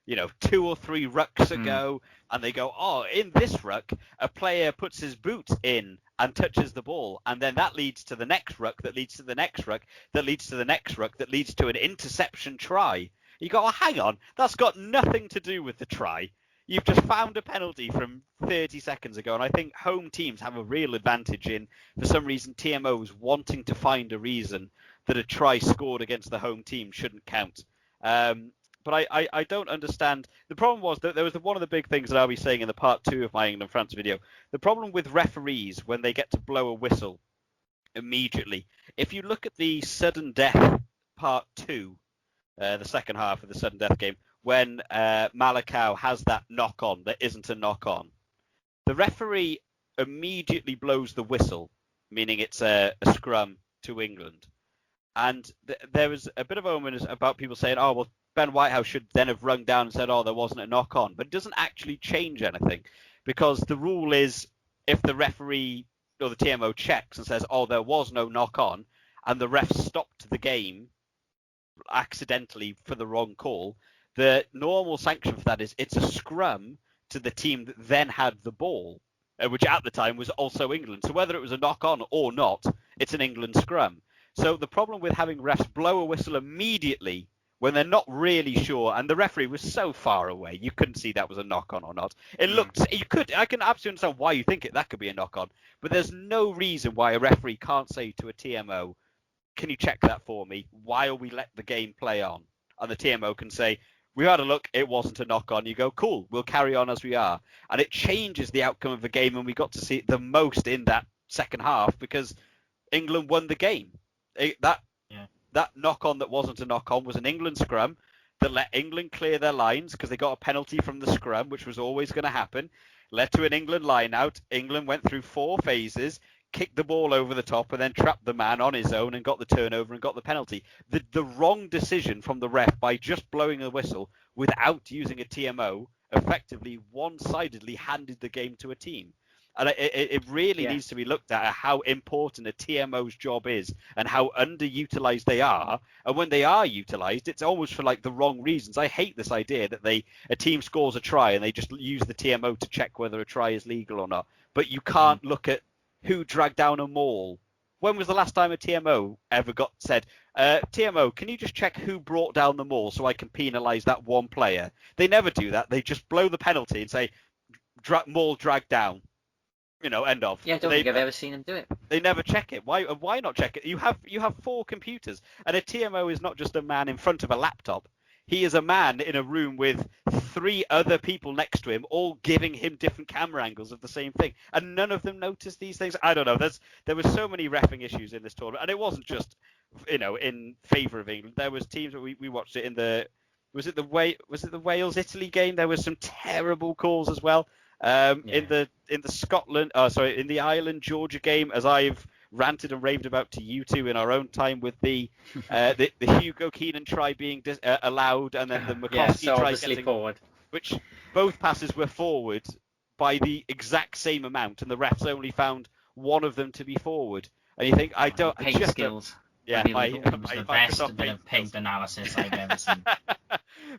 Speaker 1: 2 or 3 rucks ago, and they go, oh, in this ruck, a player puts his boot in and touches the ball, and then that leads to the next ruck, that leads to the next ruck, that leads to the next ruck, that leads to an interception try. You go, oh, hang on, that's got nothing to do with the try. You've just found a penalty from 30 seconds ago, and I think home teams have a real advantage in, for some reason, TMOs wanting to find a reason that a try scored against the home team shouldn't count. But I don't understand. The problem was that there was one of the big things that I'll be saying in the part 2 of my England-France video. The problem with referees when they get to blow a whistle immediately. If you look at the sudden death part 2, the second half of the sudden death game, when Malakau has that knock-on that isn't a knock-on, the referee immediately blows the whistle, meaning it's a scrum to England. And there was a bit of ominous about people saying, oh, well, Ben Whitehouse should then have rung down and said, oh, there wasn't a knock-on. But it doesn't actually change anything, because the rule is if the referee or the TMO checks and says, oh, there was no knock-on, and the ref stopped the game accidentally for the wrong call, the normal sanction for that is it's a scrum to the team that then had the ball, which at the time was also England. So whether it was a knock-on or not, it's an England scrum. So the problem with having refs blow a whistle immediately when they're not really sure, and the referee was so far away, you couldn't see that was a knock-on or not. It looked, I can absolutely understand why you think that could be a knock-on, but there's no reason why a referee can't say to a TMO, can you check that for me while we let the game play on? And the TMO can say, we had a look, it wasn't a knock-on. You go, cool, we'll carry on as we are. And it changes the outcome of the game, and we got to see it the most in that second half because England won the game. That knock-on that wasn't a knock-on was an England scrum that let England clear their lines because they got a penalty from the scrum, which was always going to happen, led to an England line-out. England went through 4 phases, kicked the ball over the top and then trapped the man on his own and got the turnover and got the penalty. The wrong decision from the ref by just blowing a whistle without using a TMO effectively one-sidedly handed the game to a team. And it really needs to be looked at how important a TMO's job is and how underutilized they are. And when they are utilized, it's almost for like the wrong reasons. I hate this idea that a team scores a try and they just use the TMO to check whether a try is legal or not. But you can't look at who dragged down a maul. When was the last time a TMO ever said, TMO, can you just check who brought down the maul so I can penalise that one player? They never do that. They just blow the penalty and say, maul dragged down. End of.
Speaker 2: Yeah, I don't think I've ever seen them do it.
Speaker 1: They never check it. Why not check it? You have 4 computers, and a TMO is not just a man in front of a laptop. He is a man in a room with 3 other people next to him, all giving him different camera angles of the same thing, and none of them notice these things. I don't know. There were so many reffing issues in this tournament, and it wasn't just in favour of England. There was teams that we watched it in the was it the Wales Italy game? There was some terrible calls as well. In the in the Ireland Georgia game, as I've ranted and raved about to you two in our own time with the Hugo Keenan try being allowed, and then the McCloskey try getting
Speaker 2: forward,
Speaker 1: which both passes were forward by the exact same amount, and the refs only found one of them to be forward. And you think
Speaker 2: paint skills.
Speaker 1: Yeah,
Speaker 3: the best bit of paint analysis I've ever seen.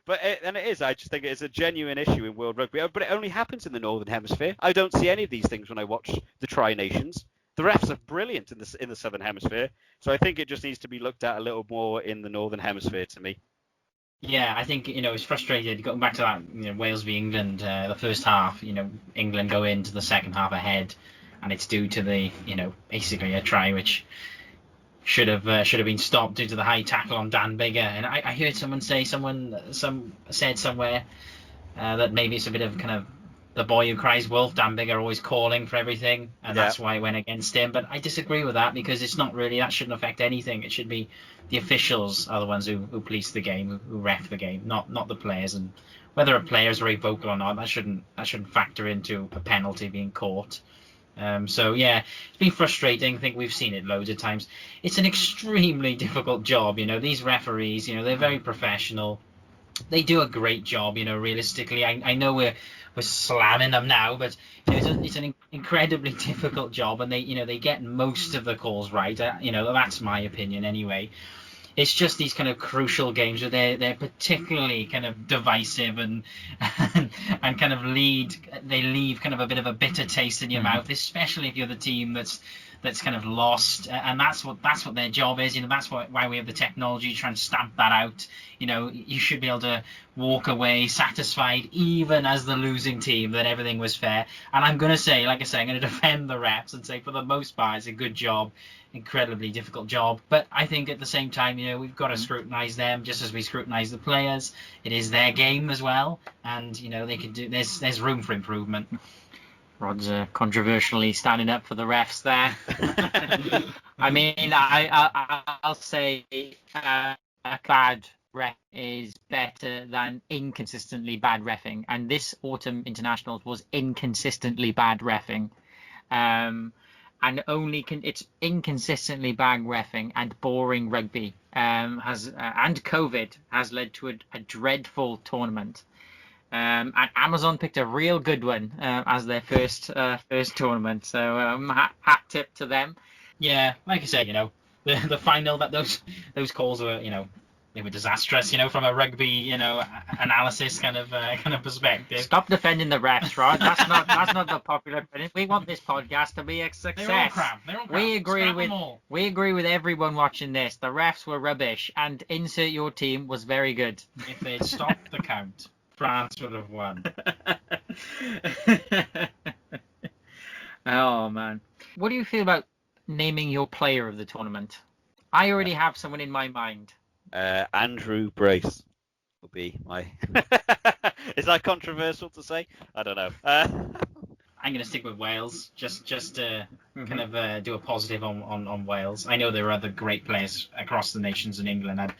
Speaker 1: But it is. I just think it's a genuine issue in World Rugby. But it only happens in the Northern Hemisphere. I don't see any of these things when I watch the Tri-Nations. The refs are brilliant in the Southern Hemisphere. So I think it just needs to be looked at a little more in the Northern Hemisphere to me.
Speaker 3: Yeah, I think it's frustrated going back to that Wales v England the first half. England go into the second half ahead, and it's due to the basically a try which should have been stopped due to the high tackle on Dan Biggar. And I heard someone said somewhere that maybe it's a bit of kind of the boy who cries wolf. Dan Biggar always calling for everything, and that's why I went against him. But I disagree with that, because it's not really, that shouldn't affect anything. It should be the officials are the ones who police the game, who ref the game, not the players. And whether a player is very vocal or not, that shouldn't factor into a penalty being caught. So yeah, it's been frustrating. I think we've seen it loads of times. It's an extremely difficult job. These referees, they're very professional. They do a great job. Realistically, I know we're slamming them now, but it's an incredibly difficult job, and they get most of the calls right. That's my opinion anyway. It's just these kind of crucial games where they're particularly kind of divisive and kind of leave kind of a bit of a bitter taste in your mouth, especially if you're the team that's kind of lost, and that's what their job is. That's why we have the technology to try and stamp that out. You should be able to walk away satisfied, even as the losing team, that everything was fair. And I'm going to say, like I say, I'm going to defend the refs and say for the most part it's a good job. Incredibly difficult job, but I think at the same time, we've got to scrutinise them just as we scrutinise the players. It is their game as well, and they can do. There's room for improvement.
Speaker 2: Rhod's controversially standing up for the refs there. I mean, I'll say a bad ref is better than inconsistently bad reffing, and this autumn internationals was inconsistently bad reffing. And it's inconsistently bad reffing and boring rugby and COVID has led to a dreadful tournament. And Amazon picked a real good one as their first tournament. So hat tip to them.
Speaker 3: Yeah, like I said, the final, that those calls were they were disastrous, from a rugby, analysis kind of perspective.
Speaker 2: Stop defending the refs, Rod. That's not the popular opinion. We want this podcast to be a success.
Speaker 3: They're all crap.
Speaker 2: We agree with everyone watching this. The refs were rubbish, and insert your team was very good.
Speaker 3: If they'd stopped the count, France would have won.
Speaker 2: Oh man, what do you feel about naming your player of the tournament? I already have someone in my mind.
Speaker 1: Andrew Brace will be my. Is that controversial to say? I don't know.
Speaker 3: I'm going to stick with Wales, just to kind of do a positive on Wales. I know there are other great players across the nations, in England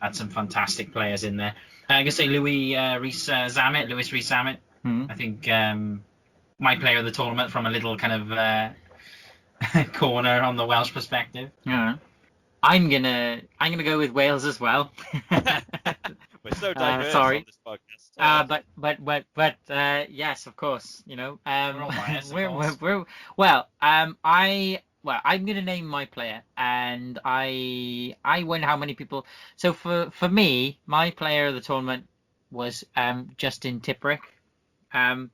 Speaker 3: had some fantastic players in there. I'm going to say Louis Rees-Zammit. I think my player of the tournament, from a little kind of corner on the Welsh perspective.
Speaker 2: Yeah. I'm gonna go with Wales as well.
Speaker 1: We're so diverse on
Speaker 2: Sorry.
Speaker 1: this podcast. Oh,
Speaker 2: But yes, of course.
Speaker 3: We're all biased, of course.
Speaker 2: I'm gonna name my player, and I wonder how many people. So for me, my player of the tournament was Justin Tipuric,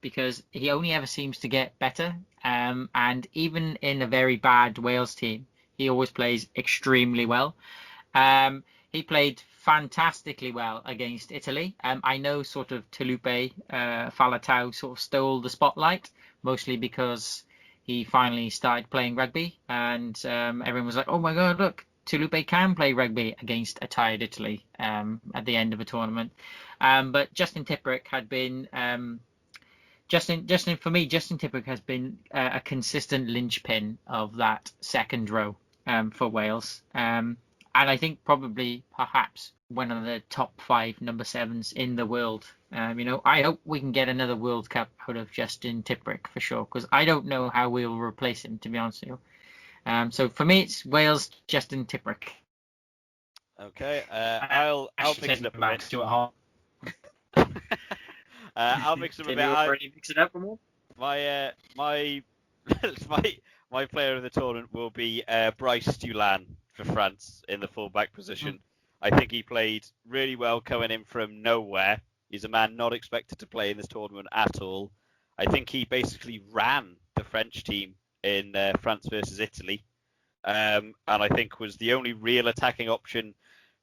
Speaker 2: because he only ever seems to get better, and even in a very bad Wales team, he always plays extremely well. He played fantastically well against Italy. I know sort of Talupe Falatau sort of stole the spotlight, mostly because he finally started playing rugby, and everyone was like, "Oh my God, look, Talupe can play rugby against a tired Italy at the end of a tournament." But Justin Tipuric had been Justin for me. Justin Tipuric has been a consistent linchpin of that second row for Wales. And I think probably perhaps one of the top 5 number 7s in the world. I hope we can get another World Cup out of Justin Tipuric for sure, because I don't know how we'll replace him, to be honest with you. So for me, it's Wales, Justin Tipuric.
Speaker 1: okay. I'll mix it up a
Speaker 3: back
Speaker 1: bit.
Speaker 3: to at home.
Speaker 1: I'll mix it up a
Speaker 2: Did
Speaker 1: bit.
Speaker 2: you already mix it up more?
Speaker 1: My my player of the tournament will be Bryce Dulin for France in the fullback position. I think he played really well coming in from nowhere. He's a man not expected to play in this tournament at all. I think he basically ran the French team in France versus Italy, and I think was the only real attacking option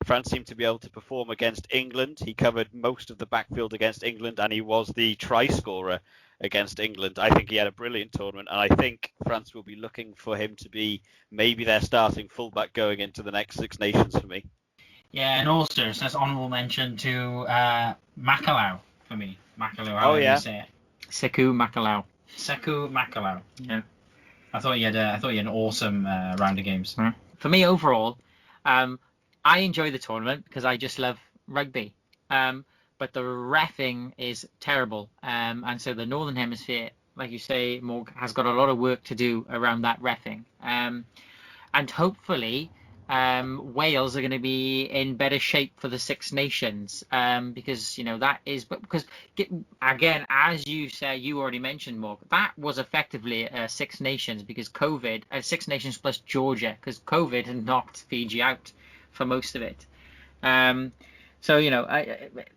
Speaker 1: France seemed to be able to perform against England. He covered most of the backfield against England, and he was the try scorer against England. I think he had a brilliant tournament, and I think France will be looking for him to be maybe their starting fullback going into the next Six Nations for me.
Speaker 3: Yeah, and also, so that's honourable mention to Makalau for me. Makalau,
Speaker 1: Oh, yeah.
Speaker 3: You say it.
Speaker 2: Sekou Makalau.
Speaker 3: Sekou Makalau.
Speaker 2: Yeah.
Speaker 3: I thought you had an awesome round of games.
Speaker 2: For me, overall, I enjoy the tournament because I just love rugby. But the reffing is terrible. And so the Northern Hemisphere, like you say, Morg, has got a lot of work to do around that reffing. And hopefully, Wales are going to be in better shape for the Six Nations, because that is. But because again, as you say, you already mentioned, Morg, that was effectively Six Nations because COVID, Six Nations plus Georgia, because COVID had knocked Fiji out for most of it. So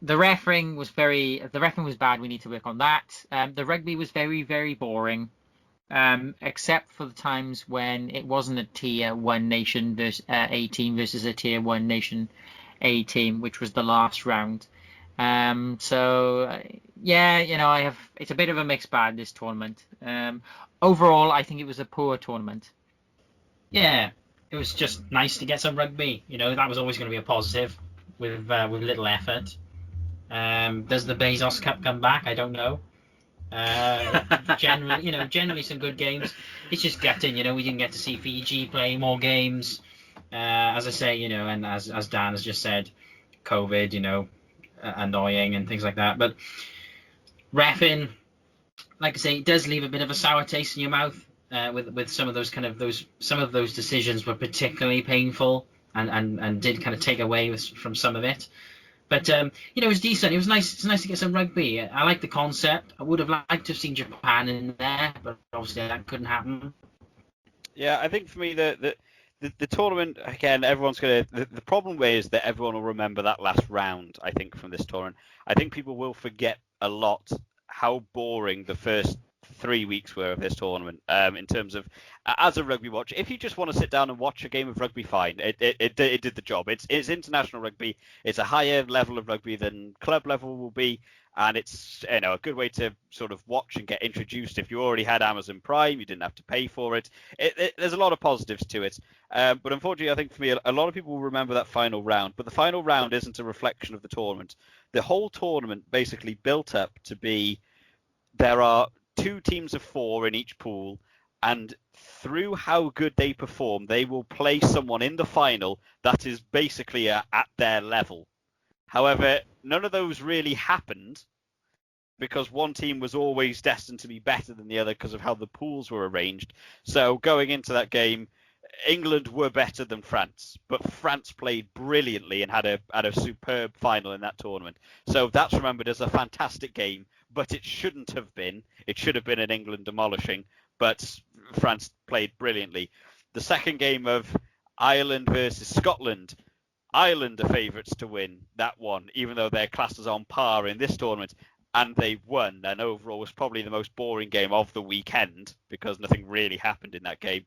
Speaker 2: the refereeing was bad. We need to work on that. The rugby was very, very boring, except for the times when it wasn't a tier 1 nation versus A team versus a tier 1 nation A team, which was the last round. It's a bit of a mixed bag, this tournament. Overall, I think it was a poor tournament.
Speaker 3: Yeah, it was just nice to get some rugby. That was always going to be a positive with little effort. Does the Bezos Cup come back? I don't know. Generally some good games. It's just gutting, we didn't get to see Fiji play more games. As I say, and as Dan has just said, COVID, annoying and things like that. But reffing, like I say, it does leave a bit of a sour taste in your mouth. With some of those decisions were particularly painful and did kind of take away from some of it. But it was decent. It was nice. It's nice to get some rugby. I like the concept. I would have liked to have seen Japan in there, but obviously that couldn't happen.
Speaker 1: Yeah, I think for me the tournament again, everyone's gonna. The problem is that everyone will remember that last round. I think from this tournament, I think people will forget a lot how boring the first 3 weeks were of this tournament, in terms of as a rugby watcher. If you just want to sit down and watch a game of rugby, fine, it did the job. It's international rugby. It's a higher level of rugby than club level will be, and it's a good way to sort of watch and get introduced. If you already had Amazon Prime, you didn't have to pay for it. There's a lot of positives to it, but unfortunately, I think for me, a lot of people will remember that final round. But the final round isn't a reflection of the tournament. The whole tournament basically built up to be there are 2 teams of 4 in each pool, and through how good they perform, they will play someone in the final that is basically at their level. However, none of those really happened, because one team was always destined to be better than the other because of how the pools were arranged. So going into that game, England were better than France, but France played brilliantly and had a superb final in that tournament. So that's remembered as a fantastic game, but it shouldn't have been. It should have been an England demolishing, but France played brilliantly. The second game of Ireland versus Scotland, Ireland are favourites to win that one, even though their class is on par in this tournament, and they won. And overall was probably the most boring game of the weekend because nothing really happened in that game.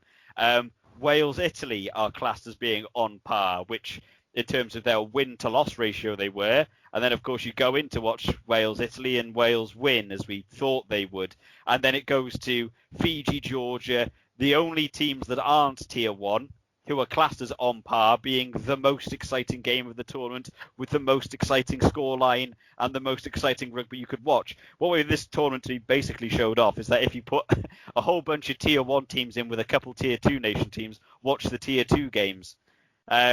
Speaker 1: Wales-Italy are classed as being on par, which in terms of their win-to-loss ratio they were. And then, of course, you go in to watch Wales-Italy and Wales win, as we thought they would. And then it goes to Fiji-Georgia, the only teams that aren't Tier 1, who are classed as on par, being the most exciting game of the tournament with the most exciting scoreline and the most exciting rugby you could watch. What this tournament basically showed off is that if you put a whole bunch of Tier 1 teams in with a couple Tier 2 nation teams, watch the Tier 2 games,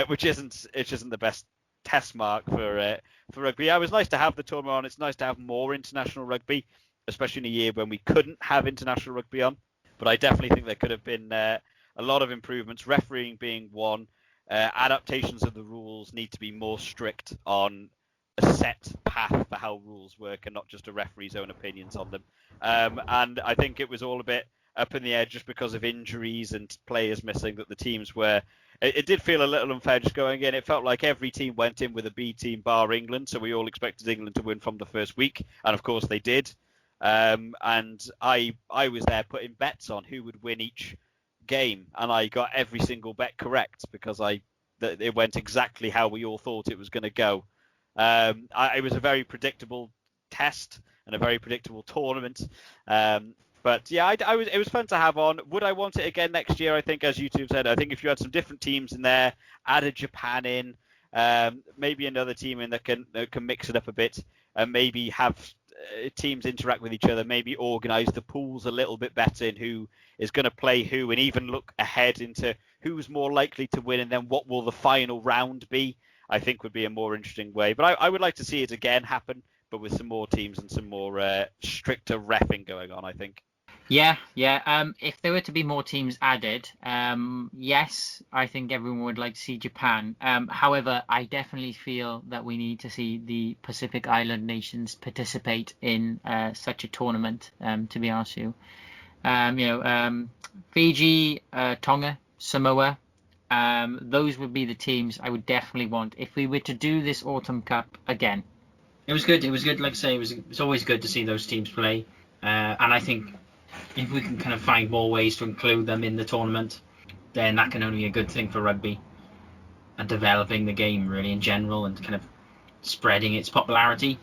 Speaker 1: which isn't the best test mark for rugby. Yeah, it was nice to have the tournament on. It's nice to have more international rugby, especially in a year when we couldn't have international rugby on. But I definitely think there could have been a lot of improvements, refereeing being one. Adaptations of the rules need to be more strict on a set path for how rules work and not just a referee's own opinions on them. And I think it was all a bit up in the air just because of injuries and players missing that the teams were. It did feel a little unfair just going in. It felt like every team went in with a B team bar England, so we all expected England to win from the first week, and of course they did. And I was there putting bets on who would win each game, and I got every single bet correct because it went exactly how we all thought it was going to go. It was a very predictable test and a very predictable tournament. But yeah, it was fun to have on. Would I want it again next year? I think, as you two said, I think if you had some different teams in there, added Japan in, maybe another team in that can mix it up a bit, and maybe have teams interact with each other, maybe organise the pools a little bit better in who is going to play who, and even look ahead into who's more likely to win and then what will the final round be, I think would be a more interesting way. But I would like to see it again happen, but with some more teams and some more stricter reffing going on, I think.
Speaker 2: Yeah. If there were to be more teams added, yes, I think everyone would like to see Japan. However, I definitely feel that we need to see the Pacific Island nations participate in such a tournament. To be honest with you, Fiji, Tonga, Samoa, those would be the teams I would definitely want if we were to do this Autumn Cup again.
Speaker 3: It was good. Like I say, it's always good to see those teams play, and I think if we can kind of find more ways to include them in the tournament, then that can only be a good thing for rugby and developing the game really in general and kind of spreading its popularity.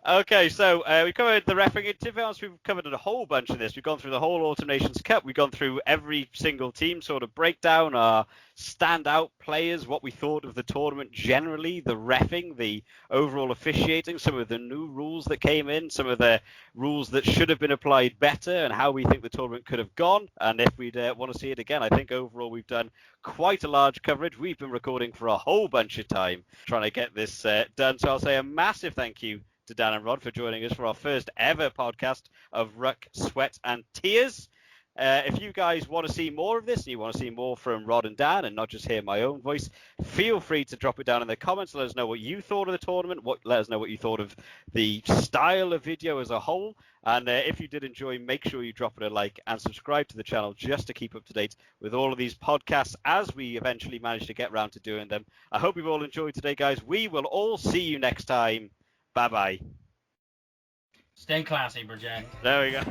Speaker 1: Okay, so we covered the refereeing. To be honest, we've covered a whole bunch of this. We've gone through the whole Autumn Nations Cup. We've gone through every single team sort of breakdown, our standout players, what we thought of the tournament generally, the reffing, the overall officiating, some of the new rules that came in, some of the rules that should have been applied better, and how we think the tournament could have gone, and if we'd want to see it again. I think overall we've done quite a large coverage. We've been recording for a whole bunch of time trying to get this done, so I'll say a massive thank you to Dan and Rod for joining us for our first ever podcast of Ruck, Sweat and Tears. If you guys want to see more of this and you want to see more from Rod and Dan and not just hear my own voice, feel free to drop it down in the comments. Let us know what you thought of the tournament. Let us know what you thought of the style of video as a whole. And if you did enjoy, make sure you drop it a like and subscribe to the channel just to keep up to date with all of these podcasts as we eventually manage to get around to doing them. I hope you've all enjoyed today, guys. We will all see you next time. Bye-bye.
Speaker 3: Stay classy, Bridget.
Speaker 1: There we go.